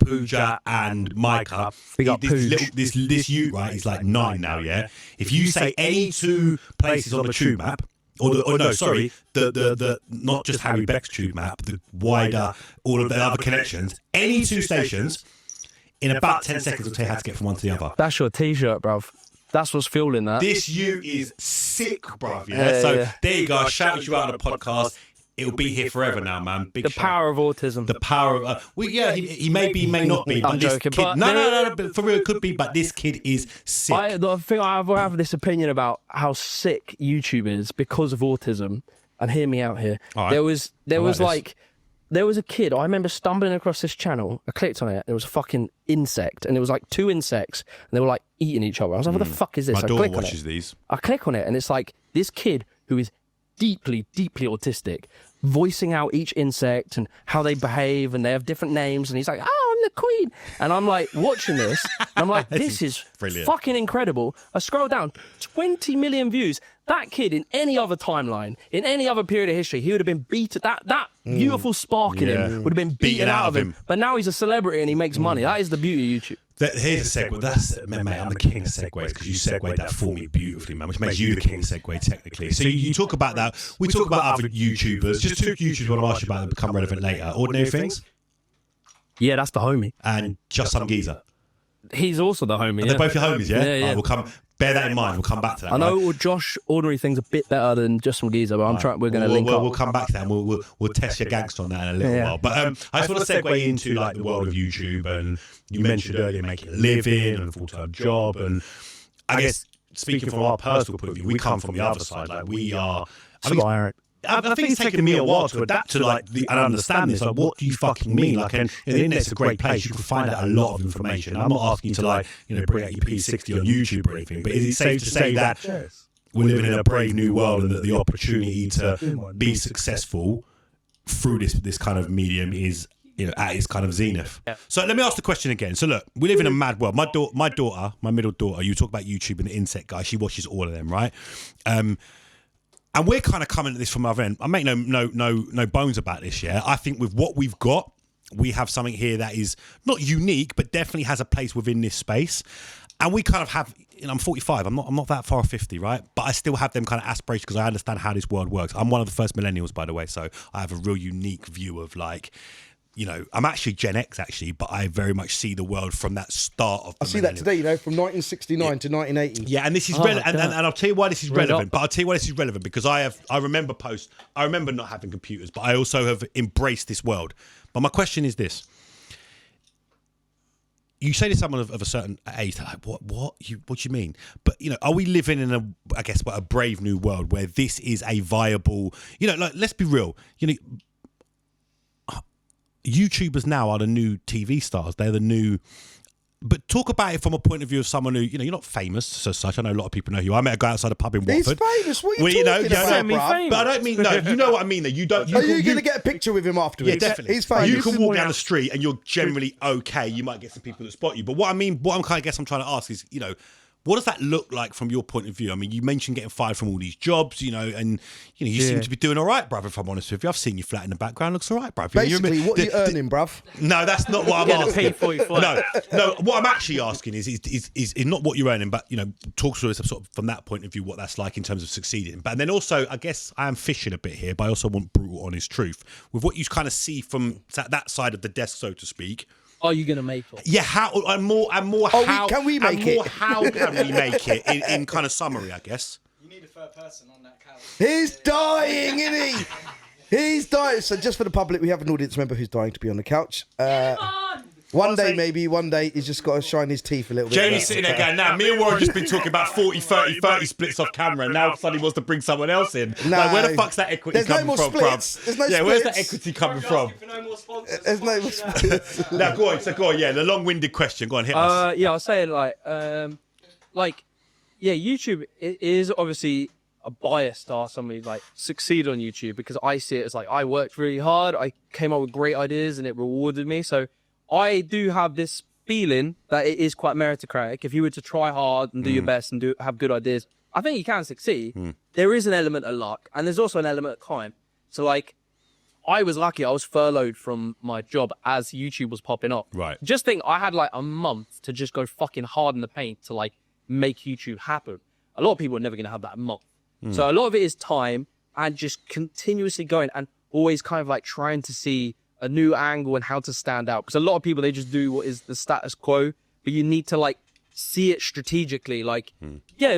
Pooja and Micah. Big up this youth, right, he's like 9 now, yeah? If you say any two places on the tube map, the not just Harry Beck's tube map, the wider, all of the other connections, any two stations, in about 10 seconds will tell you how to get from one to the other. That's your t-shirt, bruv. That's what's fueling that. This you is sick, bruv. Yeah. So there you go. I shouted you out on the podcast. It'll be here forever now, man. Big the shout. power of autism. The power of he may be, may not be. But I'm this joking, kid, but no, but for real, it could be. But this kid is sick. The thing I have this opinion about how sick YouTube is because of autism. And hear me out here. Right. There was a kid. I remember stumbling across this channel. I clicked on it. There was a fucking insect, and there was like 2 insects, and they were like eating each other. I was like, "What the fuck is this?" My daughter watches these. I click on it, and it's like this kid who is deeply, deeply autistic, voicing out each insect and how they behave, and they have different names. And he's like, "Oh, I'm the queen," and I'm like watching this, and I'm like, "This is brilliant. Fucking incredible." I scroll down, 20 million views. That kid, in any other timeline, in any other period of history, he would have been beaten. That beautiful spark in him would have been beaten out of him. But now he's a celebrity and he makes money. That is the beauty of YouTube. Here's a segue. Mate, I'm the king of segues because you segued that for me beautifully, man, which makes you the king of segue technically. So you talk about that. We talk about other YouTubers. Just 2 YouTubers I want to ask you about that become relevant later. Ordinary Things? Yeah, that's the homie. And Just Some Geezer? He's also the homie. They're both your homies, yeah? Yeah. Right, we'll come. Bear that in mind. We'll come back to that. I know Josh Ordinary Thing's a bit better than Just Some Geezer, but we're going to link up. We'll come back to that. And we'll test your gangster on that in a little while. But I just want to segue into like the world of YouTube, and you mentioned earlier making a living and a full-time job, and I guess speaking from our personal point of view, we come from the other side. Like we are. I think it's taken me a while to adapt to like and understand this. Like, what do you fucking mean? Like, and the internet's a great place. You can find out a lot of information. I'm not asking you to like, bring out your P60 on YouTube or anything. But is it safe to say that we're living in a brave new world, and that the opportunity to be successful through this kind of medium is at its kind of zenith? Yeah. So let me ask the question again. So look, we live in a mad world. My daughter, my middle daughter. You talk about YouTube and the insect guy. She watches all of them, right? And we're kind of coming at this from our end. I make no bones about this, yeah? I think with what we've got, we have something here that is not unique, but definitely has a place within this space. And we kind of have, I'm 45, I'm not that far off 50, right? But I still have them kind of aspirations because I understand how this world works. I'm one of the first millennials, by the way, so I have a real unique view of like, I'm actually Gen X actually, but I very much see the world from that start of the I see that today, from 1969 to 1980. Yeah, and this is relevant, and I'll tell you why this is relevant. But I'll tell you why this is relevant because I remember not having computers, but I also have embraced this world. But my question is this: you say to someone of a certain age, they're like, what do you mean? But are we living in a brave new world where this is a viable? Like, let's be real. YouTubers now are the new TV stars. They're the new. But talk about it from a point of view of someone who, you're not famous as such. I know a lot of people know you. I met a guy outside a pub in Watford. He's famous. What are you talking about, bruv? But I don't mean, no, you know what I mean, though. You don't. Are you going to get a picture with him afterwards? Yeah, definitely. He's famous. You can walk down the street and you're generally okay. You might get some people that spot you. But what I'm trying to ask is, what does that look like from your point of view? I mean, you mentioned getting fired from all these jobs, and you seem to be doing all right, bruv, if I'm honest with you. I've seen you flat in the background. Looks all right, bruv. Basically, what are you earning, bruv? No, that's not what I'm asking. No, what I'm actually asking is not what you're earning, but, talk to us sort of from that point of view, what that's like in terms of succeeding. But then also, I guess I am fishing a bit here, but I also want brutal, honest truth. With what you kind of see from that side of the desk, so to speak, are you going to make it? Yeah, how and more how can we make it? How can we make it in kind of summary, I guess? You need a third person on that couch. He's dying, isn't he? He's dying. So just for the public, we have an audience member who's dying to be on the couch. One day, he's just got to shine his teeth a little bit. Jamie's sitting there going, me and Warren just been talking about 40 splits off camera, and now suddenly wants to bring someone else in. No. Like, where the fuck's that equity coming from, splits. There's no splits. Where's that equity coming from? For no more sponsors. There's no more splits. Now, go on, yeah, the long-winded question. Go on, hit us. Yeah, I'll say YouTube is obviously a bias to somebody succeed on YouTube, because I see it as I worked really hard, I came up with great ideas and it rewarded me. So I do have this feeling that it is quite meritocratic. If you were to try hard and do your best and have good ideas, I think you can succeed. There is an element of luck, and there's also an element of time. So I was lucky. I was furloughed from my job as YouTube was popping up. Right. Just think, I had a month to just go fucking hard in the paint to make YouTube happen. A lot of people are never going to have that month. So a lot of it is time and just continuously going and always kind of trying to see a new angle and how to stand out. Because a lot of people, they just do what is the status quo, but you need to see it strategically. Like,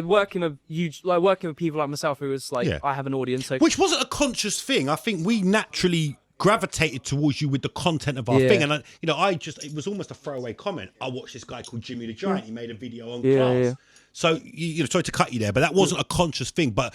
working with people like myself who was like, I have an audience. So. Which wasn't a conscious thing. I think we naturally gravitated towards you with the content of our thing. And, it was almost a throwaway comment. I watched this guy called Jimmy the Giant. He made a video on class. Yeah. So, sorry to cut you there, but that wasn't a conscious thing. But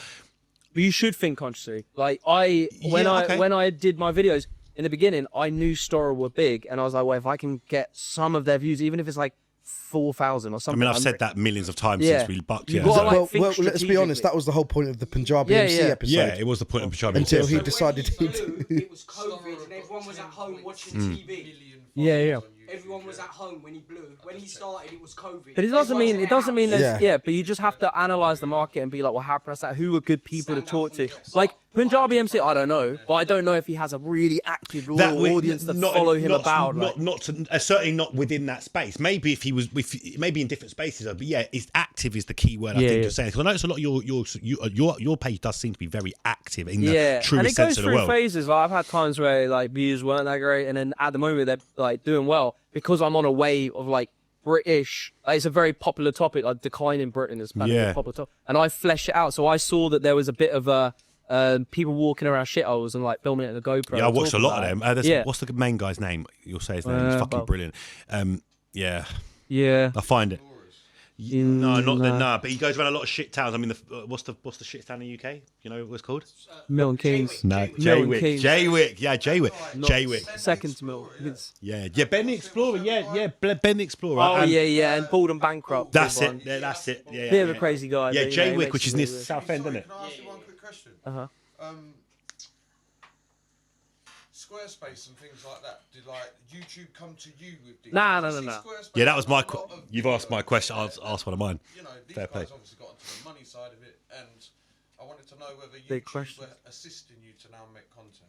you should think consciously. Like, when I did my videos, in the beginning, I knew Stora were big, and I was like, well, if I can get some of their views, even if it's like 4,000 or something. I mean, I've said that millions of times since we bucked. Well, let's be honest, that was the whole point of the Punjabi MC episode. Yeah, it was the point of Punjabi MC. Until he decided it was COVID and everyone was at home watching TV. Yeah. Everyone was at home when he blew. When he started, it was COVID. But it doesn't mean there's, but you just have to analyze the market and be like, well, how press that? Who are good people to talk to? Like Punjabi MC, I don't know, but I don't know if he has a really active loyal audience that follow him about. Certainly not within that space. Maybe if he was, maybe in different spaces. But yeah, active is the key word. I think you're saying. Because I notice a lot of your page does seem to be very active in the truest sense of the world. And it goes through phases. Like, I've had times where like views weren't that great, and then at the moment they're like doing well. Because I'm on a wave of like British, it's a very popular topic, like decline in Britain is a popular topic. And I flesh it out. So I saw that there was a bit of people walking around shitholes and like filming it in the GoPro. Yeah, I watched a lot of them. What's the main guy's name? You'll say his name. He's fucking brilliant. Yeah. I find it. But he goes around a lot of shit towns. I mean, what's the shit town in the UK? You know what it's called? Milton Keynes. No, Jaywick. Yeah, Jaywick. Second to Milton. Yeah, Ben the Explorer. Yeah, Ben the Explorer. Oh, and Bald and Bankrupt. That's it. Yeah, that's it. Yeah, bit of a crazy guy. Yeah, Jaywick, which is near Southend, isn't it? Can I ask you one quick question? Squarespace and things like that, did like YouTube come to you with these? No. Yeah, that was my you've asked my question, I'll ask one of mine. You know, these guys obviously got onto the money side of it, and I wanted to know whether YouTube were assisting you to now make content.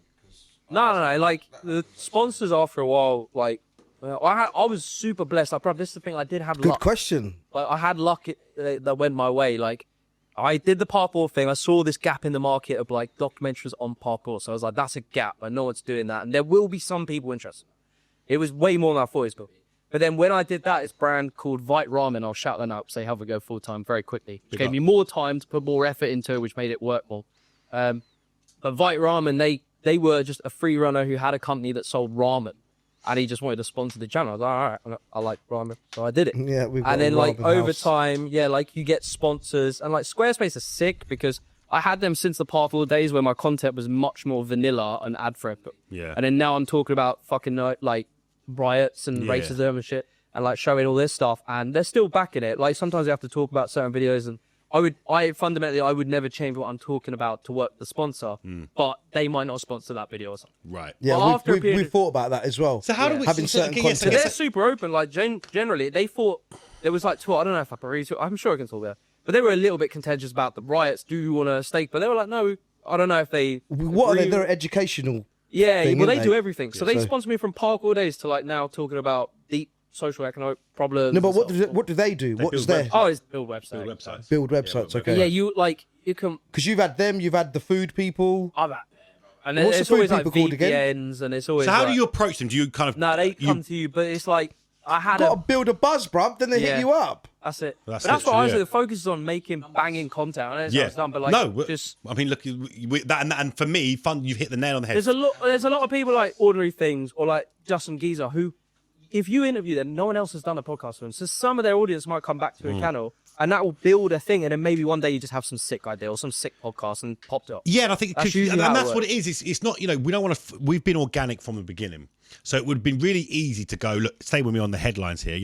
No, like the sponsors after a while, like I was super blessed. This is the thing, I did have luck. Good question. Like, I had luck that went my way. Like, I did the parkour thing. I saw this gap in the market of like documentaries on parkour. So I was like, that's a gap. I know one's doing that. And there will be some people interested. It was way more than I thought it was going to be. But then when I did that, this brand called Vite Ramen, I'll shout them out, say how we go full time very quickly. Which gave me more time to put more effort into it, which made it work more. But Vite Ramen, they were just a free runner who had a company that sold ramen. And he just wanted to sponsor the channel. I was like, all right, I like ramen, so I did it. Yeah, we've got and then like over house. time, like you get sponsors, and like Squarespace is sick because I had them since the Parkour days where my content was much more vanilla and ad friendly. Yeah. And then now I'm talking about fucking like riots and racism and shit, and like showing all this stuff, and they're still backing it. Like sometimes I have to talk about certain videos, and I would never change what I'm talking about to work the sponsor, but they might not sponsor that video or something. Right. Yeah, we thought about that as well. So how do we having certain content? So they're super open. Like generally, they thought there was like I don't know if I'm sure I can talk about it, but they were a little bit contentious about the riots. Do you want a stake? But they were like, no, I don't know if they. What are they? They're educational. Yeah, thing, well, they they do everything. So they sponsor me from parkour days to like now talking about deep social economic problems. No, but what do they do? What's their? Oh, it's build websites. Build websites. Okay. Yeah, you can. Because you've had them, you've had the food people. I've had them. And what's it's the food always like people called again? VPNs, and it's always. So how like, do you approach them? Do you kind of? No, they come to you, but it's like I had got to build a buzz, bruv. Then they hit you up. That's it. That's what I was. The focus is on making banging content. And it's done, but like, I mean, look, that and for me, fun. You've hit the nail on the head. There's a lot of people like Ordinary Things or like Justin Geezer who, if you interview them, no one else has done a podcast with them. So some of their audience might come back to a channel, and that will build a thing. And then maybe one day you just have some sick idea or some sick podcast and popped up. Yeah, and I think that's what it is. It's not, we don't want to. We've been organic from the beginning, so it would have been really easy to go. Look, stay with me on the headlines here.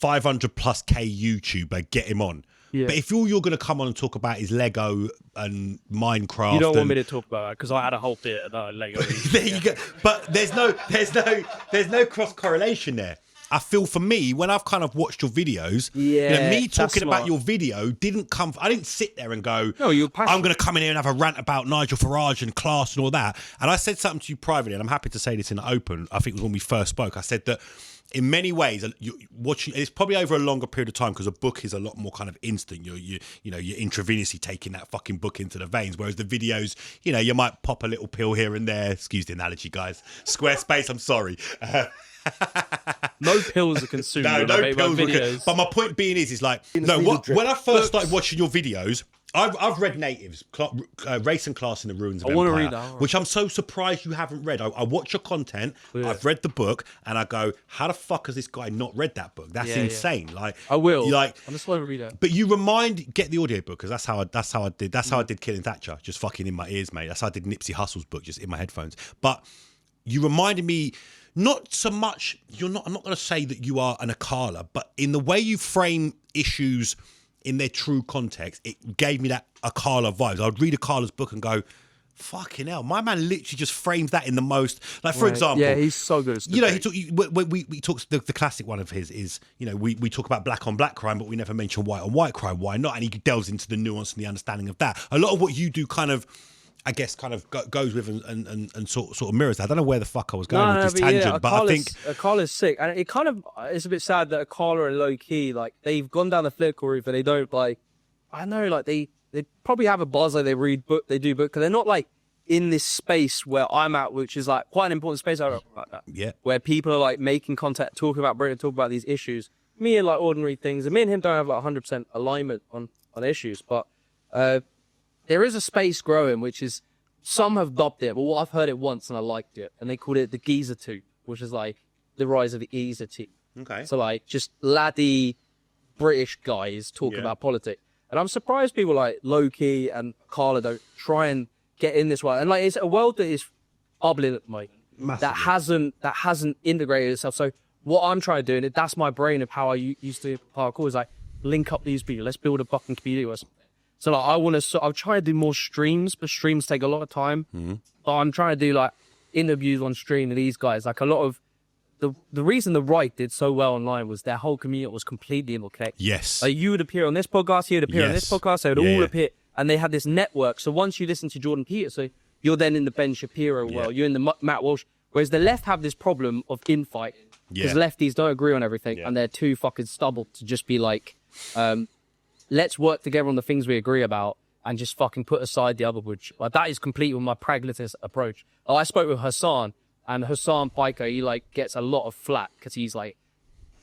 500+K YouTuber, get him on. Yeah. But if all you're going to come on and talk about is Lego and Minecraft, you don't want me to talk about that because I had a whole bit about Lego. There you go. But there's no cross correlation there. I feel for me when I've kind of watched your videos, me talking about your video didn't come. I didn't sit there and go, "No, I'm going to come in here and have a rant about Nigel Farage and class and all that." And I said something to you privately, and I'm happy to say this in the open. I think it was when we first spoke. I said that. In many ways, watching it's probably over a longer period of time because a book is a lot more kind of instant. You're intravenously taking that fucking book into the veins, whereas the videos, you might pop a little pill here and there. Excuse the analogy, guys. Squarespace, I'm sorry. No pills are consumed. No, when I no make my pills. videos. But my point being is like, no, when I first started watching your videos, I've read Natives, Race and Class in the Ruins of I want to Empire, read that. which I'm so surprised you haven't read. I watch your content, I've read the book, and I go, how the fuck has this guy not read that book? That's insane. Like, I will. Like, I just want to read it. but you get the audiobook, because that's how I did Killing Thatcher, just fucking in my ears, mate. That's how I did Nipsey Hussle's book, just in my headphones. But you reminded me, not so much, I'm not going to say that you are an Akala, but in the way you frame issues in their true context, it gave me that Akala vibes. I would read Akala's book and go, fucking hell, my man literally just frames that in the most, like, for example. Yeah, he's so good. You know, we talks, the classic one of his is, you know, we talk about black on black crime, but we never mention white on white crime. Why not? And he delves into the nuance and the understanding of that. A lot of what you do kind of, I guess, kind of goes with and sort of mirrors that. I don't know where the fuck I was going with this tangent, but I think Akala's sick, and it kind of, it's a bit sad that Akala and low key, like, they've gone down the political route, but they don't, like, I know, like, they probably have a buzz, like, they read book, they do book, because they're not like in this space where I'm at, which is like quite an important space. I don't like that. Yeah. Where people are like making content, talking about Britain, talking about these issues. Me and like ordinary things, and me and him don't have like 100% alignment on issues, but there is a space growing, which is, some have dubbed it, but what I've heard it once and I liked it, and they called it the Geezer Tube, which is like the rise of the Geezer Tube. Okay. So like just laddie British guys talking about politics, and I'm surprised people like Loki and Carla don't try and get in this world. And like, it's a world that is bubbling at the moment, that hasn't integrated itself. So what I'm trying to do, and that's my brain of how I used to parkour, is like link up these people. Let's build a fucking community or something. So like, I'm trying to do more streams, but streams take a lot of time. Mm-hmm. So I'm trying to do like interviews on stream with these guys. Like a lot of the reason the right did so well online was their whole community was completely interconnected. Yes. Like you would appear on this podcast, he would appear on this podcast, they would all appear, and they had this network. So once you listen to Jordan Peterson, you're then in the Ben Shapiro world, you're in the Matt Walsh. Whereas the left have this problem of infight, because lefties don't agree on everything, and they're too fucking stubborn to just be like, let's work together on the things we agree about and just fucking put aside the other bullshit. Like, that is completely my pragmatist approach. I spoke with Hassan, and Hassan Piker, he like gets a lot of flack because he's like,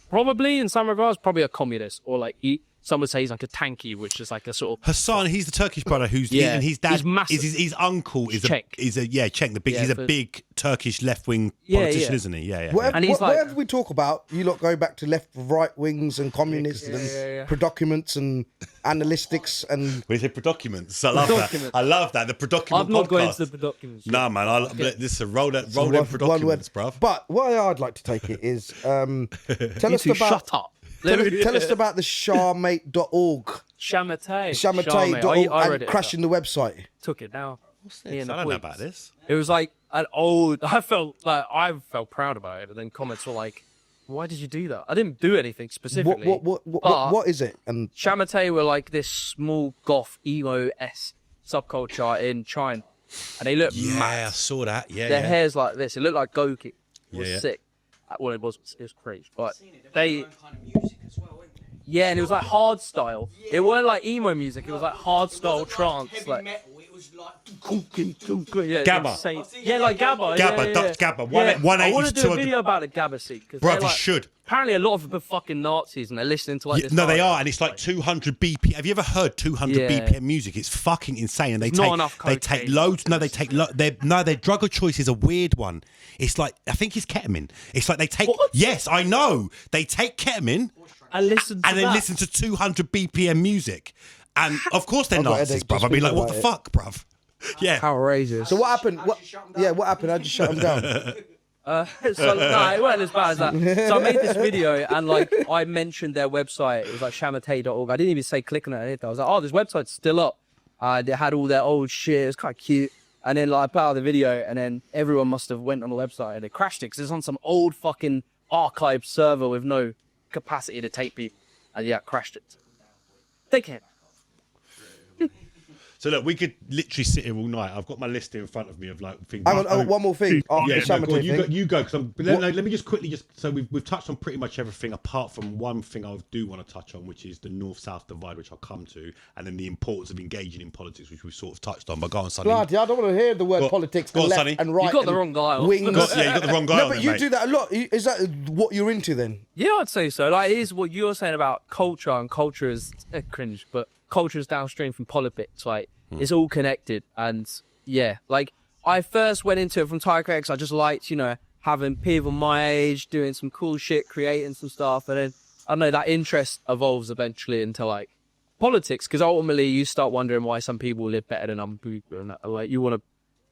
probably in some regards, probably a communist, or like some would say he's like a tanky, which is like a sort of Hassan. He's the Turkish brother who's and his dad, his uncle is Cenk. He's a big Turkish left wing politician, isn't he? Yeah, yeah. And he's whatever we talk about, you lot go back to left, right wings and communists and predocuments and analytics and. We say predocuments. I love that. I love that. The predocuments. I've not gone into the predocuments. Nah, man. This is roll them predocuments, bruv. But what I'd like to take it is tell us about. Shut up. Tell us about the sharmate.org. Shamate.org I read and crashing the website. Took it down. What's this? I don't know about this. It was like an old. I felt proud about it, but then comments were like, "Why did you do that?" I didn't do anything specifically. What is it? And Shamate were like this small goth emo-esque subculture in China, and they look mad. I saw that. Yeah, their hair's like this. It looked like Goki. It was sick. Well, it was crazy, but they. Yeah, and it was like hard style. It weren't like emo music. It was like hard style trance. Like it was like Gabba. Yeah, like Gabba. Gabba. 180 I want to do a video about the Gabba scene, because bro, you should. Apparently, a lot of them are fucking Nazis, and they're listening to like this. No, they are, and it's like 200 BPM. Have you ever heard 200 BPM music? It's fucking insane, and they take loads. No, they take their drug of choice is a weird one. It's like, I think it's ketamine. It's like they take. What? Yes, I know. They take ketamine and listen to 200 BPM music, and of course they're Nazis, bruv. I'd be like, what the fuck, bruv? Yeah. Outrageous. So what happened? What happened? I just shut them down. It wasn't as bad as that. So I made this video, and like I mentioned their website. It was like shamate.org. I didn't even say click on it. I was like, oh, this website's still up. They had all their old shit. It was quite cute. And then like I put out the video, and then everyone must have went on the website and they crashed it because it's on some old fucking archive server with no capacity to take people. And crashed it. They can't. So look, we could literally sit here all night. I've got my list here in front of me of like things. Hang on, one more thing. Yeah, no, go on, you go. Because let me just quickly so we've touched on pretty much everything apart from one thing I do want to touch on, which is the north-south divide, which I'll come to, and then the importance of engaging in politics, which we've sort of touched on. But go on, Sonny. Bloody, I don't want to hear the word politics and left and right. You got the wrong guy. Wings. You got the wrong guy. No, but you do that a lot. Is that what you're into then? Yeah, I'd say so. Like, it is what you're saying about culture, and culture is cringe, but culture is downstream from politics. Like, it's all connected. And yeah, like, I first went into it from Tiger X. I just liked, having people my age doing some cool shit, creating some stuff. And then, I don't know, that interest evolves eventually into like politics, because ultimately you start wondering why some people live better than other people. And like, you want to,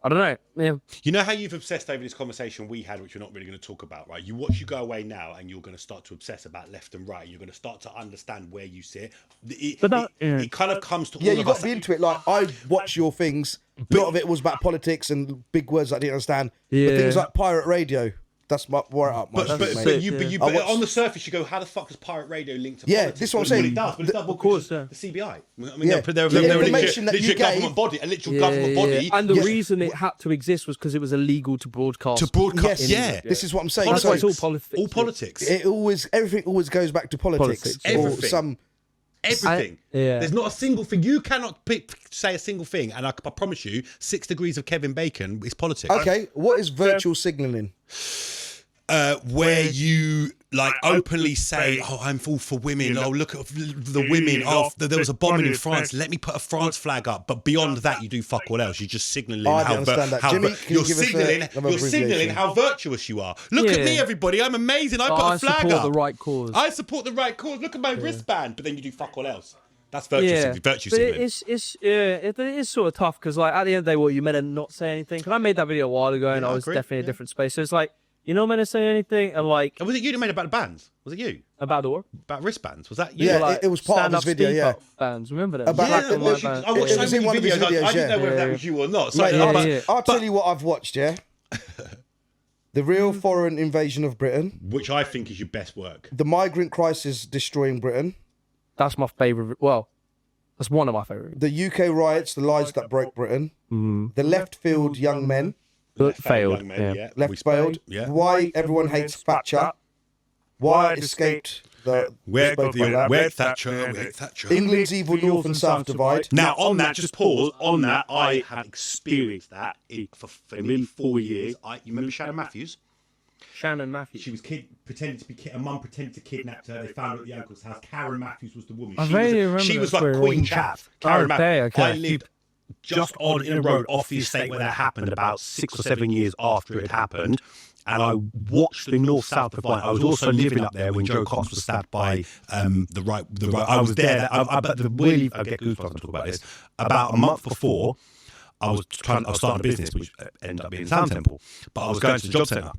I don't know. Yeah. You know how you've obsessed over this conversation we had, which we're not really going to talk about, right? You watch You Go Away now, and you're going to start to obsess about left and right. You're going to start to understand where you sit. It kind of comes to all of us. Yeah, you got to be into it. Like, I watch your things. A lot of it was about politics and big words I didn't understand. Yeah. But things like pirate radio. That's where I but on the surface you go, how the fuck does pirate radio link to politics? This is what I'm saying. It does, but it's of course the CBI. I mean, they're information that literally you gave, a literal government body. And the reason it had to exist was because it was illegal to broadcast. Yes, this is what I'm saying. That's why it's all politics. All politics. Everything always goes back to politics. Everything. Everything. There's not a single thing. You cannot say a single thing, and I promise you, 6 degrees of Kevin Bacon is politics. Okay, what is virtual signalling? Where you like openly say, "Oh, I'm all for women. Oh, look at the women. Oh, there was a bombing in France. Let me put a France flag up." But beyond that, you do fuck all else. You're just signalling you're signaling how virtuous you are. Look at me, everybody. I'm amazing. I put a flag up. I support the right cause. I support the right cause. Look at my wristband. But then you do fuck all else. That's virtue signaling. It is sort of tough, because like at the end of the day, you meant to not say anything. Because I made that video a while ago, and I was definitely in a different space. So it's like, you're not meant to say anything, and like... Was it you that made about the bands? Was it you? About the what? About wristbands? Was that you? Yeah, like, it was part of his video, yeah. Bands, remember that? I watched so many videos. I didn't know whether that was you or not. I'll tell you what I've watched, yeah? The Real Foreign Invasion of Britain. Which I think is your best work. The Migrant Crisis Destroying Britain. That's my favourite. Well, that's one of my favourite. The UK Riots, The Lies That Broke Britain. The Left Field Young Men. Failed. Left failed. Yeah. Why everyone hates Thatcher. Why it escaped the where Thatcher. England's evil North and South divide. Now, on that, just pause. On that, I have experienced that for nearly 4 years. You remember Shannon Matthews? Shannon Matthews. She was pretending to be a mum pretended to kidnap her. They found her at the uncle's house. Karen Matthews was the woman. She was like Queen Chavs. Karen Matthews. I lived just on in a road off the estate where that happened about 6 or 7 years after it happened, and I watched the north-south divide. I was also living up there when Joe Cox was stabbed by the right. I was there. I get goosebumps when I talk about this. About a month before, I was starting a business, which ended up being Sound Temple, but I was going to the job centre.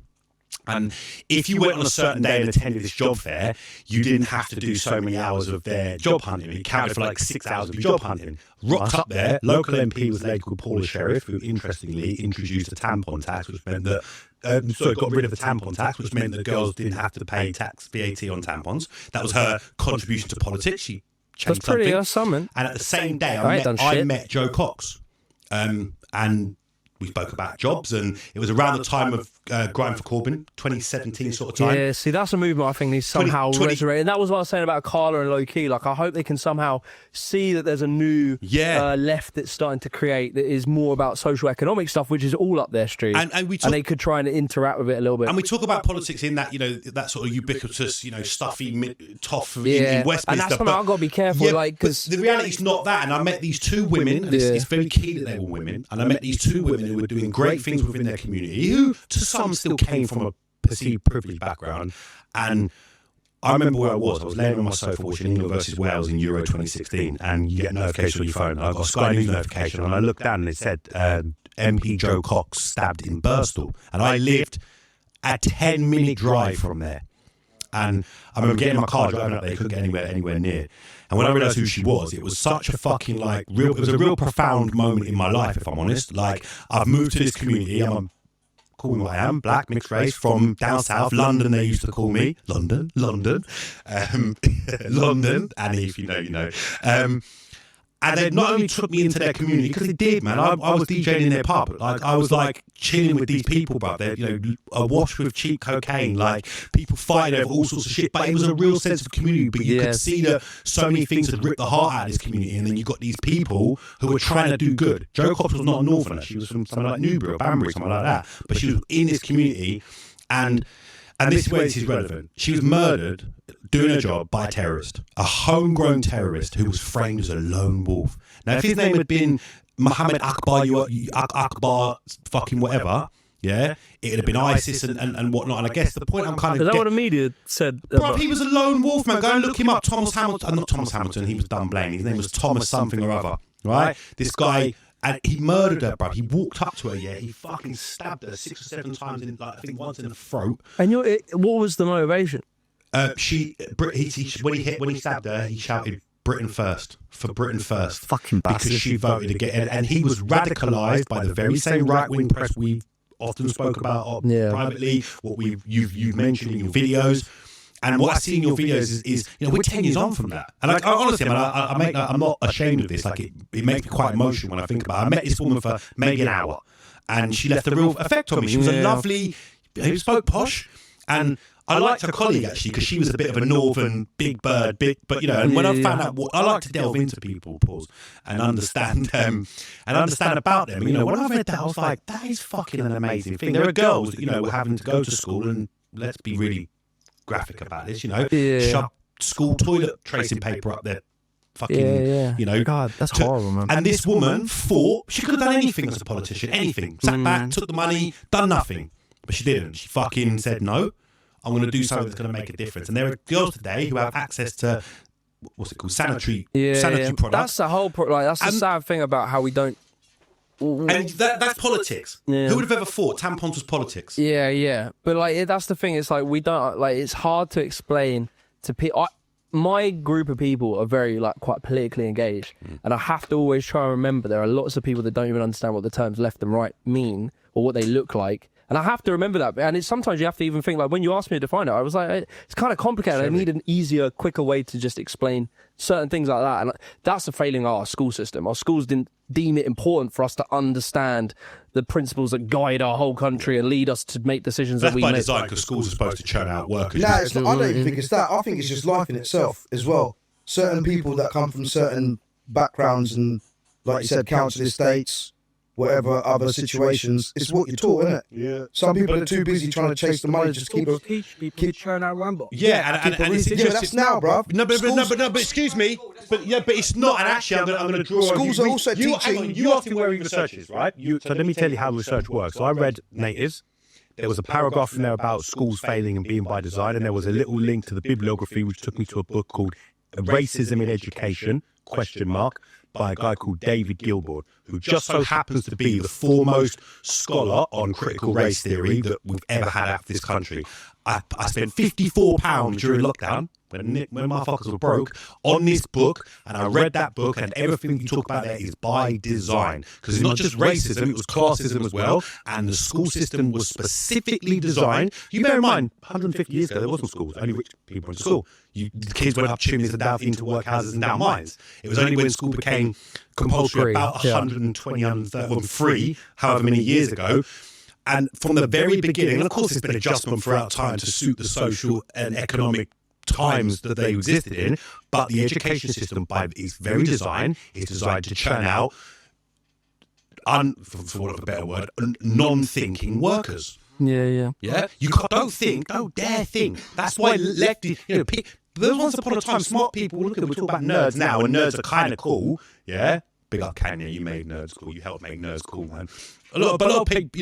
And if you went on a certain day and attended this job fair, you didn't have to do so many hours of their job hunting. It counted for like 6 hours of your job hunting. Rocked up there, local MP was a lady called Paula Sheriff, who interestingly introduced a tampon tax, which meant that, got rid of the tampon tax, which meant that girls didn't have to pay VAT on tampons. That was her contribution to politics. She changed something. And at the same day, I met Joe Cox. And we spoke about jobs, and it was around the time of Grind for Corbyn, 2017 sort of time. Yeah, see, that's a movement I think needs somehow resurrect. And that was what I was saying about Carla and Low Key. Like, I hope they can somehow see that there's a new left that's starting to create that is more about social economic stuff, which is all up their street. And they could try and interact with it a little bit. And we talk about politics in that, that sort of ubiquitous, stuffy toff in Westminster. And that's something I've got to be careful, because the reality is not that. And I met these two women, and it's very key that they were women. And I met these two women who were doing great things within their community, who to some still came from a perceived privileged background. And I remember where I was laying on my sofa watching England versus Wales in Euro 2016, and you get a notification on your phone. I got a Sky News notification, and I looked down and it said MP Joe Cox stabbed in Birstall, and I lived a 10-minute drive from there. And I remember getting in my car, driving up there, couldn't get anywhere near. And when I realised who she was, it was such a fucking it was a real profound moment in my life, if I'm honest. Like, I've moved to this community, I'm call me what I am, black, mixed race, from down south, London they used to call me. London. London, Annie, if you know, you know. And they not only took me into their community, because they did, man. I was DJing in their pub. Like, I was like chilling with these people, bro. They're, awash with cheap cocaine. Like, people fighting over all sorts of shit. But it was a real sense of community. But you could see that so many things had ripped the heart out of this community. And then you got these people who were trying to do good. Jo Cops was not a northerner. She was from somewhere like Newbury or Banbury, something like that. But she was in this community. And this is where this is relevant. She was murdered doing her job by a terrorist, a homegrown terrorist who was framed as a lone wolf. Now, if his name had been Muhammad Akbar, Akbar fucking whatever, yeah, it would have been ISIS and whatnot. And I guess the point I'm kind of... Is that what the media said? Bro, he was a lone wolf, man. Go and look him up. Thomas Hamilton. Not Thomas Hamilton. He was Dunblane. His name was Thomas something or other, right? This guy... And he murdered her, bro. He walked up to her, yeah. He fucking stabbed her 6 or 7 times, I think once in the throat. And what was the motivation? When he stabbed her, he shouted "Britain first" for Britain first. Fucking bastard. Because she voted again, and he was radicalised by the very same right-wing press we often spoke about privately. What you've mentioned in your videos. And what I see in your videos is we're 10 years on from that. And honestly, man, I'm not ashamed of this. Like, it makes me quite emotional when I think about it. I met this woman for maybe an hour, and she left a real effect on me. She was a lovely, who spoke posh, and I liked her colleague, actually, because she was a bit of a northern big bird, and when I found out I like to delve into people, and understand them, and understand about them. When I read that, I was like, that is fucking an amazing thing. There are girls that, were having to go to school, and let's be really graphic about this, shove school toilet tracing paper up there. Fucking, God, that's horrible, man. And this woman fought. She could have done anything as a politician, anything. Sat back, took the money, done nothing. But she didn't. She fucking said, no, I'm going to do something that's going to make a difference. And there are girls today who have access to, what's it called, sanitary products. That's the whole, that's the sad thing about how we don't. And that's politics. Yeah. Who would have ever thought tampons was politics? Yeah. But that's the thing. It's like we don't it's hard to explain to people. My group of people are very quite politically engaged, and I have to always try and remember there are lots of people that don't even understand what the terms left and right mean or what they look like. And I have to remember that. And sometimes you have to even think, when you asked me to define it, I was like, it's kind of complicated. I need an easier, quicker way to just explain certain things like that. And that's the failing of our school system. Our schools didn't deem it important for us to understand the principles that guide our whole country and lead us to make decisions that we make. That's by design, because schools are supposed to churn out workers. No, I don't even think it's that. I think it's just life in itself as well. Certain people that come from certain backgrounds and, like you said, council estates, whatever other situations, it's what you're taught, isn't it? Yeah. Some people are too busy trying to chase the money, just teach people churn out rumble. Yeah, and it's interesting. That's now, bruv. No, but excuse me. But it's not. And actually, I'm going to draw. Schools are also teaching. You asked me where research is, right? So let me tell you how research works. So I read Natives. There was a paragraph in there about schools failing and being by design, and there was a little link to the bibliography, which took me to a book called Racism in Education, ? By a guy called David Gilboard, who just so happens to be the foremost scholar on critical race theory that we've ever had out of this country. I spent £54 during lockdown, when motherfuckers were broke, on this book, and I read that book, and everything you talk about there is by design. Because it's not just racism, it was classism as well, and the school system was specifically designed. You bear in mind, 150 years ago, there wasn't schools, only rich people went to school. The kids went up chimneys and down into workhouses and down mines. It was only when school became compulsory about 120, 130, however many years ago. And from the very beginning, and of course there's been adjustment throughout time to suit the social and economic times that they existed in, but the education system, by its very design, is designed to churn out, for want of a better word, non-thinking workers. Yeah. You don't dare think. That's why lefty, there was once upon a time smart people. Look at we're talking about nerds now, and nerds are kind of cool. Yeah, big up Kanye, you made nerds cool. You helped make nerds cool, man. A lot of people,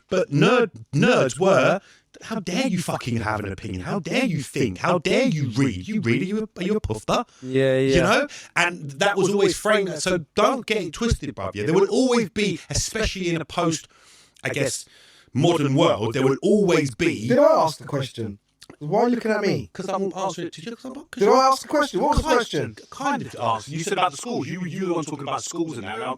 but nerds were. How dare you fucking have an opinion? How dare you think? How dare you read? You read? Are you a puffer? Yeah. And that was always framed. So don't get it twisted, bruv. Yeah, there will always be, especially in a post, I guess, modern world, there will always be. Did I ask the question? Why are you looking at me? Because I'm answering it to you. Did I ask the question? What was the question? Kind of asked. You said about the schools. You were the one talking about schools and that. No,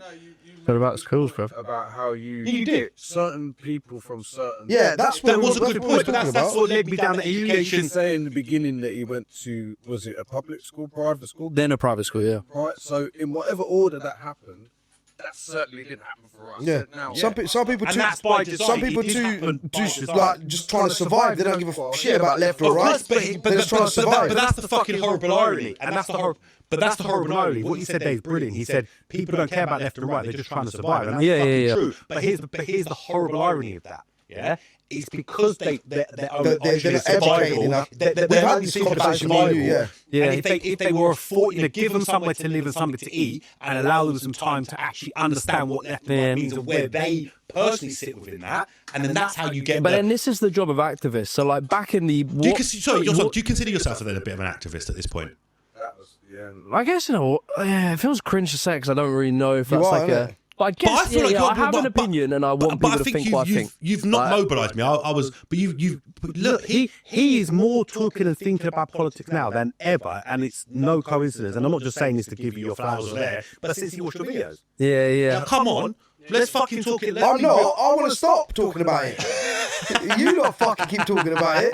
you about schools, bro. About how you get certain people from certain. Yeah, that's what that was a good point. But that's what led me down the You education. did say in the beginning that he went to, was it a public school, private school? Then a private school, yeah. Right. So in whatever order that happened, that certainly didn't happen for us. Yeah. Now, Some people And too. that's by design. Some people It did too happen by design. like just trying to survive. They don't give a shit about left or Of right. course, They're just trying to survive. but that's the fucking horrible irony. And that's the horrible. But that's the horrible irony. What he said there is brilliant. He said people don't care about left and right; they're just trying to survive. And that's Yeah, fucking yeah, yeah. true. But here's the horrible irony of that. Yeah, it's because they're not educated enough. We've had this conversation with you, yeah. And if they were give them somewhere to live and something to eat, and allow them some time to actually understand what left and right means and where they personally sit within that, and then that's how you get. But then this is the job of activists. So like back in the Do you consider yourself then a bit of an activist at this point? I guess it feels cringe to say because I don't really know if that's like a. But I guess I feel like I have an opinion and I want people to think what I think. You've not mobilised me. I was, but you've look. He is more talking and thinking about politics now than ever, and it's no coincidence. And I'm not just saying this to give you your flowers there, but since he watched your videos. Yeah. Now, come on, let's fucking talk it. I'm not. I want to stop talking about it. You lot fucking keep talking about it.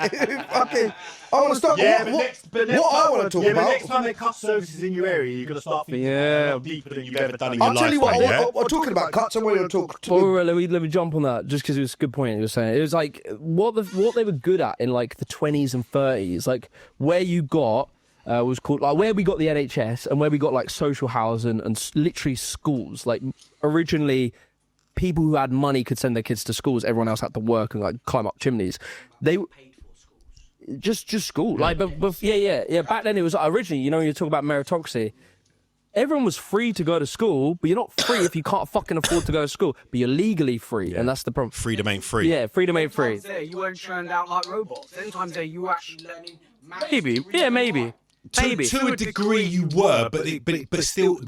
Fucking, I want to stop. What I want to talk about. Next time they cut services in your area, you're going to start thinking deeper than you've ever done in your I'll life. tell you what. I'm talking about cuts. I'm going to talk. Let me jump on that just because it was a good point you were saying. It was like what they were good at in like the 20s and 30s, like where you got. Was called like where we got the NHS and where we got like social housing and literally schools. Like originally, people who had money could send their kids to schools. Everyone else had to work and like climb up chimneys. They just school. Like, but yeah. Back then it was like, originally, you know, when you talk about meritocracy. Everyone was free to go to school, but you're not free if you can't fucking afford to go to school. But you're legally free, and that's the problem. Freedom ain't free. Yeah, freedom ain't free. There, you weren't churned out like robots. Then times there, you were actually learning. Maybe, yeah, maybe. To a degree you were, but it was still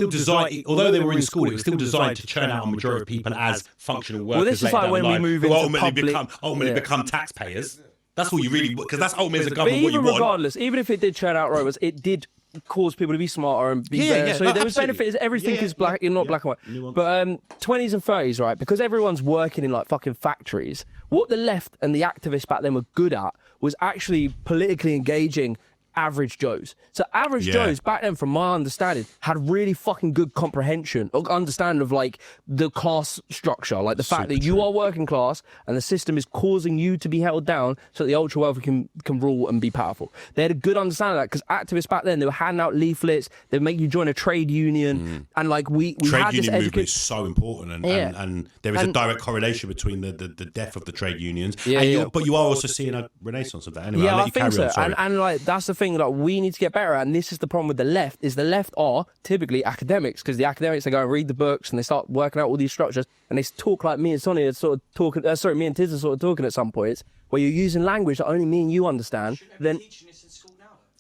designed. Although they were in school, it was still designed to churn out a majority of people as functional workers. Well, this is like when we move into ultimately become taxpayers. That's what you really, because that's ultimately the government what you want. Regardless, even if it did churn out robots, it did cause people to be smarter and be better. So there was benefits. Everything is black, not black and white. But 20s and 30s, right? Because everyone's working in like fucking factories. What the left and the activists back then were good at was actually politically engaging average Joes. So average Joes back then, from my understanding, had really fucking good comprehension or understanding of like the class structure, like the fact that you are working class and the system is causing you to be held down so that the ultra wealthy can rule and be powerful. They had a good understanding of that because activists back then, they were handing out leaflets, they would make you join a trade union, and like we trade had union this movement is so important, and there is a direct correlation between the death of the trade unions. But you are also seeing a renaissance of that. Anyway, yeah, I'll let I you think carry so. on, And like that's the thing that we need to get better at, and this is the problem with the left, is the left are typically academics, because the academics, they go and read the books and they start working out all these structures, and they talk like me and Sonny are sort of talking, me and Tiz are sort of talking at some points, where you're using language that only me and you understand. Then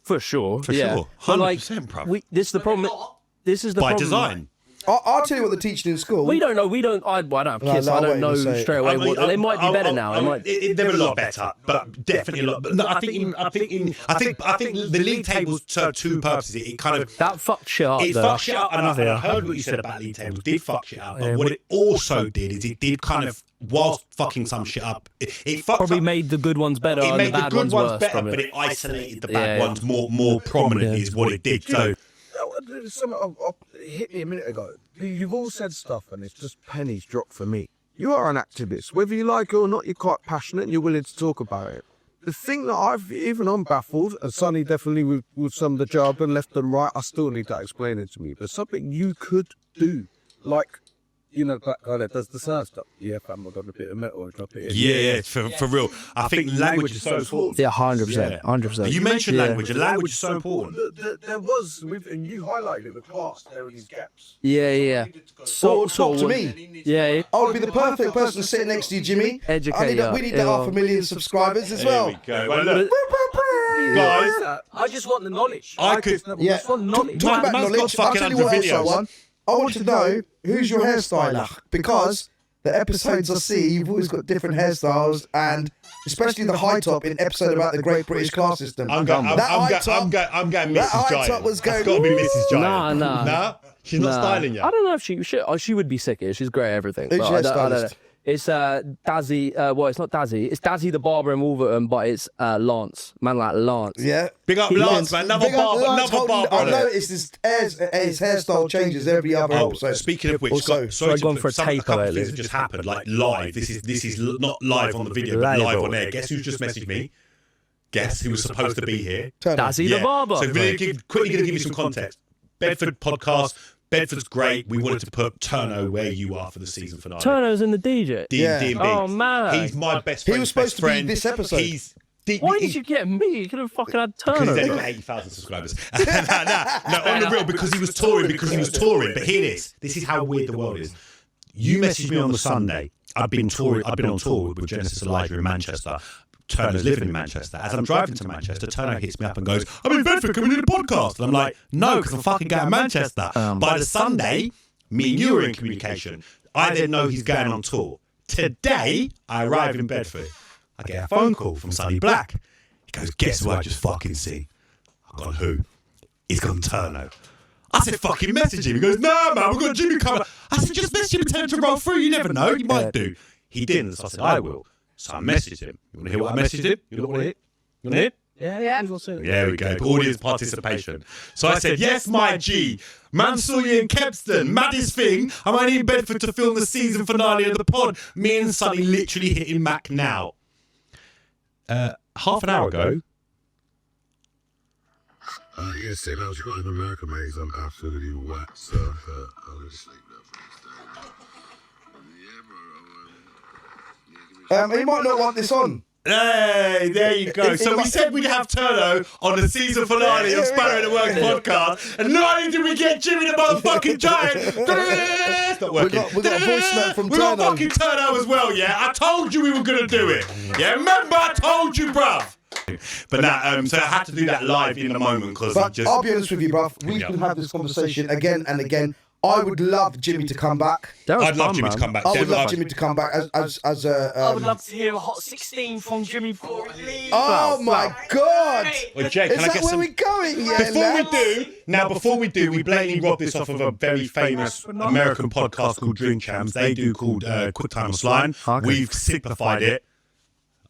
for sure, for sure, 100%, bruv. This is the problem. This is the problem. By design. I'll tell you what they're teaching in school. We don't know. I don't have kids, so I don't know straight away. They might be better now. They're a lot better, but definitely a lot. But no, I think the league tables serve two purposes. It kind of that fucked shit up. It fucked shit up, and I heard what you said about league tables. Did fuck shit up, but what it also did is it did kind of, whilst fucking some shit up, it probably made the good ones better. It made the bad ones worse, better, but it isolated the bad ones more prominently. Is what it did. So. Something hit me a minute ago. You've all said stuff and it's just pennies dropped for me. You are an activist. Whether you like it or not, you're quite passionate and you're willing to talk about it. The thing that I'm baffled, and Sonny definitely with some of the jargon left and right, I still need that explaining to me. But something you could do, like, you know, that guy that does the sound stuff. Yeah, fam, I've got a bit of metal, I'll drop it in. Yeah, for real. I think language is so important. Yeah, 100%. 100%. You mentioned language, and language is so important. There was, and you highlighted it with class, there were these gaps. Yeah. So talk to me. Yeah. I would be the perfect person sitting next to you, Jimmy. Educator. We need that 500,000 subscribers as well. There we go. Well, look, guys, I just want the knowledge. I could. Just want knowledge. Talk about Man's got knowledge. I'll fucking tell you what 100 else I videos. want. I want to know who's your hairstyler, because the episodes I see, you've always got different hairstyles, and especially the high top in episode about the Great British Class System. I'm going Mrs. Giant. That high top was going. It's got to be Mrs. Giant. Nah. She's not styling yet. I don't know if she should. Oh, she would be sickish. She's great at everything. Who's your I don't know. hairstylist? It's Dazzy. Well, it's not Dazzy. It's Dazzy the barber in Wolverton, but it's Lance. Man like Lance. Yeah. Big up Lance, man. Another barber. I noticed his hairstyle changes every other episode. Speaking of which, sorry gone for a couple taper of things have just happened, like live. This is not live on the video, but live on air. Guess who's just messaged me? Guess who was supposed to be here? Dazzy the barber. So quickly going to give you some context. Bedford podcast. Bedford's great. We wanted to put Turno where you are for the season finale. Turno's in the DJ. D&B. Oh man, he's my best friend. He was supposed to be this episode. Why did you get me? You could have fucking had Because Turno. he's got 80,000 subscribers. no, on the real, because he was touring. But hear this. This is how weird the world is. You messaged me on the Sunday. I've been on tour with Genesis Elijah in Manchester. Turner's living in Manchester. As I'm driving to Manchester, Turner hits me up and goes, I'm in Bedford, can we do the podcast? And I'm like, no, because I'm fucking going to Manchester. By the Sunday, me and you were in communication. I then know he's going on tour. Today, I arrive in Bedford. I get a phone call from Sonny Black. He goes, guess who I just fucking see? I've gone, who? He's gone Turno. I said, fucking message him. He goes, no, man, we've got Jimmy coming. I said, just message him and tell him to roll through. You never know. You might do. He didn't. So I said, I will. So I messaged him. You want to hear what I messaged him? You want to hear? You want to hear? Yeah. There we go. Audience participation. So I said, yes, my G. Man saw you in Kempston. Maddest thing. I'm only in Bedford to film the season finale of the pod. Me and Sonny literally hitting Mac now. Half an hour ago. Yes, I was going to America, mate. I'm absolutely wet. So I'll just sleep there for He might not want this on. Hey, there you go. So we said we'd have Turno on the season finale of Spanner in the Works podcast, and not only did we get Jimmy the motherfucking Giant, it's not working. We got a voice note from We got Turno. fucking Turno as well, yeah? I told you we were going to do it. Yeah, remember I told you, bruv. But now, so I had to do that live in the moment because I'll be honest with you, bruv. We can have this conversation again and again. I would love Jimmy to come back. I'd love Jimmy to come back. I would love Jimmy to come back as a. I would love to hear a hot 16 from Jimmy before we leave. Oh my God! Wait, Jay, Is that where we're going? Yeah. Before we do, we blatantly robbed this off of a very famous American podcast called Drink Champs. They do called Quick Time on Slime. Okay. We've simplified it.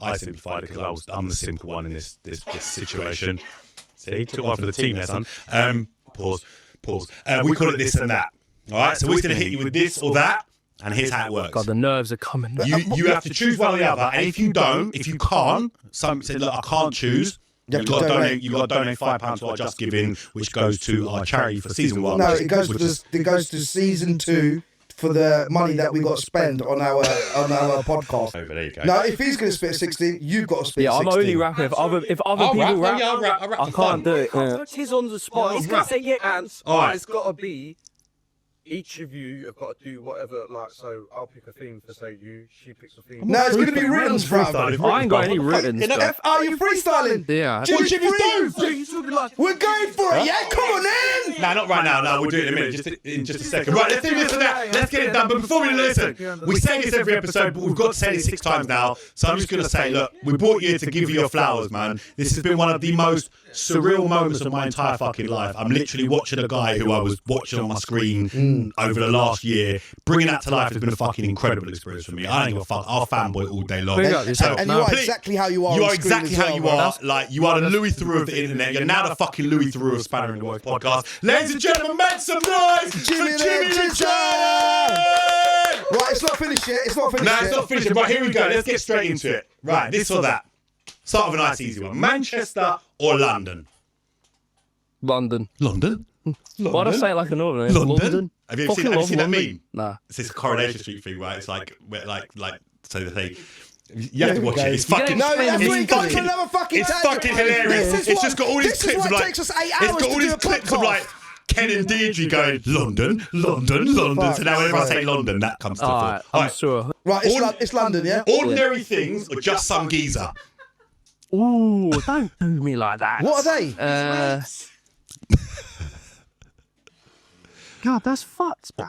I simplified it because I'm the simple one in this situation. See, took one for the team there, son. Pause. We call it this and that. All right, so we're going to hit you with this or that, and here's how it works. God, the nerves are coming. You have to choose one or the other, and if you can't, some said, look, I can't choose. You've got to donate £5 to our Just Giving, which goes to our charity for season 1. No, it goes to season 2 for the money that we got to spend on our podcast. Oh, there you go. Now, if he's going to spit 16, you've got to spit 16. Yeah, I'm only rapping if other people rap. I'll rap I can't do it. Put his on the spot. He's going to say yeah, and Alright. it's got to be. Each of you have got to do whatever, like, so I'll pick a theme for, say, you, she picks a theme. No, it's going to be written, bro. I ain't got any written stuff. Are you freestyling? Yeah. Jimmy's We're going for it, yeah? Come on in! Nah, not right now. No, we'll do it in a minute, in just a second. Right, let's do this and that. Let's get it done. But before we listen, we say this every episode, but we've got to say it 6 times now. So I'm just going to say, look, we brought you here to give you your flowers, man. This has been one of the most surreal moments of my entire fucking life. I'm literally watching a guy who I was watching on my screen over the last year. Bringing that to life has been a fucking incredible experience for me. I don't give a fuck. I'll fanboy all day long. And you are exactly how you are. You are exactly how you are. Like, you are the Louis Theroux of the internet. You're now the fucking Louis Theroux of Spanner in the Works podcast. Ladies and gentlemen, make some noise for Jimmy the Giant! Right, it's not finished yet. It's not finished No, yet. it's not finished yet. Right, here we go. Let's get straight into it. Right, this or that. Start with a nice easy one. Manchester or London? London. London? Why do I say it like a northern? London? Have you seen that meme? Nah. It's this Coronation Street thing, right? It's like so they say, you have to watch it. It's fucking, it's fucking hilarious. It's just got all these clips of like, it's got all these clips of like Ken and Deirdre going London. So now whenever I say London, that comes to the fore. I'm sure. Right, it's London, yeah? Ordinary things or just some geezer? Ooh, don't do me like that. What are they? God, that's fucked, bro.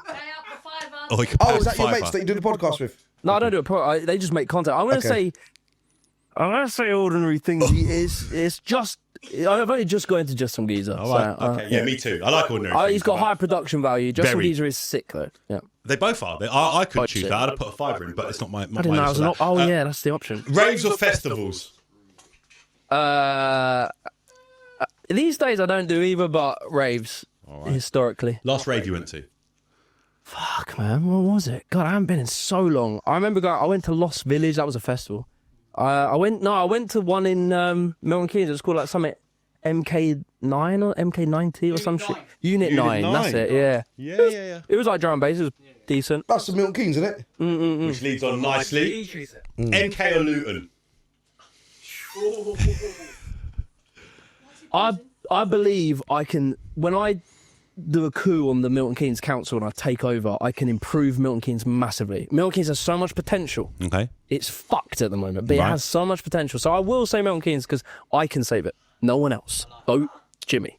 Oh, he can pay is that your fiver. mates that you do the podcast with? No, I don't do it. They just make content. I'm gonna say ordinary things. It's just. I've only just got into Just Some Geezer. All right. Okay. Yeah, me too. I like ordinary things. He's got high production value. Just Some Geezer is sick though. Yeah. They both are. I could choose that. I'd have put a fiver in, but it's not my. I didn't know it was an yeah, that's the option. Raves or festivals? These days I don't do either, but raves historically. Last rave you went to? Fuck man, what was it? God, I haven't been in so long. I remember I went to Lost Village. That was a festival. I went to one in Milton Keynes. It was called like something MK9 or MK90 or some shit. Unit 9. That's it. Yeah. Yeah. It was like drum and bass. It was decent. That's the Milton Keynes, isn't it? Which leads on nicely. MK or Luton? I believe I can, when I do a coup on the Milton Keynes Council and I take over, I can improve Milton Keynes massively. Milton Keynes has so much potential. Okay. It's fucked at the moment, but it has so much potential. So I will say Milton Keynes because I can save it. No one else. Vote Jimmy.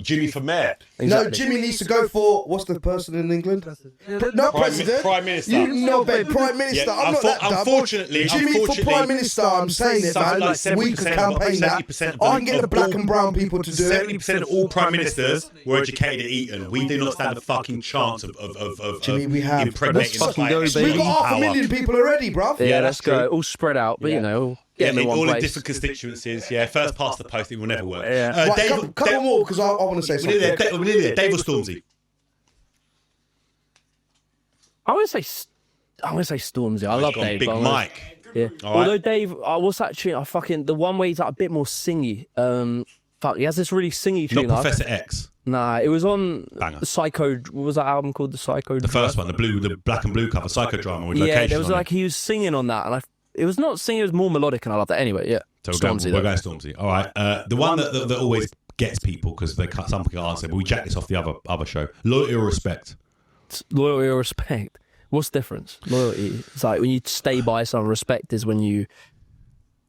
Jimmy for mayor. Exactly. No, Jimmy needs to go for what's the person in England? President. Prime Minister. You know, babe, Prime Minister. Yeah, I'm not that dumb. Unfortunately, Jimmy for Prime Minister. I'm saying it, man. Like we could campaign that. I can get the black and brown people to do it. 70% of all prime ministers were educated at Eton. We do not stand a fucking chance of Jimmy, we have impregnating fucking go, baby. We've got 500,000 people already, bruv. Yeah, let's go. All spread out, but you know. All in different constituencies. Yeah, first past the post, it will never work. Yeah. Right, couple more because I want to say something. We're nearly there. Dave or Stormzy? I want to say Stormzy. I love Dave. Big Mike. Yeah. Although Dave, what's that tune? I fucking the one where he's like a bit more singy. He has this really singy tune. Not Professor X. Nah, it was on Banger. Psycho. What was that album called? The Psycho. The first one, the black and blue cover, Psychodrama with yeah, location. there was like he was singing on that, and it was not singing. It was more melodic, and I loved that. Anyway, yeah. So we're going Stormzy. All right. The one that always gets people because some people answer, but we jack this off the other show. Loyalty or respect? Loyalty or respect? What's the difference? Loyalty. It's like when you stay by someone. Respect is when you.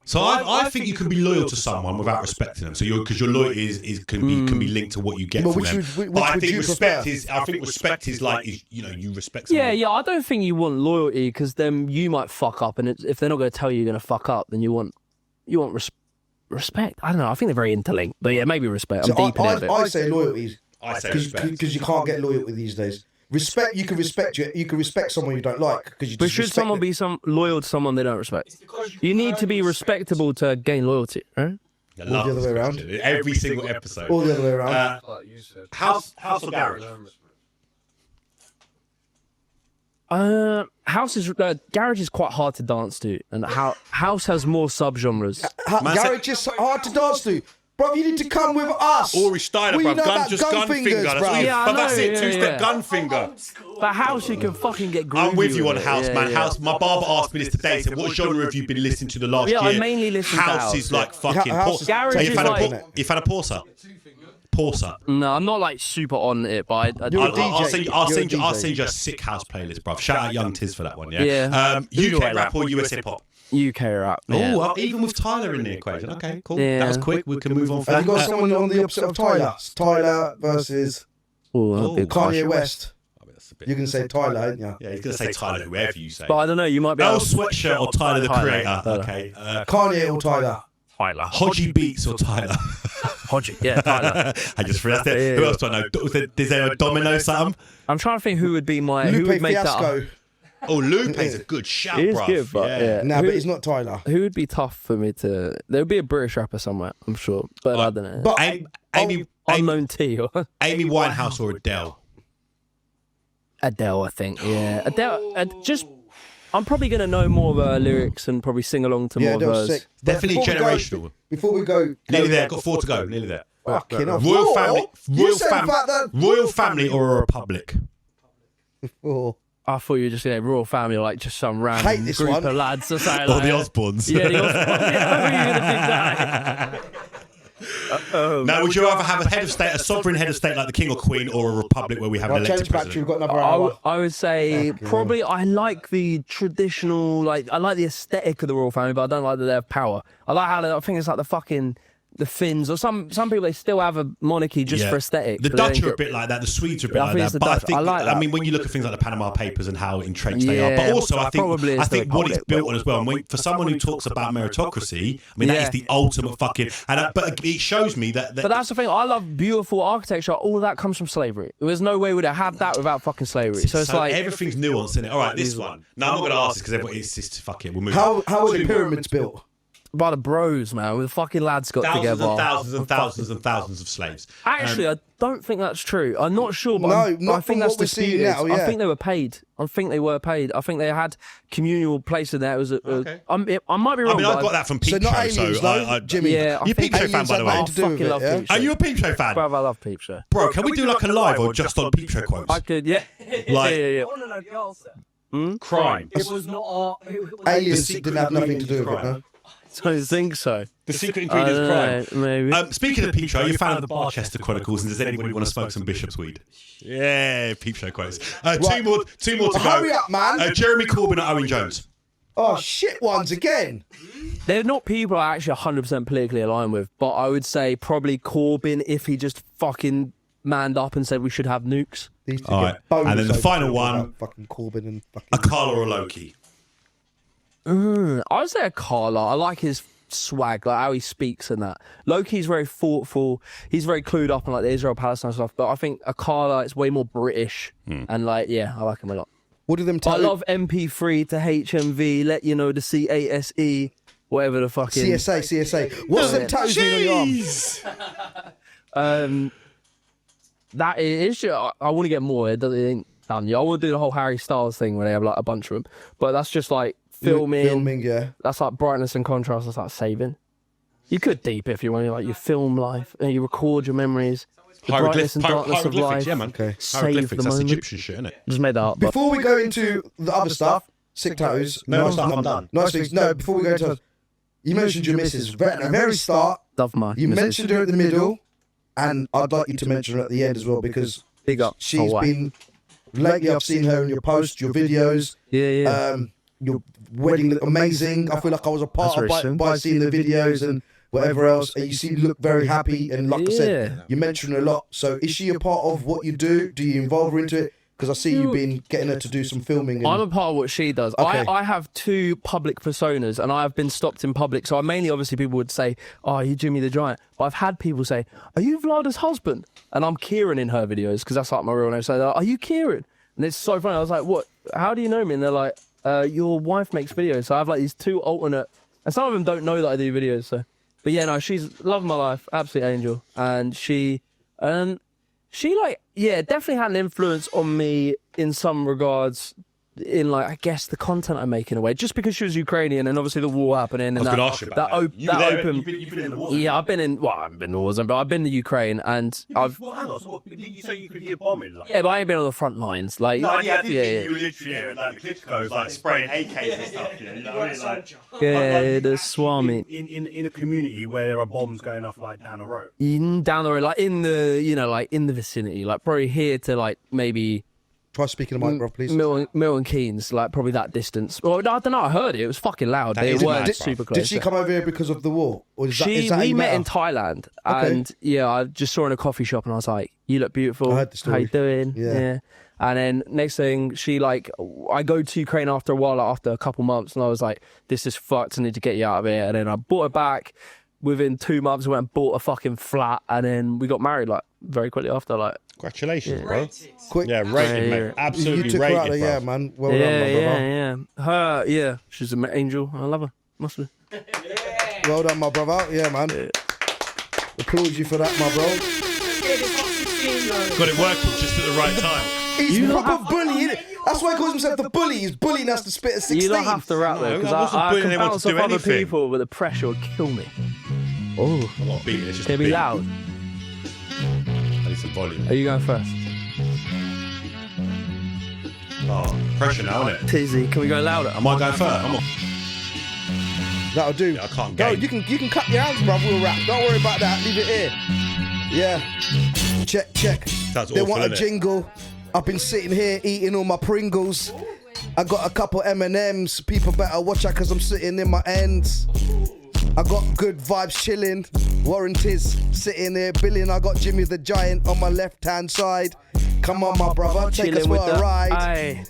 So I think you can be loyal to someone without respecting them. So because your loyalty can be linked to what you get from them. But I think respect is like you respect someone. Yeah. I don't think you want loyalty because then you might fuck up, and if they're not going to tell you you're going to fuck up, then you want respect. I don't know. I think they're very interlinked, but yeah, maybe respect. I'm deep in it. I say loyalty. I say respect because you can't get loyalty these days. Respect, you can respect someone you don't like because you. But should someone be loyal to someone they don't respect? You need to be respectable to gain loyalty, right? Or the other way around. Every single episode. Or the other way around. House or garage? Garage is quite hard to dance to, and house has more subgenres. Garage is hard to dance to. Bro, you need to come with us. Ori Styler, bro. Just gun finger. That's it. Two-step gun finger. But house, you can fucking get groovy. I'm with you on house, man. House. My barber asked me this today. He said, "What genre have you been listening to the last year?" Yeah, I mainly listen to house. House is like fucking. Garage is like. You found a Porser? Porser. No, I'm not like super on it, but I'll send you a sick house playlist, bro. Shout out Young Tiz for that one. Yeah. UK rap or US hip hop? UK rap. Yeah. Oh, even with Tyler in the equation. Okay, cool. Yeah. That was quick. We can move on. Have you got someone on the opposite of Tyler? Tyler versus Kanye West. You can say Tyler, ain't you? Yeah, he's going to say Tyler, whoever you say. But I don't know, you might be Earl Sweatshirt or Tyler the Creator. Okay. Kanye or Tyler? Tyler. Hodgie Beats or Tyler? Hodgie, yeah, Tyler. I just realised it. Yeah. Who else do I know? Is there a Domino something? I'm trying to think who would be my... Lupe who would make Fiasco. That Oh, Lupe's a good shout, bro. He's good, but yeah. Nah, but he's not Tyler. Who would be tough for me to... There would be a British rapper somewhere, I'm sure. But I don't know. But Unknown T. Amy Winehouse or Adele? Adele, I think, yeah. Adele, I'm probably going to know more of her lyrics and probably sing along to more of hers. Sick. Definitely generational. Before we go... Nearly there, got 4 to go, nearly there. Fucking Royal family or a republic? I thought you were just saying royal family, like just some random group of lads or something. Or the Osbournes. Yeah, the Osbournes. Now, would you rather have a sovereign head of state like the king or queen, or a republic where we have an elected president? We've got another hour. I would say probably I like the traditional, I like the aesthetic of the royal family, but I don't like that they have power. I like how I think it's like the fucking the Finns, or some people, they still have a monarchy just for aesthetic. The Dutch are a bit like that. The Swedes are a bit like that. But I think when you look at things like the Panama Papers and how entrenched they are, but also I think what it's built on as well. And for someone who talks about meritocracy, I mean that is the ultimate fucking. But it shows me that. But that's the thing. I love beautiful architecture. All of that comes from slavery. There's no way we'd have had that without fucking slavery. So it's like everything's nuanced in it. All right, this one. No, I'm not going to ask this because everybody. It's just fuck it. We'll move. How are the pyramids built? By the bros, man, with the fucking lads got together. Thousands and thousands of slaves. Actually, I don't think that's true. I'm not sure, but I think that's disputed. Now, I think they were paid. I think they had communal place in there. It was okay. I might be wrong. I mean, I got that from Peep Show. So Jimmy, yeah, you're a Peep Show fan, by the way. I fucking love Peep Show. Are you a Peep Show fan? Bro, I love Peep Show. Bro, can we do like a live or just on Peep Show quotes? I could, yeah. Like, yeah. Crime. It was not. Aliens didn't have nothing to do with it, no? I don't think so. The secret ingredient is crime. Maybe. Speaking of Peep Show, are you a fan of the Barchester Chronicles? And does anybody want to smoke some Bishop's weed? Yeah, Peep Show quotes. Two more to go. Hurry up, man. Jeremy Corbyn and Owen Jones. Oh, shit ones again. They're not people I actually 100% politically aligned with, but I would say probably Corbyn if he just fucking manned up and said we should have nukes. All right. And then the final one. Fucking Corbyn and fucking... A Carla or a Loki? I would say a Carla. I like his swag, like how he speaks and that. Loki's very thoughtful. He's very clued up on like the Israel-Palestine stuff. But I think a Carla is way more British. And like, yeah, I like him a lot. What do them tell I love MP3 to HMV, let you know the CASE, whatever the fucking... CSA. What's them tattoos mean on your arm? That is... I want to get more. It ain't done. I want to do the whole Harry Styles thing where they have like a bunch of them. But that's just like... Filming, yeah. That's like brightness and contrast. That's like saving. You could deep if you want. Like you film life, and you record your memories. The brightness and darkness of life. Yeah, man. Okay. Save the That's moment. Egyptian shit, isn't it? Just made that up. Before we go into the other stuff, sick tattoos. I'm done. Nice things. No, before we go into, you mentioned your missus at the very start. Love my. You mentioned her at the middle, and I'd like you to mention her at the end as well because big up. She's been lately. I've seen her in your posts, your videos. Yeah. Your wedding looked amazing. I feel like I was a part of by seeing the videos and whatever else. And you look very happy. And like I said, you mentioned her a lot. So is she a part of what you do? Do you involve her into it? Because I see you've been getting her to do some filming. I'm a part of what she does. Okay. I have two public personas and I have been stopped in public. So I mainly, obviously, people would say, oh, are you Jimmy the Giant? But I've had people say, are you Vlada's husband? And I'm Kieran in her videos because that's like my real name. So they're like, are you Kieran? And it's so funny. I was like, what? How do you know me? And they're like, your wife makes videos. So I have like these two alternate, and some of them don't know that I do videos. So, but yeah, no, she's love of my life, absolute angel, and she like, yeah, definitely had an influence on me in some regards. In like, I guess the content I make in a way, just because she was Ukrainian and obviously the war happening. And I was going to ask you about that. You've been in the war. Yeah, I've been in. Well, I haven't been in the war zone, but I've been to Ukraine and I've. Well, hang on. So what, did you say you could hear bombing? Like? Yeah, but I ain't been on the front lines. Like, no, yeah, you were literally like the Klitschko's like spraying AKs and stuff. You know what I mean? Like, the Swami. In a community where there are bombs going off like down the road. Down the road, like in the, like in the vicinity, like probably here to like maybe. Try speaking to Mike, bro, please. Milton Keynes, like probably that distance. Well, I don't know. I heard it. It was fucking loud. They weren't super close. Did she come over here because of the war? Or is we met in Thailand, and yeah, I just saw her in a coffee shop, and I was like, "You look beautiful. I heard the story. How you doing?" Yeah. And then next thing, she like, I go to Ukraine after a while, like, after a couple months, and I was like, "This is fucked. I need to get you out of here." And then I bought her back. Within 2 months, I went and bought a fucking flat, and then we got married like very quickly after. Like, congratulations, bro! Quick, yeah, rated, mate. Absolutely you took rated, her out there, bro. yeah, man. Well done, my brother. Her, yeah, she's an angel. I love her. Must be. Well done, my brother. Yeah, man. Applaud you for that, my bro. Got it working just at the right time. He's proper bully, innit? That's why he calls himself the bully. He's bullying us to spit at 16. You don't have to rap though, because I can bounce off other people, but the pressure will kill me. Oh, I'm not beating. It's just it'll be loud. I need some volume. Are you going first? Oh, pressure now, isn't it? Tizzy, can we go louder? Am I going first? I'm on. That'll do. Yeah, I can't go. game. You can cut your hands, bruv. We'll rap. Don't worry about that. Leave it here. Yeah. Check. That's they awful, want a innit? jingle. I've been sitting here eating all my Pringles. I got a couple M&Ms. People better watch out because I'm sitting in my ends. I got good vibes chilling. Warranties sitting here billing. I got Jimmy the Giant on my left hand side. Come on, my brother, take us for a ride. Aye.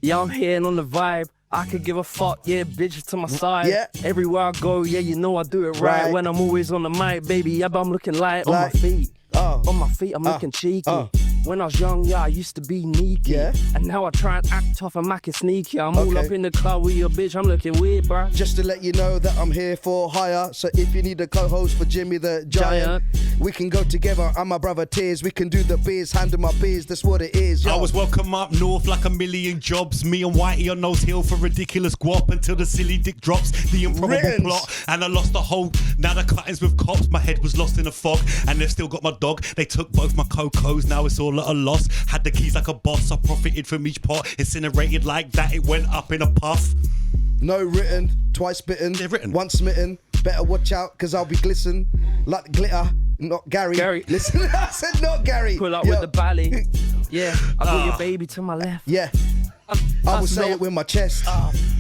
Yeah, I'm hitting on the vibe. I could give a fuck, yeah, bitches to my side. Yeah. Everywhere I go, yeah, you know I do it right. When I'm always on the mic, baby, yeah, but I'm looking light on my feet. On my feet, I'm looking cheeky. When I was young, yeah, I used to be sneaky. Yeah. And now I try and act tough and make it sneaky. I'm all up in the club with your bitch, I'm looking weird, bruh. Just to let you know that I'm here for hire. So if you need a co-host for Jimmy the Giant, we can go together. I'm my brother Tears. We can do the biz, handle my biz. That's what it is. Yo. I was welcome up north like a million jobs. Me and Whitey on Nose Hill for ridiculous guap until the silly dick drops. The improbable plot. And I lost the whole. Now the cuttings with cops. My head was lost in a fog. And they've still got my dog. They took both my cocos. Now it's all at a loss. Had the keys like a boss. I profited from each pot. Incinerated like that. It went up in a puff. No written, twice bitten, written. Once smitten. Better watch out, cause I'll be glisten like glitter. Not Gary. Listen, I said not Gary. Pull up with the bally. Yeah, I got your baby to my left. Yeah. I will say it with my chest.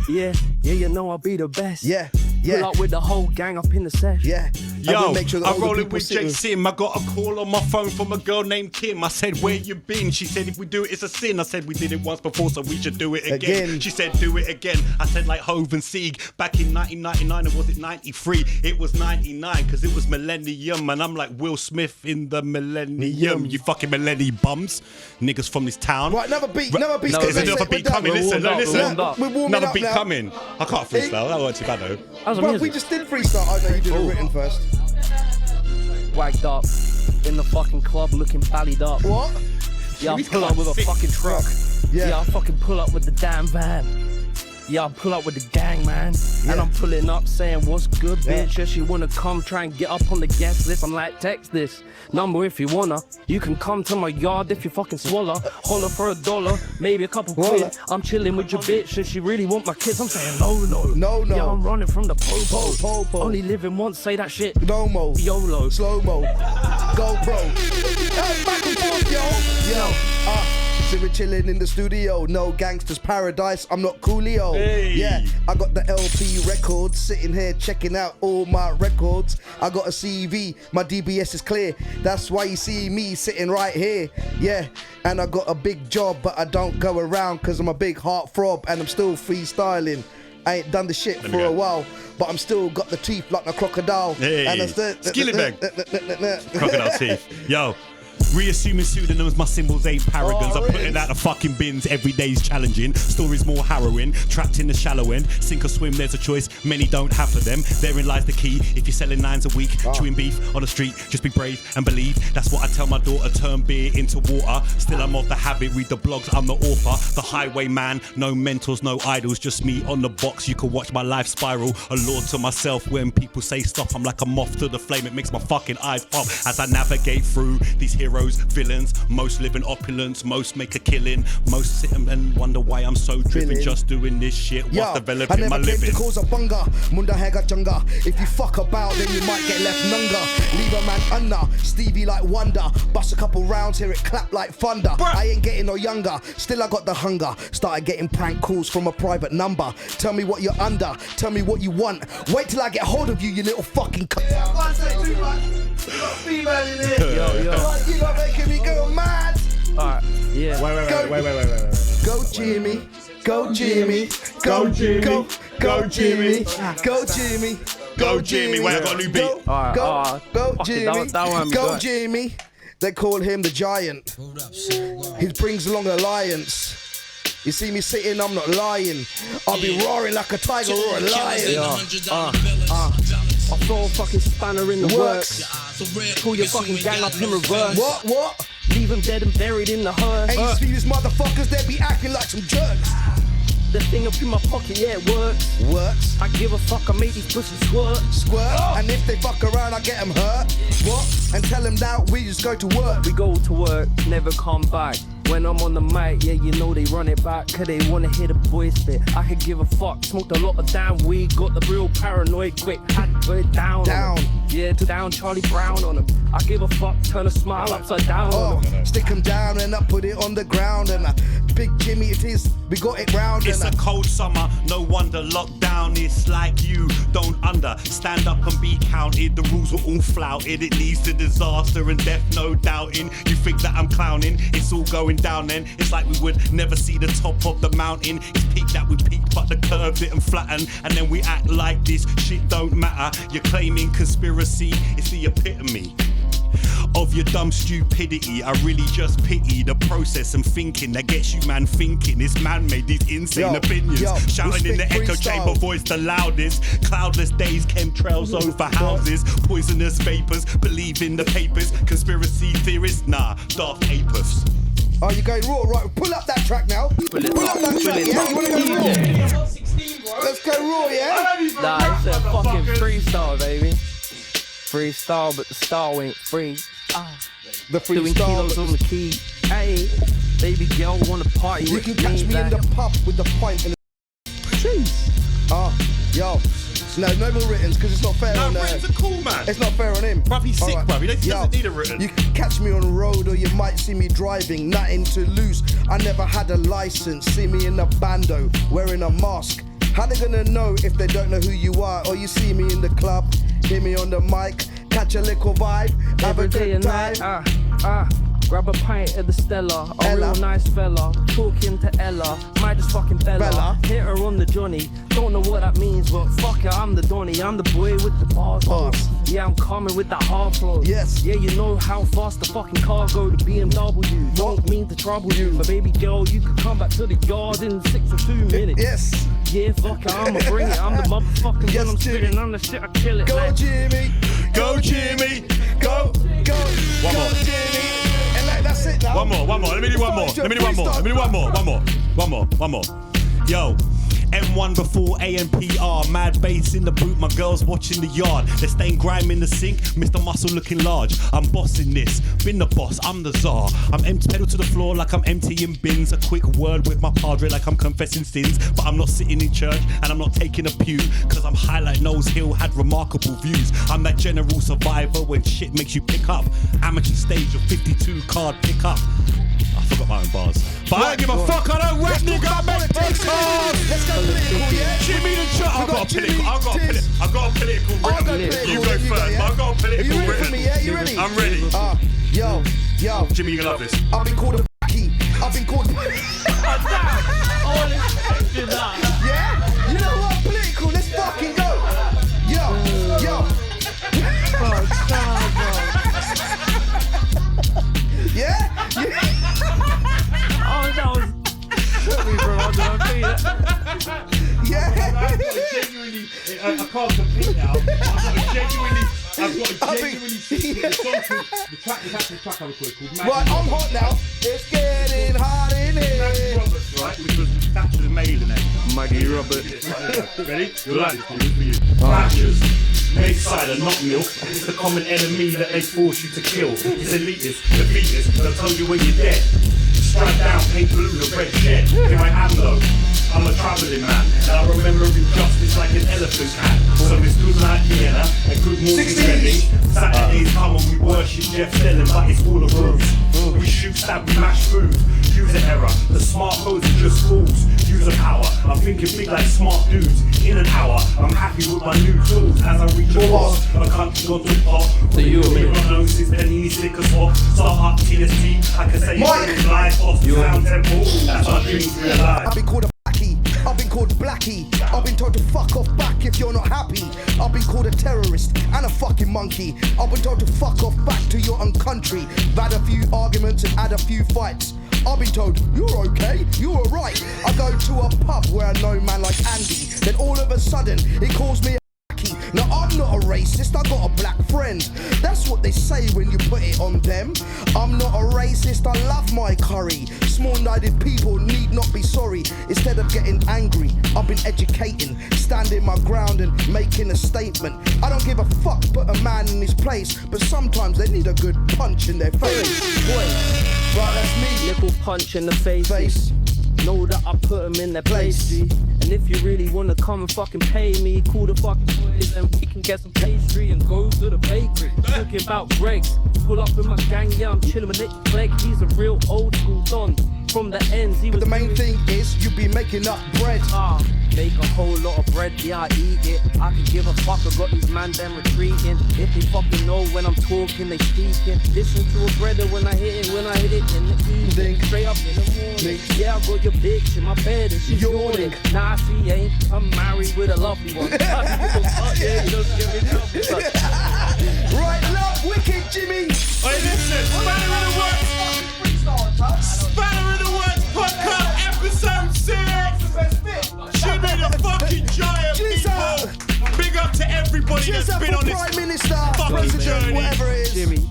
Yeah, you know I'll be the best. Yeah. Pull up with the whole gang up in the sesh. Yeah. Yo, make sure I'm rolling with Jay Sim. I got a call on my phone from a girl named Kim. I said, where you been? She said, if we do it, it's a sin. I said, we did it once before, so we should do it again. She said, do it again. I said, like Hove and Sieg. Back in 1999, or was it 93? It was 99, because it was millennium. And I'm like Will Smith in the millennium. You fucking millennium bums. Niggas from this town. Right, another beat. There's another beat coming. Listen. We're warming Another up beat now. coming. I can't freestyle. That wasn't too bad though. Bro, we just did freestyle. I know you did it written first. Wagged up in the fucking club looking ballied up. What? Yeah, I pull up with a fucking truck. Yeah, I fucking pull up with the damn van. Yeah, I pull up with the gang, man. And I'm pulling up saying, what's good, bitch? If you wanna come, try and get up on the guest list. I'm like, text this number if you wanna. You can come to my yard if you fucking swallow. Holler for $1, maybe a couple quid. I'm chilling with your bitch. If she really want my kids, I'm saying, no. Yeah, I'm running from the po-po. Only living once, say that shit. No mo. YOLO. Slow-mo. GoPro. Back and forth, yo. So we're chilling in the studio, no gangsters paradise, I'm not Coolio. Hey. Yeah, I got the LP records, sitting here checking out all my records. I got a CV, my DBS is clear, that's why you see me sitting right here. Yeah, and I got a big job, but I don't go around cause I'm a big heartthrob and I'm still freestyling. I ain't done the shit for a while, but I'm still got the teeth like a crocodile. Hey, and Skillibag. Crocodile teeth. Yo. Reassuming pseudonyms, my symbols ain't paragons. I'm putting out the fucking bins, every day's challenging. Stories more harrowing, trapped in the shallow end. Sink or swim, there's a choice, many don't have for them. Therein lies the key, if you're selling 9s a week, chewing beef on the street, just be brave and believe. That's what I tell my daughter, turn beer into water. Still I'm of the habit, read the blogs, I'm the author. The highwayman, no mentors, no idols, just me on the box. You can watch my life spiral, a law to myself. When people say stop, I'm like a moth to the flame, it makes my fucking eyes pop. As I navigate through these heroes, villains, most live in opulence, most make a killing, most sit and wonder why I'm so driven, just doing this shit, what's developing my living. I never came to cause a bunga, munda hega junga. If you fuck about, then you might get left nunga. Leave a man under, Stevie like Wonder. Bust a couple rounds, hear it clap like thunder. Bruh. I ain't getting no younger, still I got the hunger. Started getting prank calls from a private number. Tell me what you're under, tell me what you want. Wait till I get hold of you, you little fucking cunt. I can't say too much. You got a female in here. You got making me go mad. Alright, yeah. Wait. Go Jimmy. Go Jimmy. Go Jimmy. Go Jimmy. Go Jimmy. Go Jimmy. Wait, I got a new beat. Go Jimmy. Go Jimmy. They call him the Giant. He brings along alliance. You see me sitting, I'm not lying. I'll be roaring like a tiger or a lion. I throw a fucking spanner in the works. Pull your fucking gang up in reverse. What? Leave them dead and buried in the hearse. And you see these motherfuckers, they be acting like some jerks. The thing up in my pocket, yeah, it works. Works. I give a fuck, I make these pussies squirt. And if they fuck around, I get them hurt. What? And tell them now we just go to work. We go to work, never come back. When I'm on the mic, yeah, you know they run it back, cause they wanna hear the boys spit. I could give a fuck, smoked a lot of damn weed, got the real paranoid quick, had to put it down. Yeah, to down Charlie Brown on him. I give a fuck, turn a smile upside down on him. Stick him down and I put it on the ground and I Big Jimmy it is, we got it round. It's a cold summer, no wonder lockdown is like you don't stand up and be counted. The rules were all flouted, it leads to disaster and death, no doubting. You think that I'm clowning, it's all going down then. It's like we would never see the top of the mountain. It's peaked that we peaked, but the curve didn't flatten. And then we act like this shit don't matter. You're claiming conspiracy, it's the epitome of your dumb stupidity. I really just pity the process and thinking that gets you man thinking. This man made these insane opinions, shouting in the echo chamber voice the loudest. Cloudless days, chemtrails over houses, poisonous vapors, believe in the papers. Conspiracy theorists, nah, daft apers. Oh, you're going raw, right? Pull up that track now. Pull up that track, yeah? You wanna go raw? Let's go raw, yeah? Nah, it's a fucking freestyle, baby. Freestyle, but the style ain't free. The freestyle. Doing kilos on the key. Hey, baby girl wanna party You with can catch me in the pub with the pint and the... Jeez. Yo. No more writtens, because it's not fair on... writtens are cool, man. It's not fair on him. Bruv, he's sick, bruv. He doesn't need a written. You can catch me on the road or you might see me driving, nothing to lose. I never had a license. See me in a bando, wearing a mask. How they gonna know if they don't know who you are? Or you see me in the club, hear me on the mic, catch a little vibe, have a good time. Grab a pint at the Stella, a real nice fella, talking to Ella, might just fucking Bella. Hit her on the Johnny, don't know what that means, but fuck it, I'm the Donny, I'm the boy with the bars. Yeah, I'm coming with that hard flow. Yes. Yeah, you know how fast the fucking car go, the BMW. Don't mean to trouble you, but baby girl, you can come back to the yard in 6 or 2 minutes. Yes. Yeah, fuck it, I'ma bring it. I'm the motherfucking Yes, when I'm Jimmy. spitting, I'm the shit, I kill it. Go like. Jimmy, Go Jimmy, go. One more. Jimmy. And like, that's it now. One more. Let me do one more. Yo. M1 before AMPR, mad bass in the boot, my girls watching the yard. They're staying grime in the sink, Mr. Muscle looking large. I'm bossing this, been the boss, I'm the czar. I'm empty, pedal to the floor like I'm emptying bins. A quick word with my padre like I'm confessing sins. But I'm not sitting in church and I'm not taking a pew, cause I'm high like Nose Hill, had remarkable views. I'm that general survivor when shit makes you pick up. Amateur stage of 52 card pick up. I forgot my own bars. But I don't give a fuck, I don't rap, nigga, I make TikToks! Let's go political, yeah? Jimmy the Chuck! I've got a political written. You go first, I've got a political written. Are you ready for me, yeah? You ready? I'm ready. Yo. Jimmy, you're gonna love this. I've been called a b***y. I've been called... Yeah? You know what? Political, let's fucking go. Yo. Yeah? Oh, that was... Sorry, bro, I don't feel it. Yeah. I can't compete now. I've got a genuinely the track I recorded called Maggie Right, I'm hot now. It's getting hot in here. Maggie Roberts, right? Which was Thatcher's maiden name. Maggie Roberts. Ready? You'll like this, this for you. Thatchers. Make cider, not milk. It's the common enemy that they force you to kill. It's elitist, defeatist, they'll tell you when you're dead. Strike down, paint blue, the red shed. Here I am though. I'm a travelling man, and I remember injustice like an elephant cat. So it's good night Vienna, and good morning Reading. Saturdays come and we worship Jeff Stelling, but it's all a ruse. We shoot, stab, we mash food. Use an error, the smart codes are just fools. Use a power, I'm thinking big like smart dudes. In an hour, I'm happy with my new tools. As I reach a boss, a country gone to pop. To you, Noses, Benini, slick as hot. Start up TST, I can say it's live off the sound temple. That's our dreams realized. I've been called a I've been called Blackie. I've been told to fuck off back if you're not happy. I've been called a terrorist and a fucking monkey. I've been told to fuck off back to your own country. I've had a few arguments and had a few fights. I've been told, you're okay, you're alright. I go to a pub where I know a man like Andy. Then all of a sudden, he calls me a Blackie. Now I'm not a racist, I got a black friend. That's what they say when you put it on them. I'm not a racist, I love my curry. Small-minded people need not be sorry. Instead of getting angry, I've been educating, standing my ground and making a statement. I don't give a fuck, put a man in his place, but sometimes they need a good punch in their face. Boy, right, that's me. Little punch in the face. Know that I put them in their place, G. And if you really wanna come and fucking pay me, call the fucking boys and we can get some pastry and go to the bakery. Talking about breaks, pull up with my gang, yeah, I'm chilling with Nick Clegg. He's a real old school don. from the ends. He But was the main thing is you be making up bread. Make a whole lot of bread, yeah, I eat it. I can give a fuck, I got these man them retreating. If they fucking know when I'm talking, they speaking. Listen to a brother when I hit it in the evening. Straight up in the morning. Yeah, I got your bitch in my bed and she's yawning. Nah, she ain't, I'm married with a lovely one. Right, love, wicked Jimmy. Hey, listen, Spanner in the Works. Spanner in the Works podcast episode 6. Jimmy the fucking giant, people. Big up to everybody that's been on this Prime Minister, fucking President, journey. whatever it is. Jimmy.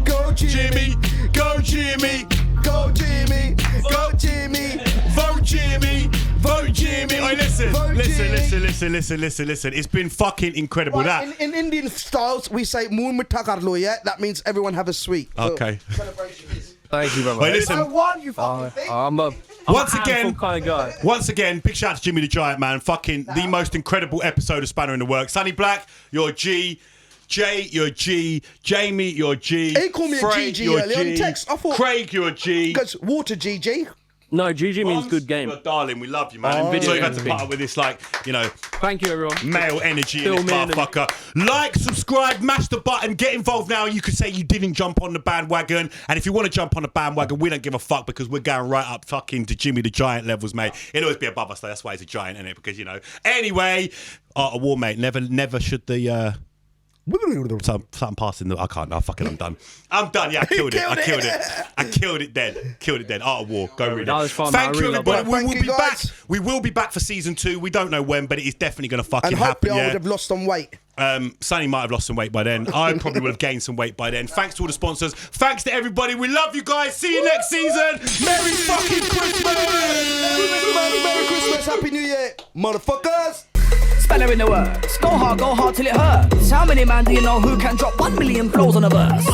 Go Jimmy. Go Jimmy. Go Jimmy. Go Jimmy. Vote Jimmy. Vote Jimmy. Hey, listen. Vote Listen. It's been fucking incredible. Right, That. in Indian styles, we say "Moon mutakarlo," yeah? That means everyone have a sweet. Okay. Celebration is. Thank you, brother. Hey, listen. I'm a Once handful kind of guy. Once again, big shout out to Jimmy the Giant, man. Fucking the most incredible episode of Spanner in the Works. Sonny Black, you're a G. Jay, you're a G. Jamie, you're a G. He called me a Fred, GG you're a earlier on G. text. I thought. Craig, you're a G. Goes water GG. No, GG means good game. You're a darling, we love you, man. Oh. So you've had to put up with this, like, you know, Thank you, everyone. male energy in Fill this me in. motherfucker. Like, subscribe, mash the button, get involved now. You could say you didn't jump on the bandwagon. And if you want to jump on the bandwagon, we don't give a fuck because we're going right up fucking to Jimmy the Giant levels, mate. It'll always be above us, though. That's why he's a giant, innit? Because, you know. Anyway, Art of War, mate. Never should the... Something passing the... I can't. No, fuck it. I'm done. Yeah, I killed it. I killed it dead. Art of War. Go read it. That was fun, Thank man. I you, really everybody. loved it. We will Thank be you, back. guys. We will be back for season 2. We don't know when, but it is definitely going to fucking And happen. hopefully I Yeah. would have lost some weight. Sonny might have lost some weight by then. I probably would have gained some weight by then. Thanks to all the sponsors. Thanks to everybody. We love you guys. See you next season. Merry fucking Christmas. Merry Christmas. Happy New Year. Motherfuckers. Spanner in the works. Go hard till it hurts. How many man do you know who can drop 1 million flows on a verse?